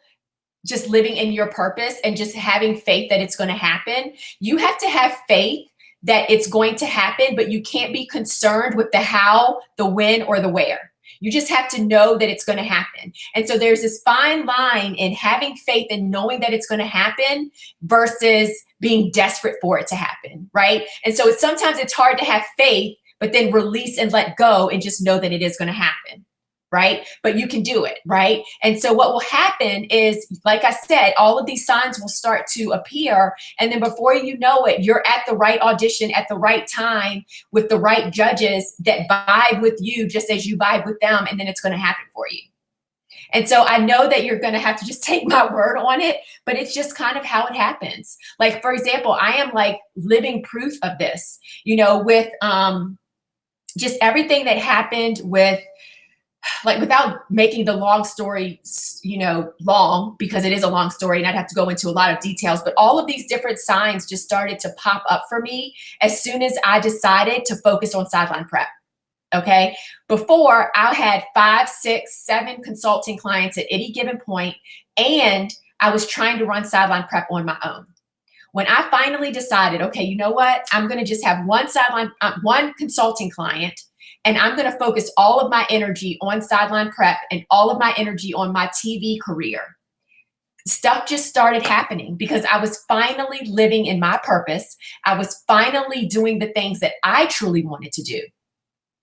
just living in your purpose and just having faith that it's going to happen. You have to have faith that it's going to happen, but you can't be concerned with the how, the when, or the where. You just have to know that it's going to happen. And so there's this fine line in having faith and knowing that it's going to happen versus being desperate for it to happen, right? And so sometimes it's hard to have faith, but then release and let go and just know that it is going to happen, right? But you can do it, right? And so what will happen is, like I said, all of these signs will start to appear. And then before you know it, you're at the right audition at the right time with the right judges that vibe with you just as you vibe with them. And then it's going to happen for you. And so I know that you're going to have to just take my word on it, but it's just kind of how it happens. Like, for example, I am like living proof of this, you know, with just everything that happened with, like, without making the long story, you know, long, because it is a long story and I'd have to go into a lot of details, but all of these different signs just started to pop up for me as soon as I decided to focus on sideline prep. Okay. Before, I had 5, 6, 7 consulting clients at any given point, and I was trying to run sideline prep on my own. When I finally decided, okay, you know what? I'm going to just have one consulting client, and I'm going to focus all of my energy on sideline prep and all of my energy on my TV career. Stuff just started happening because I was finally living in my purpose. I was finally doing the things that I truly wanted to do.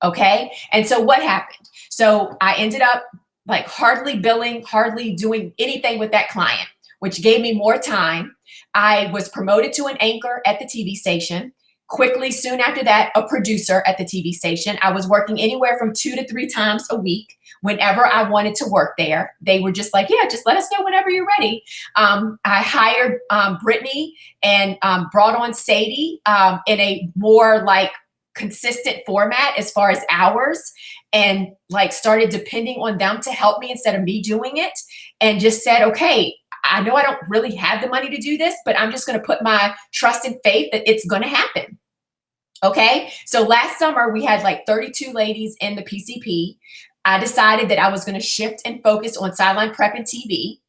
Okay. And so what happened? So I ended up like hardly billing, hardly doing anything with that client, which gave me more time. I was promoted to an anchor at the TV station. Quickly, soon after that, a producer at the TV station. I was working anywhere from 2 to 3 times a week whenever I wanted to work there. They were just like, yeah, just let us know whenever you're ready. I hired Brittany and brought on Sadie in a more like consistent format as far as hours, and like started depending on them to help me instead of me doing it, and just said, okay, I know I don't really have the money to do this, but I'm just going to put my trust and faith that it's going to happen. Okay. So last summer we had like 32 ladies in the PCP. I decided that I was going to shift and focus on sideline prep and TV.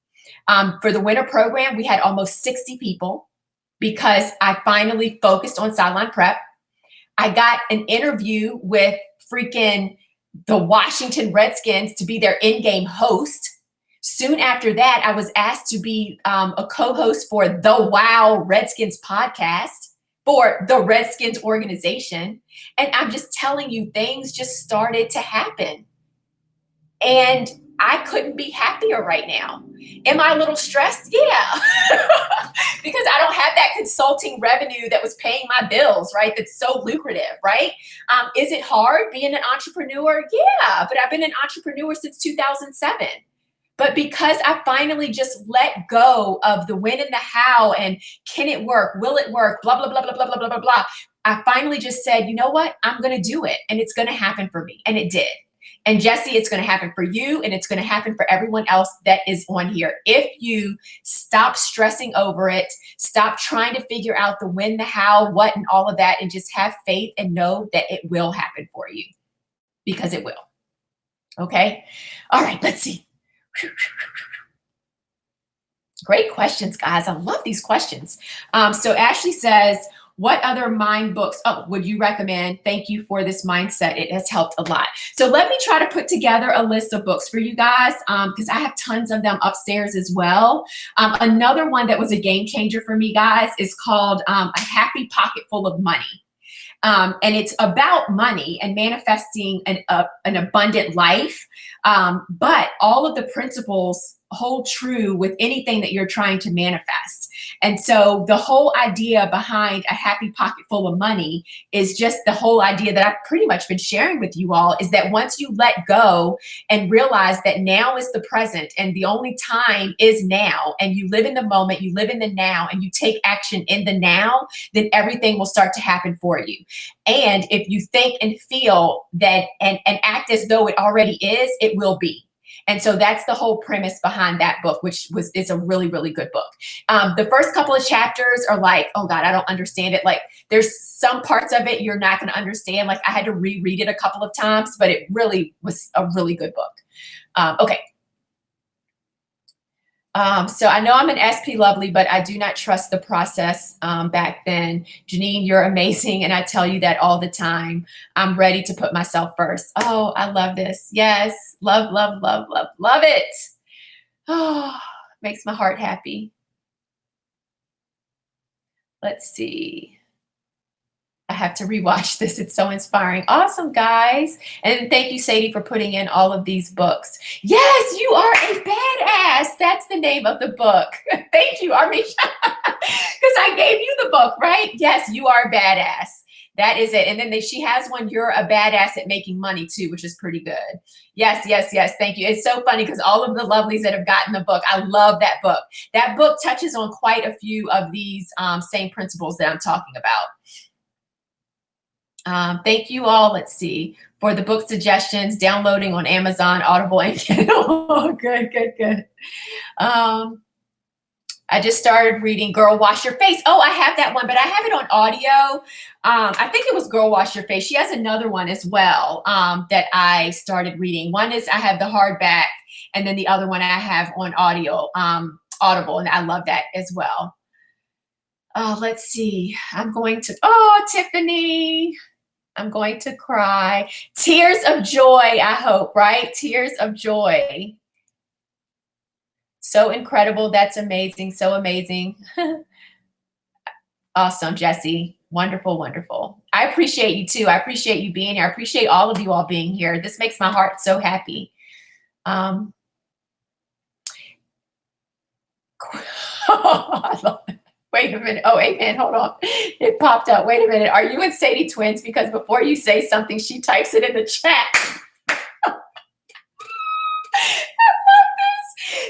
For the winter program, we had almost 60 people because I finally focused on sideline prep. I got an interview with freaking the Washington Redskins to be their in-game host. Soon after that, I was asked to be a co-host for the Wow Redskins podcast for the Redskins organization. And I'm just telling you, things just started to happen. And I couldn't be happier right now. Am I a little stressed? Yeah. Because I don't have that consulting revenue that was paying my bills, right? That's so lucrative, right? Is it hard being an entrepreneur? Yeah, but I've been an entrepreneur since 2007. But because I finally just let go of the when and the how and can it work? Will it work? Blah, blah, blah, blah, blah, blah, blah, blah, blah. I finally just said, you know what? I'm going to do it. And it's going to happen for me. And it did. And Jesse, it's going to happen for you, and it's going to happen for everyone else that is on here. If you stop stressing over it, stop trying to figure out the when, the how, what, and all of that, and just have faith and know that it will happen for you, because it will. Okay? All right, let's see. Great questions, guys. I love these questions. So Ashley says, what other mind books would you recommend? Thank you for this mindset. It has helped a lot. So let me try to put together a list of books for you guys, because I have tons of them upstairs as well. Another one that was a game changer for me, guys, is called A Happy Pocket Full of Money. And it's about money and manifesting an abundant life. But all of the principles hold true with anything that you're trying to manifest. And so the whole idea behind a happy pocket full of money is just the whole idea that I've pretty much been sharing with you all, is that once you let go and realize that now is the present and the only time is now, and you live in the moment, you live in the now, and you take action in the now, then everything will start to happen for you. And if you think and feel that and act as though it already is, it will be. And so that's the whole premise behind that book, which is a really, really good book. The first couple of chapters are like, oh God, I don't understand it. Like there's some parts of it you're not going to understand. Like I had to reread it a couple of times, but it really was a really good book. Okay. So I know I'm an SP Lovely, but I do not trust the process back then. Janine, you're amazing. And I tell you that all the time. I'm ready to put myself first. Oh, I love this. Yes. Love, love, love, love, love it. Oh, makes my heart happy. Let's see. I have to rewatch this. It's so inspiring. Awesome, guys. And thank you, Sadie, for putting in all of these books. Yes, you are a badass. That's the name of the book. Thank you, Armisha. Because I gave you the book, right? Yes, you are a badass. That is it. And then she has one, You're a Badass at Making Money, too, which is pretty good. Yes, yes, yes. Thank you. It's so funny because all of the lovelies that have gotten the book, I love that book. That book touches on quite a few of these same principles that I'm talking about. Thank you all. Let's see, for the book suggestions, downloading on Amazon, Audible, and Kindle. Oh, good, good, good. I just started reading Girl Wash Your Face. Oh, I have that one, but I have it on audio. I think it was Girl Wash Your Face. She has another one as well that I started reading. One is I have the hardback, and then the other one I have on audio, Audible, and I love that as well. Let's see. I'm going to, oh, Tiffany. I'm going to cry. Tears of joy, I hope, right? Tears of joy. So incredible. That's amazing. So amazing. Awesome, Jesse. Wonderful, wonderful. I appreciate you too. I appreciate you being here. I appreciate all of you all being here. This makes my heart so happy. I love it. Wait a minute. Oh, amen. Hold on. It popped up. Wait a minute. Are you and Sadie twins? Because before you say something, she types it in the chat.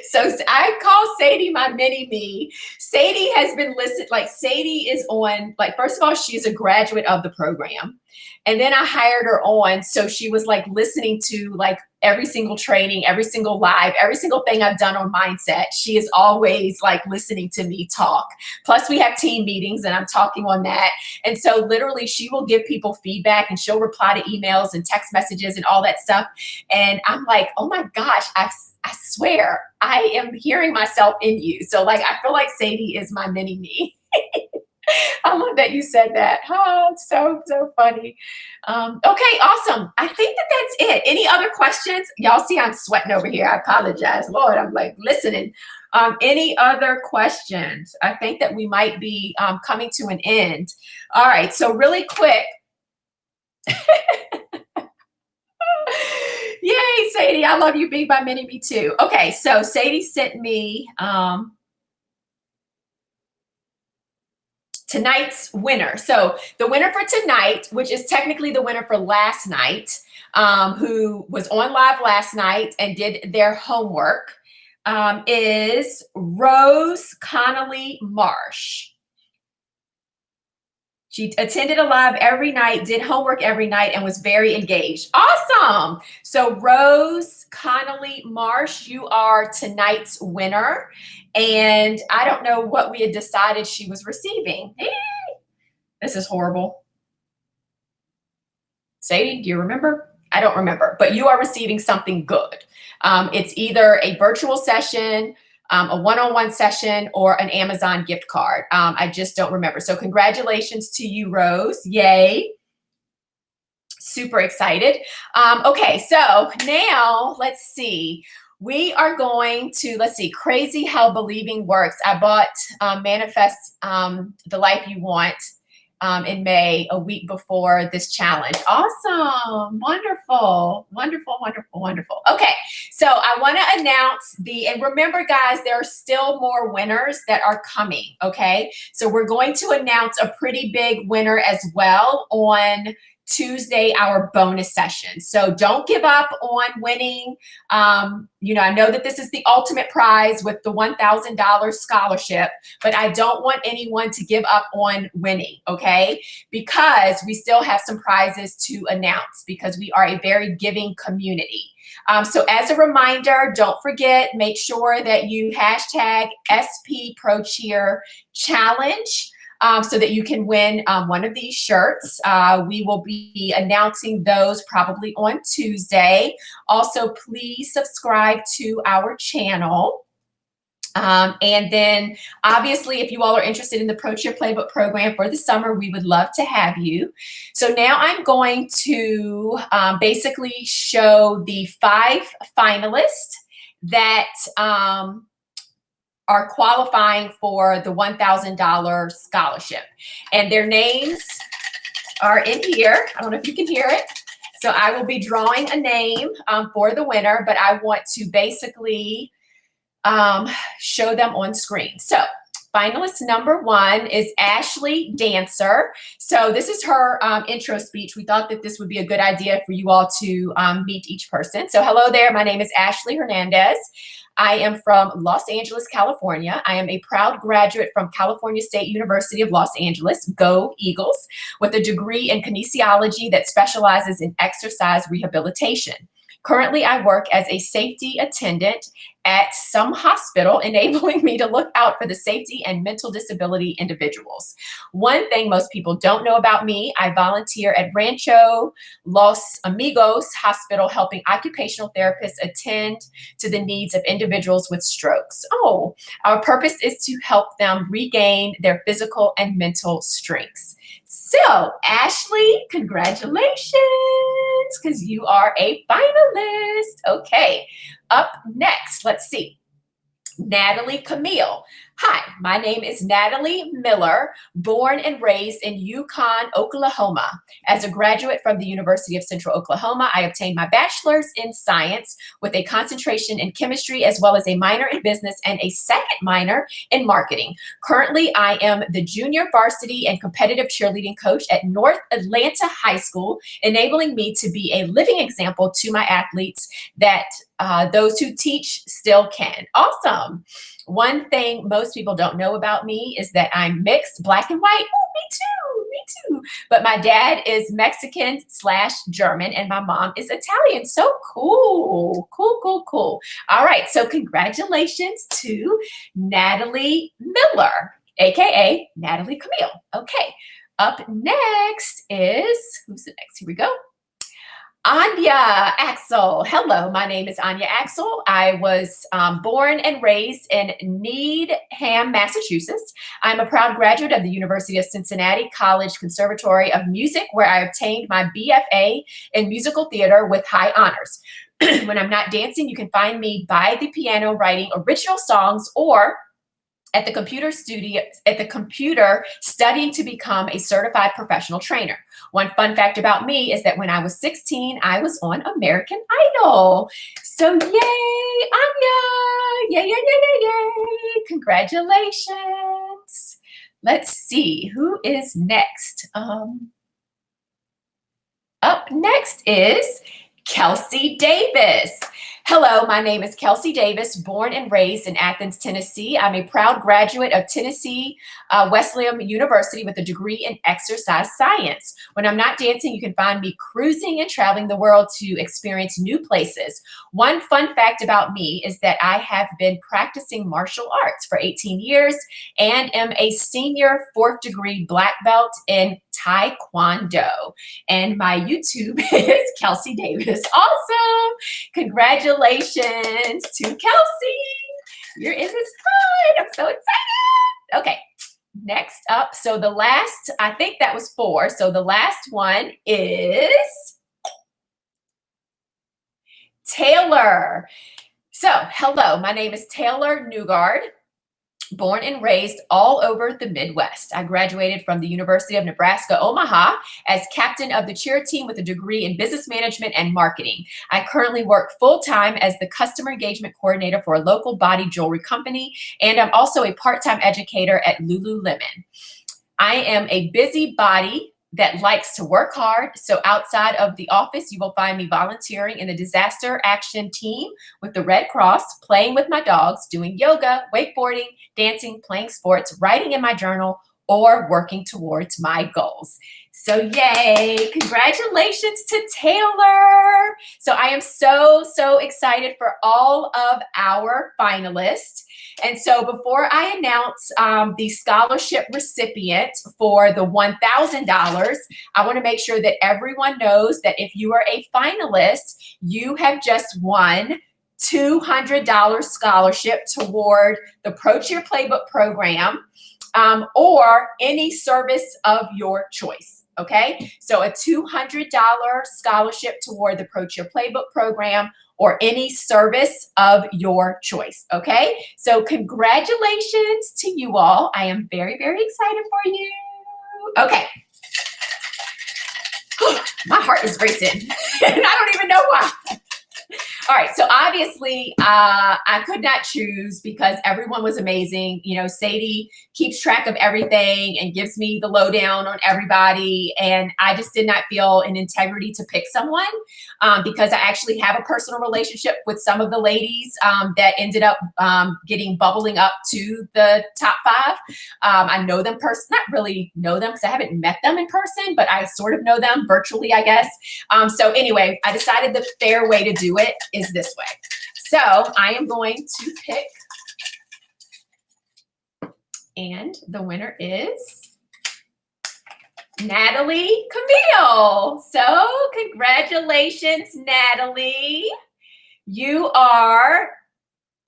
So I call Sadie my mini me. Sadie has been listed, like Sadie is on, like, first of all, she's a graduate of the program. And then I hired her on. So she was like listening to like every single training, every single live, every single thing I've done on Mindset. She is always like listening to me talk. Plus we have team meetings and I'm talking on that. And so literally she will give people feedback and she'll reply to emails and text messages and all that stuff. And I'm like, oh my gosh, I swear I am hearing myself in you. So like, I feel like Sadie is my mini me. I love that you said that. Oh, it's so funny. Okay, awesome. I think that's it. Any other questions? Y'all see I'm sweating over here. I apologize. Lord, I'm like listening. Any other questions? I think that we might be coming to an end. All right, so really quick. Yay, Sadie. I love you, Be by Mini Me too. Okay, so Sadie sent me tonight's winner. So the winner for tonight, which is technically the winner for last night, who was on live last night and did their homework, is Rose Connolly Marsh. She attended a live every night, did homework every night, and was very engaged. Awesome. So Rose Connolly Marsh, you are tonight's winner. And I don't know what we had decided she was receiving. This is horrible. Sadie, do you remember? I don't remember, but you are receiving something good. It's either a virtual session, a one-on-one session, or an Amazon gift card. I just don't remember. So congratulations to you, Rose. Yay. Super excited. Okay, so now let's see. We are going to, let's see, Crazy How Believing Works. I bought Manifest the Life You Want. in May, a week before this challenge. Awesome. Wonderful. Wonderful, wonderful, wonderful. Okay. So I want to announce and remember guys, there are still more winners that are coming. Okay. So we're going to announce a pretty big winner as well on Tuesday, our bonus session. So don't give up on winning. You know, I know that this is the ultimate prize with the $1,000 scholarship, but I don't want anyone to give up on winning, okay? Because we still have some prizes to announce because we are a very giving community. So as a reminder, don't forget, make sure that you hashtag SP Pro Cheer Challenge. So that you can win one of these shirts. We will be announcing those probably on Tuesday. Also, please subscribe to our channel. And then obviously, if you all are interested in the Pro Cheer Playbook program for the summer, we would love to have you. So now I'm going to basically show the 5 finalists that are qualifying for the $1,000 scholarship. And their names are in here. I don't know if you can hear it. So I will be drawing a name for the winner, but I want to basically show them on screen. So finalist number 1 is Ashley Dancer. So this is her intro speech. We thought that this would be a good idea for you all to meet each person. So hello there. My name is Ashley Hernandez. I am from Los Angeles, California. I am a proud graduate from California State University of Los Angeles, go Eagles, with a degree in kinesiology that specializes in exercise rehabilitation. Currently, I work as a safety attendant at some hospital, enabling me to look out for the safety and mental disability individuals. One thing most people don't know about me, I volunteer at Rancho Los Amigos Hospital, helping occupational therapists attend to the needs of individuals with strokes. Oh, our purpose is to help them regain their physical and mental strengths. So, Ashley, congratulations, because you are a finalist. Okay, up next, let's see. Natalie Camille. Hi, my name is Natalie Miller, born and raised in Yukon, Oklahoma. As a graduate from the University of Central Oklahoma, I obtained my bachelor's in science with a concentration in chemistry, as well as a minor in business and a second minor in marketing. Currently, I am the junior varsity and competitive cheerleading coach at North Atlanta High School, enabling me to be a living example to my athletes that those who teach still can. Awesome. One thing most people don't know about me is that I'm mixed, black and white. Oh, me too. But my dad is Mexican/German and my mom is Italian. So cool. Cool. All right. So congratulations to Natalie Miller, AKA Natalie Camille. Okay. Up next is, who's the next? Here we go. Anya Axel. Hello, my name is Anya Axel. I was born and raised in Needham, Massachusetts. I'm a proud graduate of the University of Cincinnati College Conservatory of Music, where I obtained my BFA in musical theater with high honors. When I'm not dancing, you can find me by the piano writing original songs or at the computer studying to become a certified professional trainer. One fun fact about me is that when I was 16, I was on American Idol. So yay, Anya! Yay. Congratulations. Let's see, who is next? Up next is Kelsey Davis. Hello, my name is Kelsey Davis, born and raised in Athens, Tennessee. I'm a proud graduate of Tennessee Wesleyan University with a degree in exercise science. When I'm not dancing, you can find me cruising and traveling the world to experience new places. One fun fact about me is that I have been practicing martial arts for 18 years and am a senior 4th degree black belt in Taekwondo. And my YouTube is Kelsey Davis. Awesome. Congratulations to Kelsey. You're in this pod. I'm so excited. Okay. Next up. So the last, I think that was 4. So the last one is Taylor. So hello, my name is Taylor Newgard. born and raised all over the Midwest. I graduated from the University of Nebraska, Omaha, as captain of the cheer team with a degree in business management and marketing. I currently work full-time as the customer engagement coordinator for a local body jewelry company, and I'm also a part-time educator at Lululemon. I am a busybody that likes to work hard. So outside of the office, you will find me volunteering in the disaster action team with the Red Cross, playing with my dogs, doing yoga, wakeboarding, dancing, playing sports, writing in my journal, or working towards my goals. So yay, congratulations to Taylor. So I am so excited for all of our finalists. And so before I announce the scholarship recipient for the $1,000, I want to make sure that everyone knows that if you are a finalist, you have just won $200 scholarship toward the Pro Cheer Playbook program or any service of your choice. Okay, so a $200 scholarship toward the Pro Cheer Playbook program or any service of your choice. Okay, so congratulations to you all. I am very excited for you. Okay. My heart is racing and I don't even know why. All right, so obviously I could not choose because everyone was amazing. You know, Sadie keeps track of everything and gives me the lowdown on everybody. And I just did not feel an integrity to pick someone because I actually have a personal relationship with some of the ladies that ended up bubbling up to the top 5. I know them not really know them because I haven't met them in person, but I sort of know them virtually, I guess. So anyway, I decided the fair way to do it is this way. So I am going to pick, and the winner is Natalie Camille. So congratulations, Natalie. You are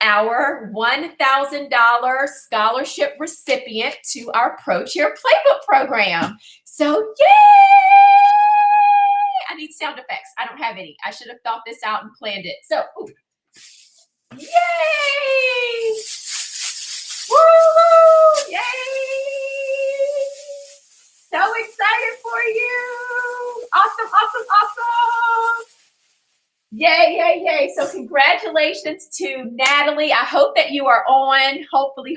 our $1,000 scholarship recipient to our Pro Cheer Playbook program. So yay! I need sound effects. I don't have any. I should have thought this out and planned it. So, yay! Woo! Yay! So excited for you. Awesome. Yay. So congratulations to Natalie. I hope that you are on. Hopefully.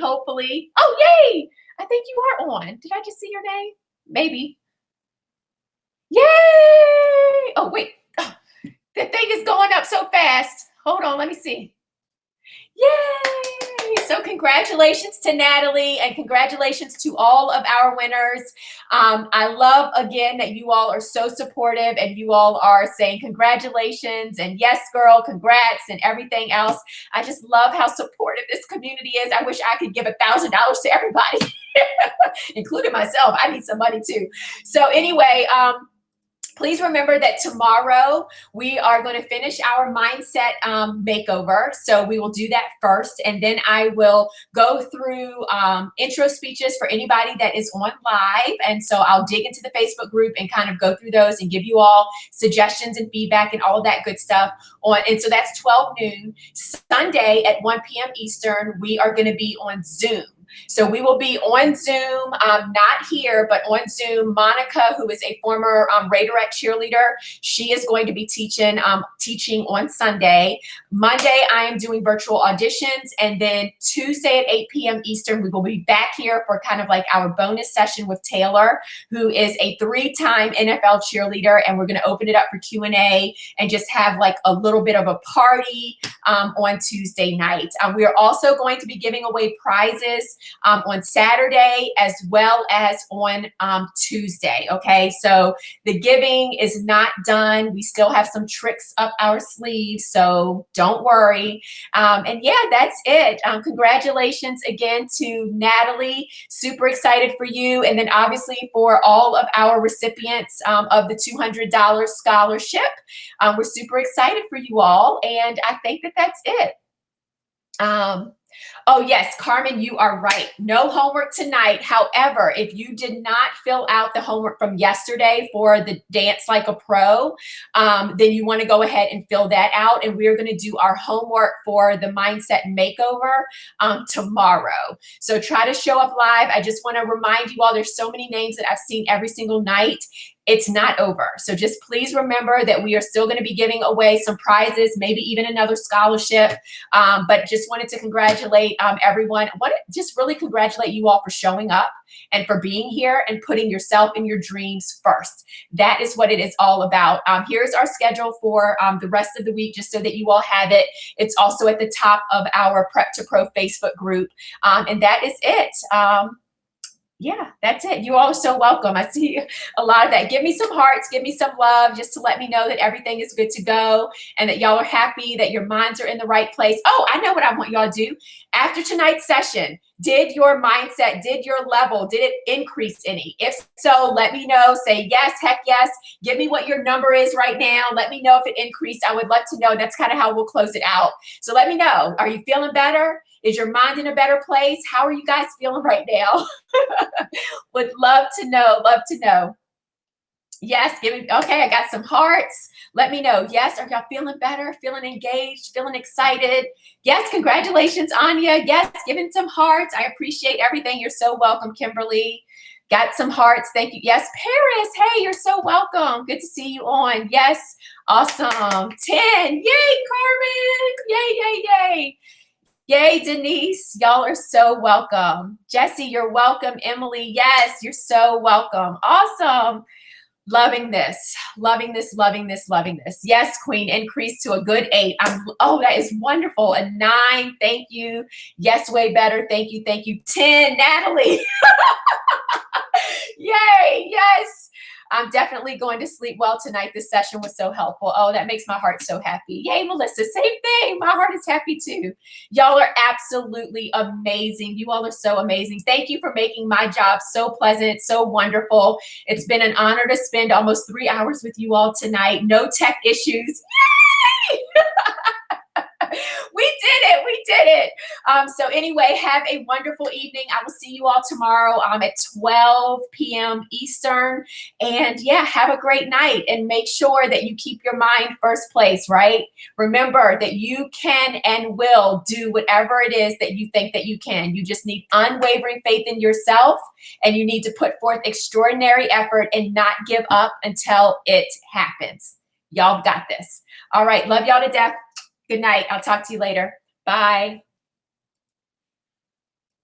Oh, yay. I think you are on. Did I just see your name? Maybe. Yay! Oh, wait. Oh, the thing is going up so fast. Hold on, let me see. Yay! So congratulations to Natalie and congratulations to all of our winners. I love, again, that you all are so supportive and you all are saying congratulations and yes, girl, congrats and everything else. I just love how supportive this community is. I wish I could give $1,000 to everybody, including myself. I need some money too. So anyway, please remember that tomorrow we are going to finish our mindset makeover. So we will do that first, and then I will go through intro speeches for anybody that is on live. And so I'll dig into the Facebook group and kind of go through those and give you all suggestions and feedback and all of that good stuff on. And so that's 12 noon. Sunday at 1 p.m. Eastern, we are going to be on Zoom. So we will be on Zoom, not here, but on Zoom. Monica, who is a former Raiderette cheerleader, she is going to be teaching on Sunday. Monday, I am doing virtual auditions. And then Tuesday at 8 p.m. Eastern, we will be back here for kind of like our bonus session with Taylor, who is a 3-time NFL cheerleader. And we're going to open it up for Q&A and just have like a little bit of a party on Tuesday night. We are also going to be giving away prizes on Saturday as well as on Tuesday. Okay, so the giving is not done. We still have some tricks up our sleeves, so don't worry. And yeah, that's it. Congratulations again to Natalie. Super excited for you. And then obviously for all of our recipients of the $200 scholarship. We're super excited for you all. And I think that that's it. Oh, yes, Carmen, you are right. No homework tonight. However, if you did not fill out the homework from yesterday for the Dance Like a Pro, then you want to go ahead and fill that out. And we're going to do our homework for the Mindset Makeover tomorrow. So try to show up live. I just want to remind you all, there's so many names that I've seen every single night. It's not over. So just please remember that we are still going to be giving away some prizes, maybe even another scholarship. But just wanted to congratulate everyone. I want to just really congratulate you all for showing up and for being here and putting yourself and your dreams first. That is what it is all about. Here's our schedule for the rest of the week, just so that you all have it. It's also at the top of our Prep to Pro Facebook group. And that is it. Yeah, that's it. You all are so welcome. I see a lot of that. Give me some hearts, give me some love, just to let me know that everything is good to go and that y'all are happy, that your minds are in the right place. Oh, I know what I want y'all to do. After tonight's session, did your mindset, did your level, did it increase any? If so, let me know. Say yes, heck yes. Give me what your number is right now. Let me know if it increased. I would love to know. That's kind of how we'll close it out. So let me know. Are you feeling better? Is your mind in a better place? How are you guys feeling right now? Would love to know, love to know. Yes, okay, I got some hearts. Let me know. Yes, are y'all feeling better, feeling engaged, feeling excited? Yes, congratulations, Anya. Yes, giving some hearts. I appreciate everything. You're so welcome, Kimberly. Got some hearts. Thank you. Yes, Paris. Hey, you're so welcome. Good to see you on. Yes, awesome. 10. Yay, Carmen. Yay, yay, yay. Yay, Denise. Y'all are so welcome. Jesse, you're welcome. Emily, yes, you're so welcome. Awesome. Loving this, loving this, loving this, loving this. Yes, Queen, increase to a good 8. Oh, that is wonderful. A 9, thank you. Yes, way better. Thank you, thank you. 10, Natalie. Yay, yes. I'm definitely going to sleep well tonight. This session was so helpful. Oh, that makes my heart so happy. Yay, Melissa, same thing. My heart is happy too. Y'all are absolutely amazing. You all are so amazing. Thank you for making my job so pleasant, so wonderful. It's been an honor to spend almost 3 hours with you all tonight. No tech issues. Yay! We did it. We did it. So anyway, have a wonderful evening. I will see you all tomorrow at 12 p.m. Eastern. And yeah, have a great night and make sure that you keep your mind first place, right? Remember that you can and will do whatever it is that you think that you can. You just need unwavering faith in yourself, and you need to put forth extraordinary effort and not give up until it happens. Y'all got this. All right. Love y'all to death. Good night. I'll talk to you later. Bye.